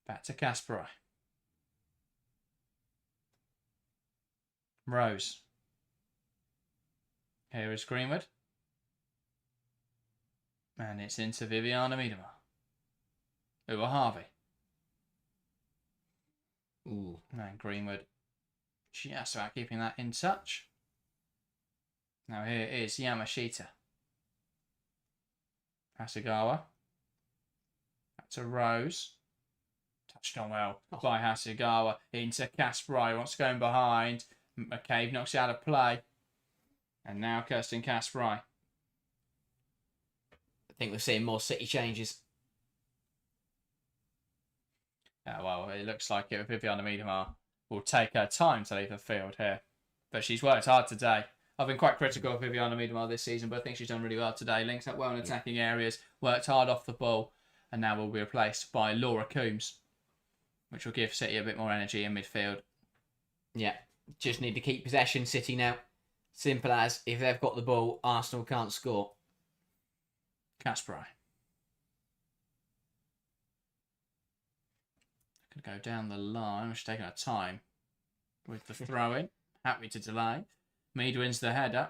Back to Kasparov. Rose. Here is Greenwood. And it's into Viviana Miedema. Uahavi. Ooh. And Greenwood just about keeping that in touch. Now here is Yamashita. Hasegawa. Back to Rose. Touched on well by Hasegawa. Into Kasparov. Wants to go in behind. McCabe knocks it out of play. And now Kirsten Kasparov. I think we're seeing more City changes. Well, it looks like it. Viviana Miedema will take her time to leave the field here. But she's worked hard today. I've been quite critical of Viviana Miedema this season, but I think she's done really well today. Links up well in attacking areas, worked hard off the ball, and now will be replaced by Laura Coombs, which will give City a bit more energy in midfield. Yeah, just need to keep possession, City now. Simple as, if they've got the ball, Arsenal can't score. Kasparov. Could go down the line. She's taking her time with the throw-in. Happy to delay. Mead wins the header.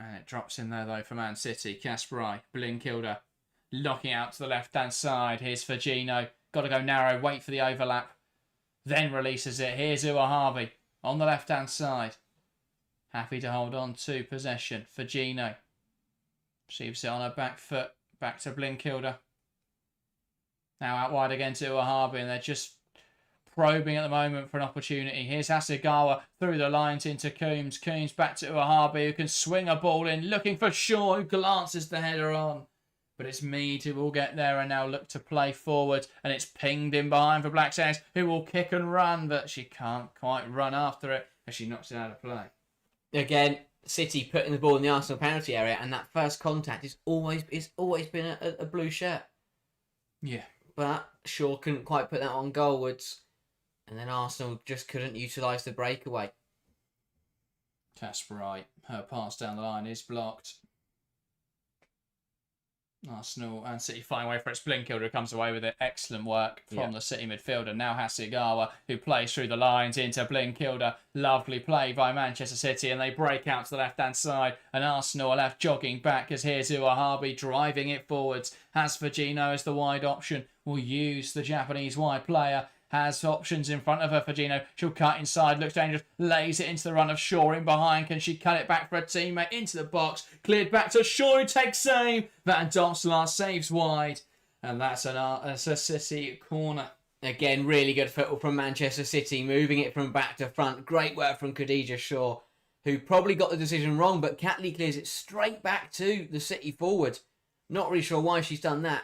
And it drops in there, though, for Man City. Kasparov, Blinkilder, locking out to the left-hand side. Here's Fagino. Got to go narrow, wait for the overlap. Then releases it. Here's Uahavi on the left-hand side. Happy to hold on to possession. Fagino. Receives it on her back foot. Back to Blinkilder. Now out wide again to Uahabi, and they're just probing at the moment for an opportunity. Here's Hasegawa through the lines into Coombs. Coombs back to Uahabi, who can swing a ball in, looking for Shaw, who glances the header on. But it's Mead who will get there and now look to play forward. And it's pinged in behind for Black Sands, who will kick and run, but she can't quite run after it as she knocks it out of play. Again, City putting the ball in the Arsenal penalty area, and that first contact is always been a blue shirt. Yeah. But Shaw couldn't quite put that on goalwards. And then Arsenal just couldn't utilise the breakaway. Kasparov, her pass down the line is blocked. Arsenal and City find a way for it. Blinkilder who comes away with it. Excellent work from the City midfielder. Now Hasegawa, who plays through the lines into Blinkilder. Lovely play by Manchester City, and they break out to the left-hand side. And Arsenal are left jogging back as here's Uahabi driving it forwards. Has Fujino as the wide option. Will use the Japanese wide player. Has options in front of her. Fujino, she'll cut inside, looks dangerous, lays it into the run of Shaw in behind. Can she cut it back for a teammate into the box? Cleared back to Shaw, who takes aim. Van Domselaar saves wide. And that's a City corner. Again, really good football from Manchester City, moving it from back to front. Great work from Khadija Shaw, who probably got the decision wrong, but Catley clears it straight back to the City forward. Not really sure why she's done that.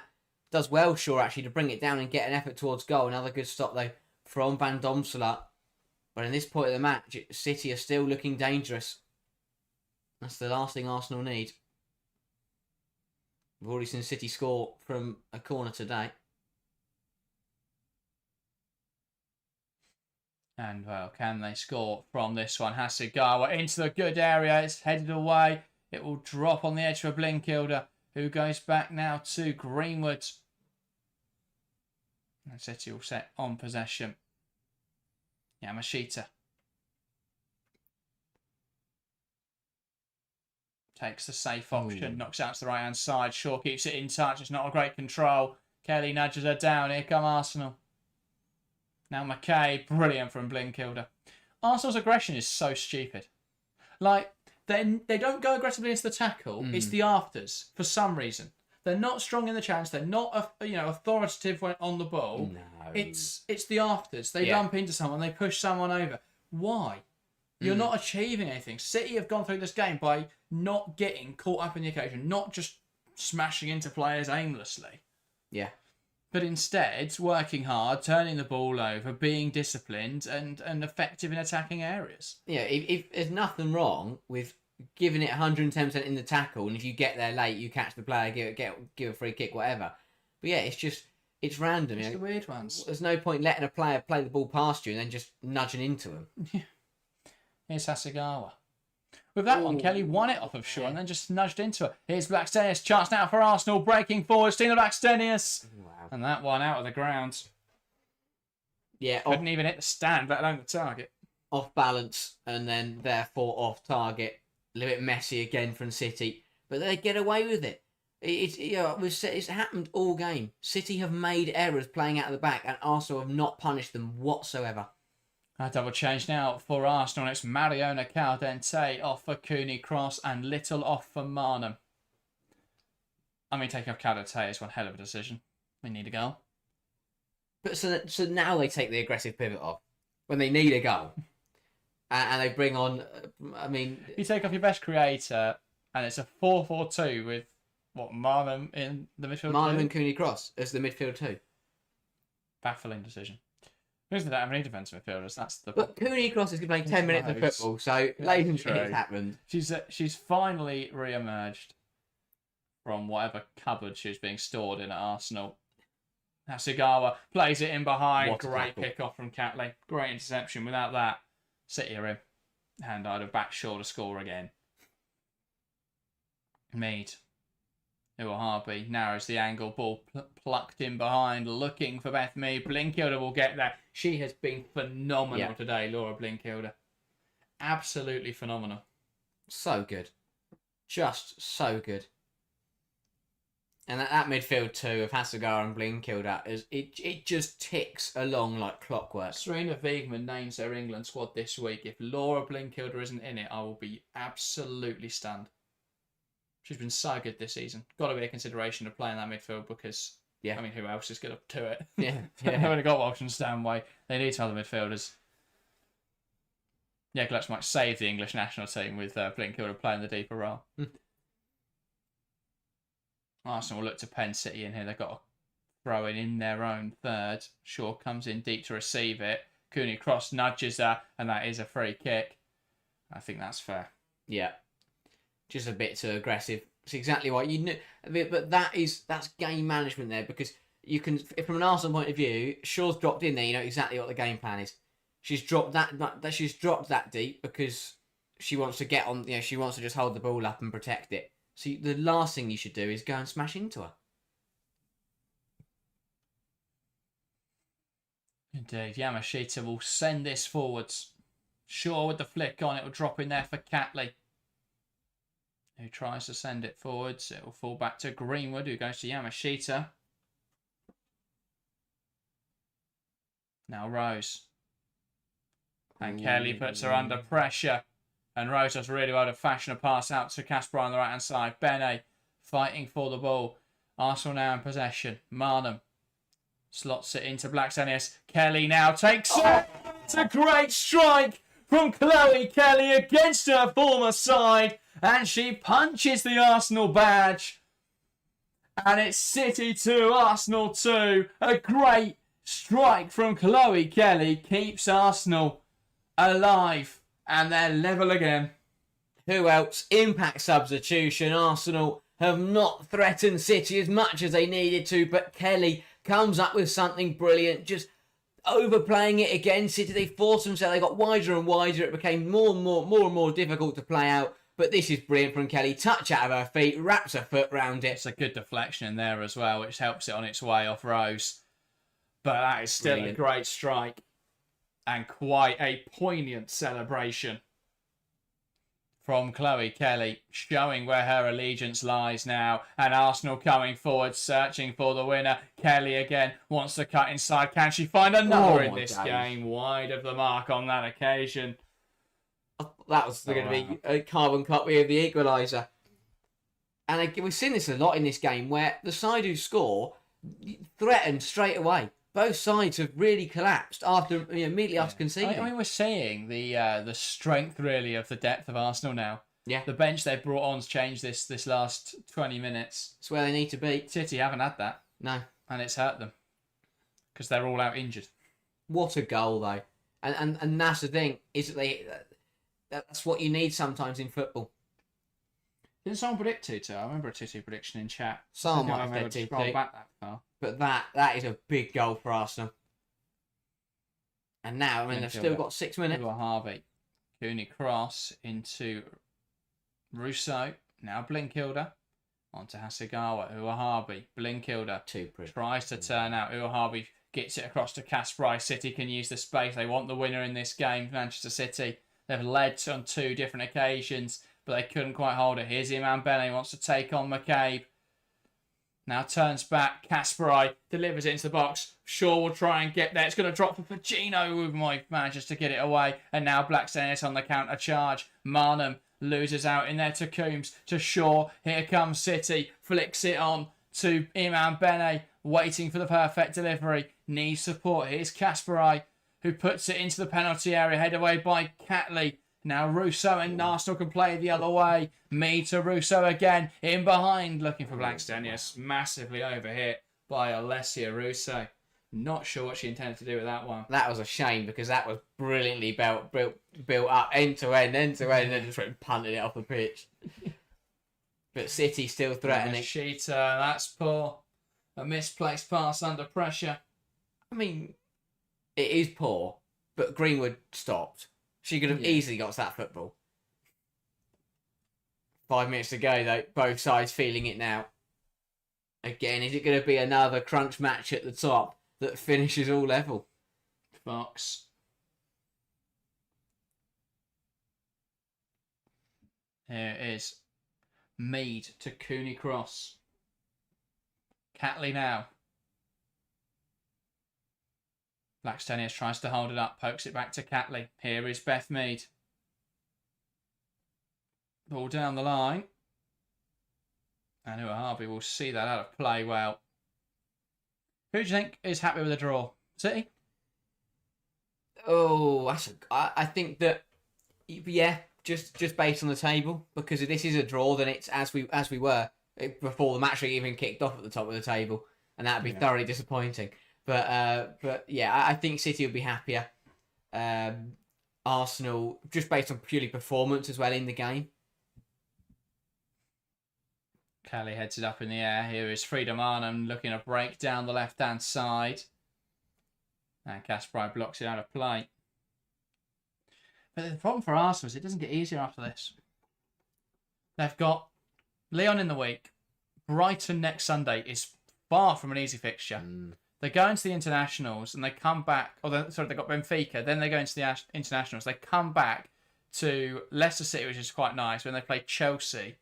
Does well, Shaw, actually, to bring it down and get an effort towards goal. Another good stop, though, from Van Domselaar. But in this point of the match, City are still looking dangerous. That's the last thing Arsenal need. We've already seen City score from a corner today. And, well, can they score from this one? Hasegawa into the good area. It's headed away. It will drop on the edge for Blinkilder, who goes back now to Greenwood. And City all set on possession. Yamashita takes the safe option, knocks out to the right-hand side. Shaw keeps it in touch. It's not a great control. Kelly nudges her down. Here come Arsenal. Now McKay, brilliant from Blinkilder. Arsenal's aggression is so stupid. Like, they don't go aggressively into the tackle. It's the afters for some reason. They're not strong in the chance. They're not authoritative when on the ball. No. It's the afters. They dump into someone. They push someone over. Why? You're not achieving anything. City have gone through this game by not getting caught up in the occasion, not just smashing into players aimlessly. Yeah. But instead, working hard, turning the ball over, being disciplined and effective in attacking areas. Yeah, if there's nothing wrong with giving it 110% in the tackle, and if you get there late, you catch the player, give a free kick, whatever. But yeah, it's random. It's the weird ones. There's no point letting a player play the ball past you and then just nudging into him. Here's Hasegawa. With that one, Kelly won it off of Shaw and then just nudged into it. Here's Blackstenius. Chance now for Arsenal. Breaking forward. Stina Blackstenius. Wow. And that one out of the ground. Yeah. Couldn't even hit the stand, let alone the target. Off balance and then therefore off target. A little bit messy again from City. But they get away with it. It's happened all game. City have made errors playing out of the back and Arsenal have not punished them whatsoever. A double change now for Arsenal. It's Mariona Caldente off for Cooney Cross and Little off for Marnham. I mean, taking off Caldente is one hell of a decision. We need a goal. But so now they take the aggressive pivot off when they need a goal. And they bring on, You take off your best creator and it's a 4-4-2 with, Marnham in the midfield? Marnham and Cooney Cross as the midfield too. Baffling decision. Because they don't have any defensive midfielders. That's the. But Cooney Cross is going to play 10 minutes of football, so late and it's happened. She's finally re-emerged from whatever cupboard she was being stored in at Arsenal. Hasegawa plays it in behind. Great kick-off from Catley. Great interception. Without that, City are in. And I'd have backed Shaw to score again. Mead. Uahabi narrows the angle. Ball plucked in behind. Looking for Beth Mead. Blinkilder will get there. She has been phenomenal today, Laura Blinkilder. Absolutely phenomenal. So good. Just so good. And that midfield too of Hasegawa and Blinkilder, it just ticks along like clockwork. Serena Wiegman names their England squad this week. If Laura Blinkilder isn't in it, I will be absolutely stunned. She's been so good this season. Got to be a consideration of playing that midfield because, who else is going to do it? They've only got Walsh and Stanway. They need some other midfielders. Jeglertz might save the English national team with Blinkilder playing the deeper role. Arsenal will look to pen City in here. They've got to throw it in their own third. Shaw comes in deep to receive it. Cooney Cross nudges that, and that is a free kick. I think that's fair. Yeah. Just a bit too aggressive. It's exactly what you knew. But that's game management there because you can, from an Arsenal point of view, Shaw's dropped in there. You know exactly what the game plan is. She's dropped that deep because she wants to get on. She wants to just hold the ball up and protect it. So the last thing you should do is go and smash into her. Indeed, Yamashita will send this forwards. Shaw with the flick on, it will drop in there for Catley, who tries to send it forwards. It will fall back to Greenwood, who goes to Yamashita. Now Rose. And Kelly puts her under pressure. And Rose does really well to fashion a pass out to Casper on the right-hand side. Bene fighting for the ball. Arsenal now in possession. Marnham slots it into Blackstenius. Kelly now takes it. It's a great strike from Chloe Kelly against her former side. And she punches the Arsenal badge. And it's City 2, Arsenal 2. A great strike from Chloe Kelly keeps Arsenal alive. And they're level again. Who else? Impact substitution. Arsenal have not threatened City as much as they needed to, but Kelly comes up with something brilliant, just overplaying it again. City, they forced themselves, they got wider and wider. It became more and more difficult to play out. But this is brilliant from Kelly. Touch out of her feet, wraps her foot round it. It's a good deflection in there as well, which helps it on its way off Rose. But that is still a great strike. And quite a poignant celebration from Chloe Kelly, showing where her allegiance lies now. And Arsenal coming forward, searching for the winner. Kelly again wants to cut inside. Can she find another in this game? Wide of the mark on that occasion. That was going to be a carbon copy of the equaliser. And we've seen this a lot in this game, where the side who score threaten straight away. Both sides have really collapsed after immediately after conceding. I mean, we're seeing the strength really of the depth of Arsenal now. Yeah, the bench they brought on's changed this last 20 minutes. It's where they need to be. City haven't had that. No, and it's hurt them because they're all out injured. What a goal though, and that's the thing, is that that's what you need sometimes in football. Didn't someone predict 2-2? I remember a 2-2 prediction in chat. Someone might have said 2-2. Scroll back that far. But that is a big goal for Arsenal. And now, they've still got 6 minutes. Harvey. Cooney cross into Rousseau. Now Blinkilder. Onto Hasegawa. Uahabi. Blinkilder. Tries to turn out. Uahabi gets it across to Kasperai. City can use the space. They want the winner in this game. Manchester City. They've led on 2 different occasions, but they couldn't quite hold it. Here's Iman Bene, wants to take on McCabe. Now turns back. Kasperai delivers it into the box. Shaw will try and get there. It's going to drop for Pacino, who manages to get it away. And now Blackstenius on the counter charge. Marnham loses out in there to Coombs, to Shaw. Here comes City. Flicks it on to Iman Bene, waiting for the perfect delivery. Needs support. Here's Kasperai, who puts it into the penalty area, headed away by Catley. Now Rousseau and Arsenal can play the other way. Me to Rousseau again, in behind, looking for Blackstenius. Massively overhit by Alessia Rousseau. Not sure what she intended to do with that one. That was a shame, because that was brilliantly built up end to end, and then just punted it off the pitch. But City still threatening. Sheeta, that's poor. A misplaced pass under pressure. I mean, it is poor, but Greenwood stopped. She could have easily got that football. 5 minutes to go, though. Both sides feeling it now. Again, is it going to be another crunch match at the top that finishes all level? Fox. Here it is. Mead to Cooney Cross. Catley now. Blackstenius tries to hold it up, pokes it back to Catley. Here is Beth Mead. Ball down the line. And Uahabi will see that out of play well. Who do you think is happy with the draw? City? Oh, I think that, yeah, just based on the table, because if this is a draw, then it's as we were before the match even kicked off at the top of the table, and that'd be thoroughly disappointing. But yeah, I think City would be happier. Arsenal, just based on purely performance as well in the game. Kelly heads it up in the air. Here is Frida Marnham looking to break down the left-hand side. And Kasperai blocks it out of play. But the problem for Arsenal is it doesn't get easier after this. They've got Leon in the week. Brighton next Sunday is far from an easy fixture. They go into the internationals and they come back. They got Benfica. Then they go into the internationals. They come back to Leicester City, which is quite nice. When they play Chelsea,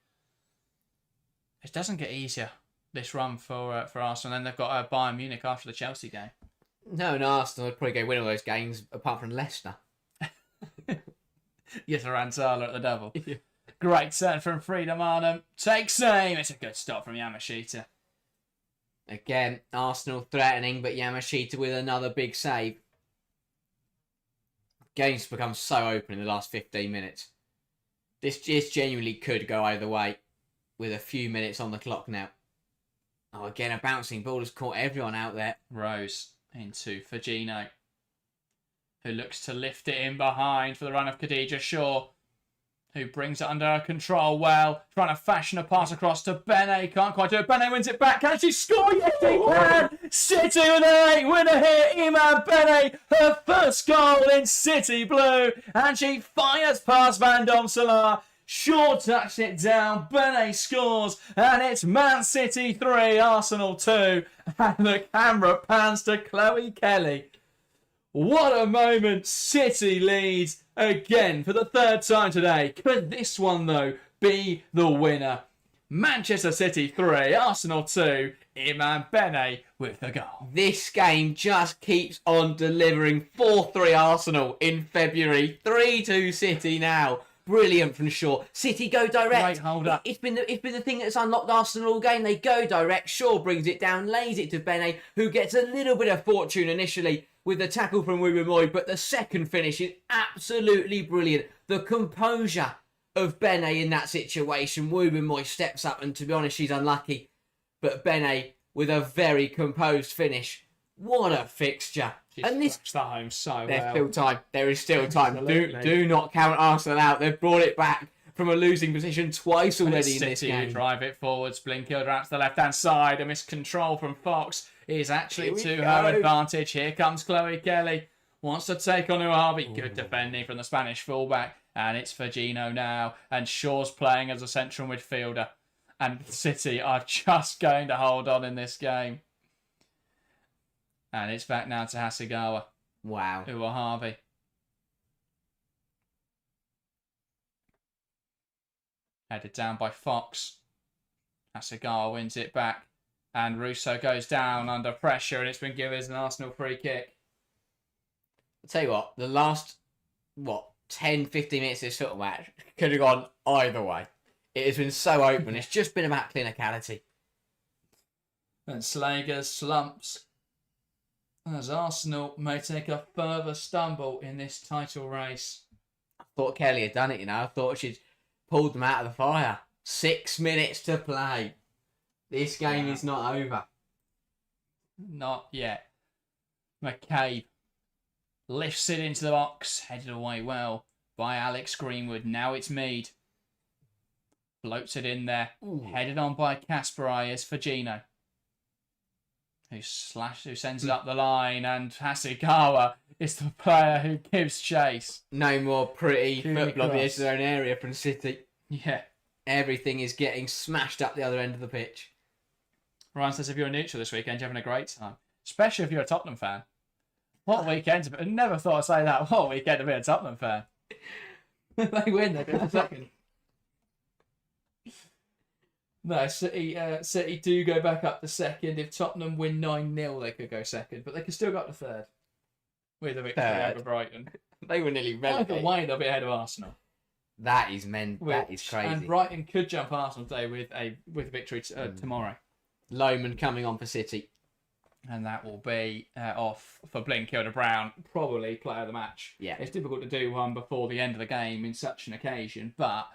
it doesn't get easier this run for Arsenal. And then they've got Bayern Munich after the Chelsea game. No, Arsenal would probably go win all those games apart from Leicester. Yes, Ranzala at the double. Great turn from Freedom Arnhem. Takes aim. It's a good stop from Yamashita. Again, Arsenal threatening, but Yamashita with another big save. Game's become so open in the last 15 minutes. This just genuinely could go either way with a few minutes on the clock now. Oh, again, a bouncing ball has caught everyone out there. Rose into Firmino, who looks to lift it in behind for the run of Khadija Shaw, who brings it under control well, trying to fashion a pass across to Bene. Can't quite do it. Bene wins it back. Can she score? Yes, he can! City with an 8 winner here. Iman Bene, her first goal in City Blue. And she fires past Van Domselaar. Shaw touched it down. Bene scores. And it's Man City 3, Arsenal 2. And the camera pans to Chloe Kelly. What a moment. City leads again for the third time today. Could this one, though, be the winner? Manchester City 3, Arsenal 2. Iman Bene with the goal. This game just keeps on delivering. 4-3 Arsenal in February. 3-2 City now. Brilliant from Shaw. City go direct. Great hold up. It's been the thing that's unlocked Arsenal all game. They go direct. Shaw brings it down, lays it to Bene, who gets a little bit of fortune initially with the tackle from Ruben Moy, but the second finish is absolutely brilliant. The composure of Bene in that situation. Ruben Moy steps up, and to be honest, she's unlucky. But Bene with a very composed finish. What a fixture. And this that home so there's still time. There is still time. Do not count Arsenal out. They've brought it back from a losing position twice already in this game. Drive it forwards. Blinkilder out to the left-hand side. A missed control from Fox is actually to her advantage. Here comes Chloe Kelly. Wants to take on Uabi. Good defending from the Spanish fullback. And it's Firmino now. And Shaw's playing as a central midfielder. And City are just going to hold on in this game. And it's back now to Hasegawa. Wow. Uahavi. Headed down by Fox. Hasegawa wins it back. And Russo goes down under pressure, and it's been given as an Arsenal free kick. I'll tell you what, the last, 10, 15 minutes of this football match could have gone either way. It has been so open. It's just been about clinicality. And Slager slumps as Arsenal may take a further stumble in this title race. I thought Kelly had done it, I thought she'd pulled them out of the fire. 6 minutes to play. This game is not over. Not yet. McCabe lifts it into the box, headed away well by Alex Greenwood. Now it's Mead. Floats it in there. Ooh. Headed on by Kasparai is Firmino, who sends it up the line, and Hasegawa is the player who gives chase. No more pretty football on the edge of their own area from City. Yeah. Everything is getting smashed up the other end of the pitch. Ryan says if you're a neutral this weekend, you're having a great time. Especially if you're a Tottenham fan. What weekend? I never thought I'd say that. What weekend to be a Tottenham fan? They win, they go second. No, City do go back up to second. If Tottenham win 9-0, they could go second. But they can still go up to third. With a victory over Brighton. They were nearly relegated. Either way, they'll be ahead of Arsenal. That is that is crazy. And Brighton could jump Arsenal today with a victory tomorrow. Lohman coming on for City. And that will be off for Blinkilder-Brown, probably player of the match. Yeah. It's difficult to do one before the end of the game in such an occasion, but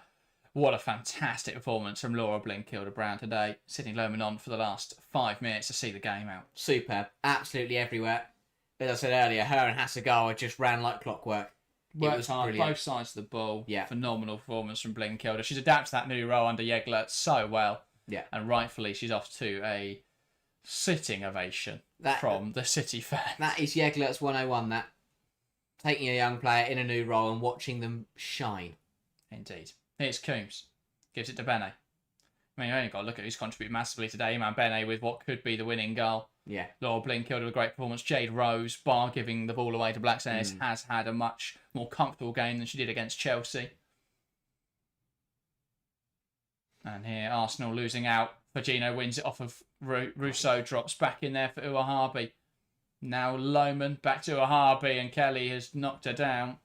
what a fantastic performance from Laura Blinkilder-Brown today, sitting Lohman on for the last 5 minutes to see the game out. Superb. Absolutely everywhere. As I said earlier, her and Hasegawa just ran like clockwork. Worked hard, brilliant. Both sides of the ball. Yeah. Phenomenal performance from Blinkilder. She's adapted to that new role under Jeglertz so well. Yeah. And rightfully, she's off to a sitting ovation from the City fans. That is Jeglertz 101, that. Taking a young player in a new role and watching them shine. Indeed. Here's Coombs. Gives it to Bene. I mean, you only got to look at who's contributed massively today. Iman Bene with what could be the winning goal. Yeah. Laura Blinkeld with a great performance. Jade Rose, bar giving the ball away to Blackstone, has had a much more comfortable game than she did against Chelsea. And here, Arsenal losing out. Fagino wins it off of Rousseau, drops back in there for Uahabi. Now Lohman back to Uahabi, and Kelly has knocked her down.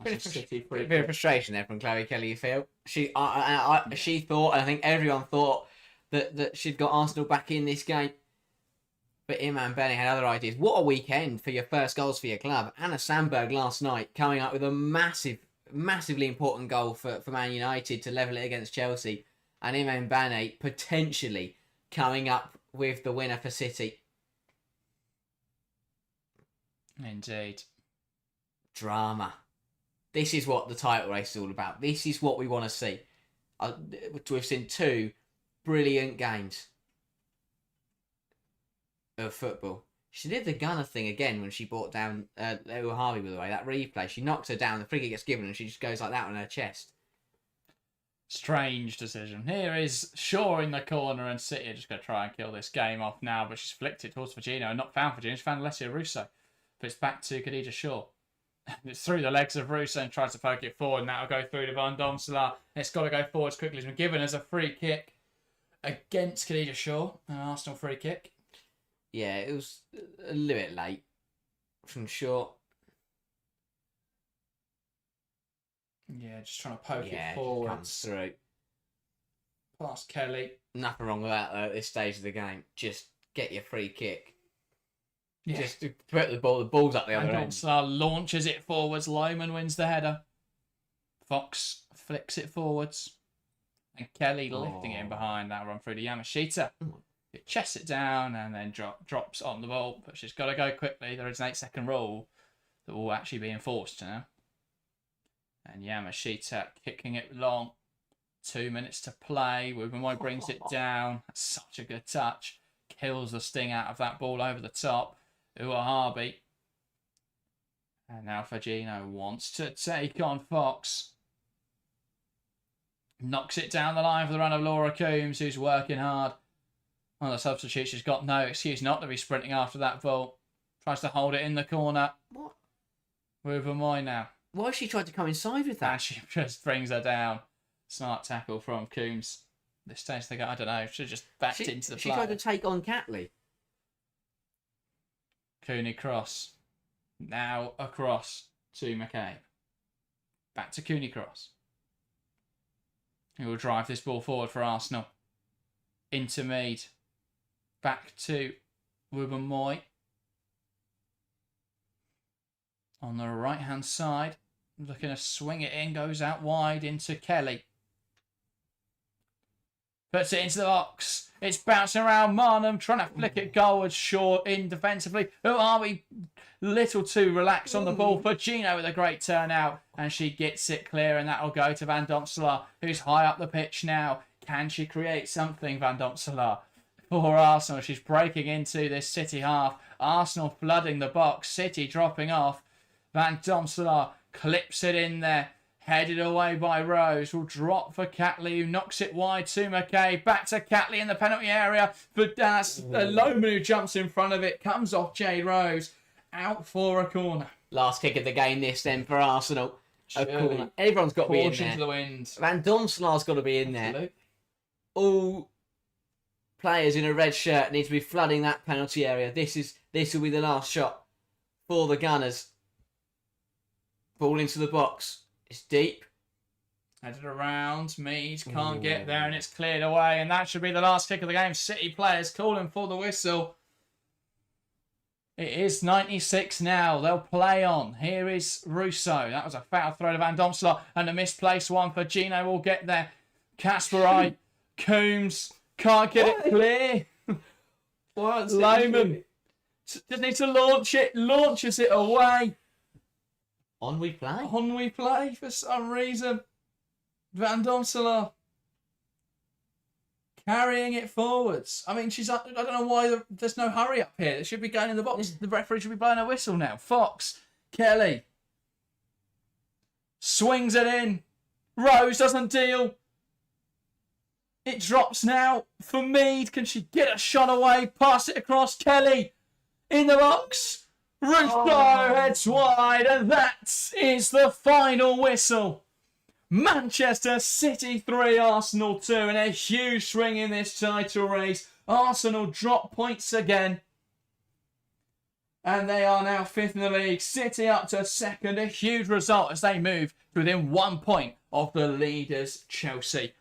Bit of frustration there from Chloe Kelly, you feel? She thought, and I think everyone thought, that she'd got Arsenal back in this game. But Iman Bene had other ideas. What a weekend for your first goals for your club. Anna Sandberg last night coming up with a massively important goal for Man United to level it against Chelsea. And Iman Bene potentially coming up with the winner for City. Indeed. Drama. This is what the title race is all about. This is what we want to see. We've seen 2 brilliant games of football. She did the Gunner thing again when she brought down Uahabi, by the way. That replay. She knocks her down, the free kick gets given, and she just goes like that on her chest. Strange decision. Here is Shaw in the corner, and City are just going to try and kill this game off now, but she's flicked it towards Fagino and not found Fagino. She's found Alessia Russo. But it's back to Khadija Shaw. It's through the legs of Russo and tries to poke it forward, and that'll go through to Van Domselaar. It's got to go forward as quickly as been given as a free kick against Khadija Shaw, an Arsenal free kick. Yeah, it was a little bit late from Shaw. Yeah, just trying to poke it forward. Comes through. Past Kelly. Nothing wrong with that though, at this stage of the game. Just get your free kick. Yeah. Just to put the ball's up the other end. Domselaar launches it forwards. Lohman wins the header. Fox flicks it forwards. And Kelly lifting it in behind. That run through to Yamashita. It chests it down and then drops on the ball. But she's got to go quickly. There is an 8-second rule that will actually be enforced now. And Yamashita kicking it long. 2 minutes to play. Wubenmoy brings it down. That's such a good touch. Kills the sting out of that ball over the top. Uahabi. And now Fagino wants to take on Fox. Knocks it down the line for the run of Laura Coombs, who's working hard. On the substitute, she's got no excuse not to be sprinting after that ball. Tries to hold it in the corner. What? Wubenmoy now. Why has she tried to come inside with that? And she just brings her down. Smart tackle from Coombs. This stage they go, I don't know, should have just backed into the play. She tried to take on Catley. Cooney cross. Now across to McCabe. Back to Cooney cross. He will drive this ball forward for Arsenal. Into Mead. Back to Wubenmoy. On the right hand side. Looking to swing it in. Goes out wide into Kelly. Puts it into the box. It's bouncing around Marnham, trying to flick it goalwards. Shaw in defensively. Who are we? Little too relaxed on the ball. Fagino with a great turnout. And she gets it clear, and that'll go to Van Domselaar, who's high up the pitch now. Can she create something, Van Domselaar? For Arsenal, she's breaking into this City half. Arsenal flooding the box. City dropping off. Van Domselaar clips it in there. Headed away by Rose. Will drop for Catley, who knocks it wide to McKay. Back to Catley in the penalty area. But that's Lohman who jumps in front of it. Comes off Jade Rose. Out for a corner. Last kick of the game this then for Arsenal. A corner. Everyone's got to be in there. To the wind. Van Domselaar's got to be in there. All players in a red shirt need to be flooding that penalty area. This will be the last shot for the Gunners. Ball into the box. It's deep. Headed around. Mead can't get there, and it's cleared away. And that should be the last kick of the game. City players calling for the whistle. It is 96 now. They'll play on. Here is Russo. That was a foul throw to Van Domselaar, and a misplaced one for Gino. Will get there. Kasparai. Coombs can't get it clear. Lohman just needs to launch it. Launches it away. On we play. On we play for some reason. Van Domselaar carrying it forwards. I mean, I don't know why there's no hurry up here. It should be going in the box. The referee should be blowing a whistle now. Fox. Kelly. Swings it in. Rose doesn't deal. It drops now for Mead. Can she get a shot away? Pass it across. Kelly in the box. Russo heads wide, and that is the final whistle. Manchester City 3, Arsenal 2, and a huge swing in this title race. Arsenal drop points again. And they are now 5th in the league. City up to 2nd. A huge result as they move to within 1 point of the leaders, Chelsea.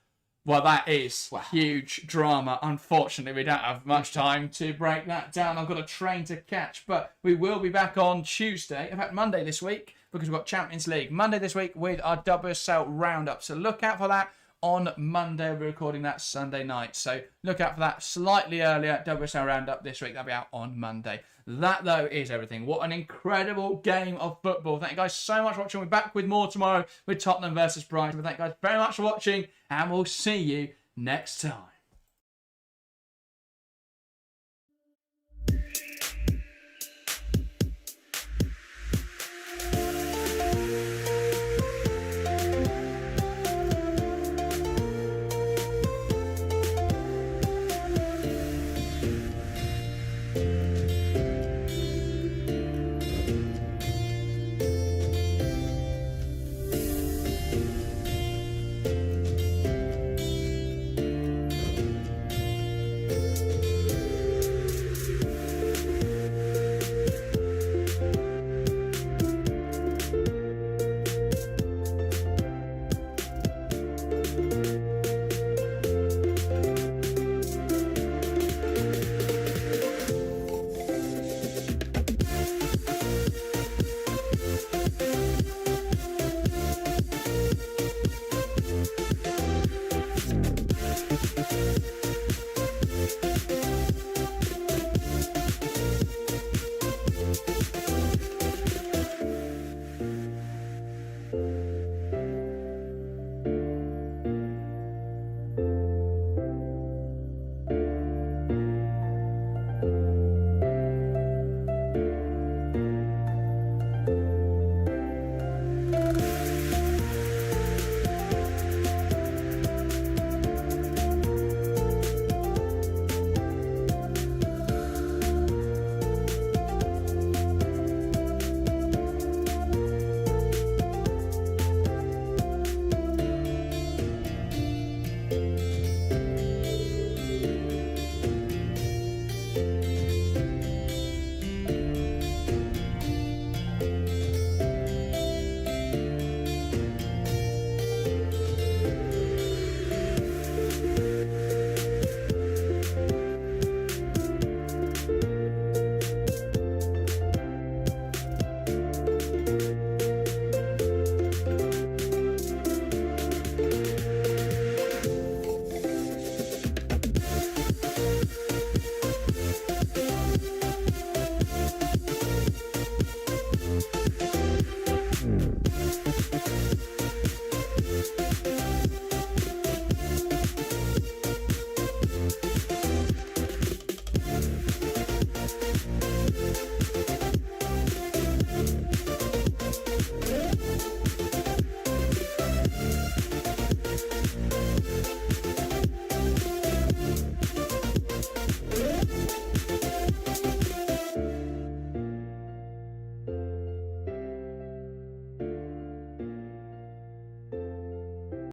Well, that is huge drama. Unfortunately, we don't have much time to break that down. I've got a train to catch, but we will be back on Tuesday, in fact, Monday this week, because we've got Champions League. Monday this week with our WSL roundup. So look out for that on Monday. We're recording that Sunday night. So look out for that slightly earlier WSL roundup this week. That'll be out on Monday. That, though, is everything. What an incredible game of football. Thank you guys so much for watching. We're back with more tomorrow with Tottenham versus Brighton. Thank you guys very much for watching, and we'll see you next time.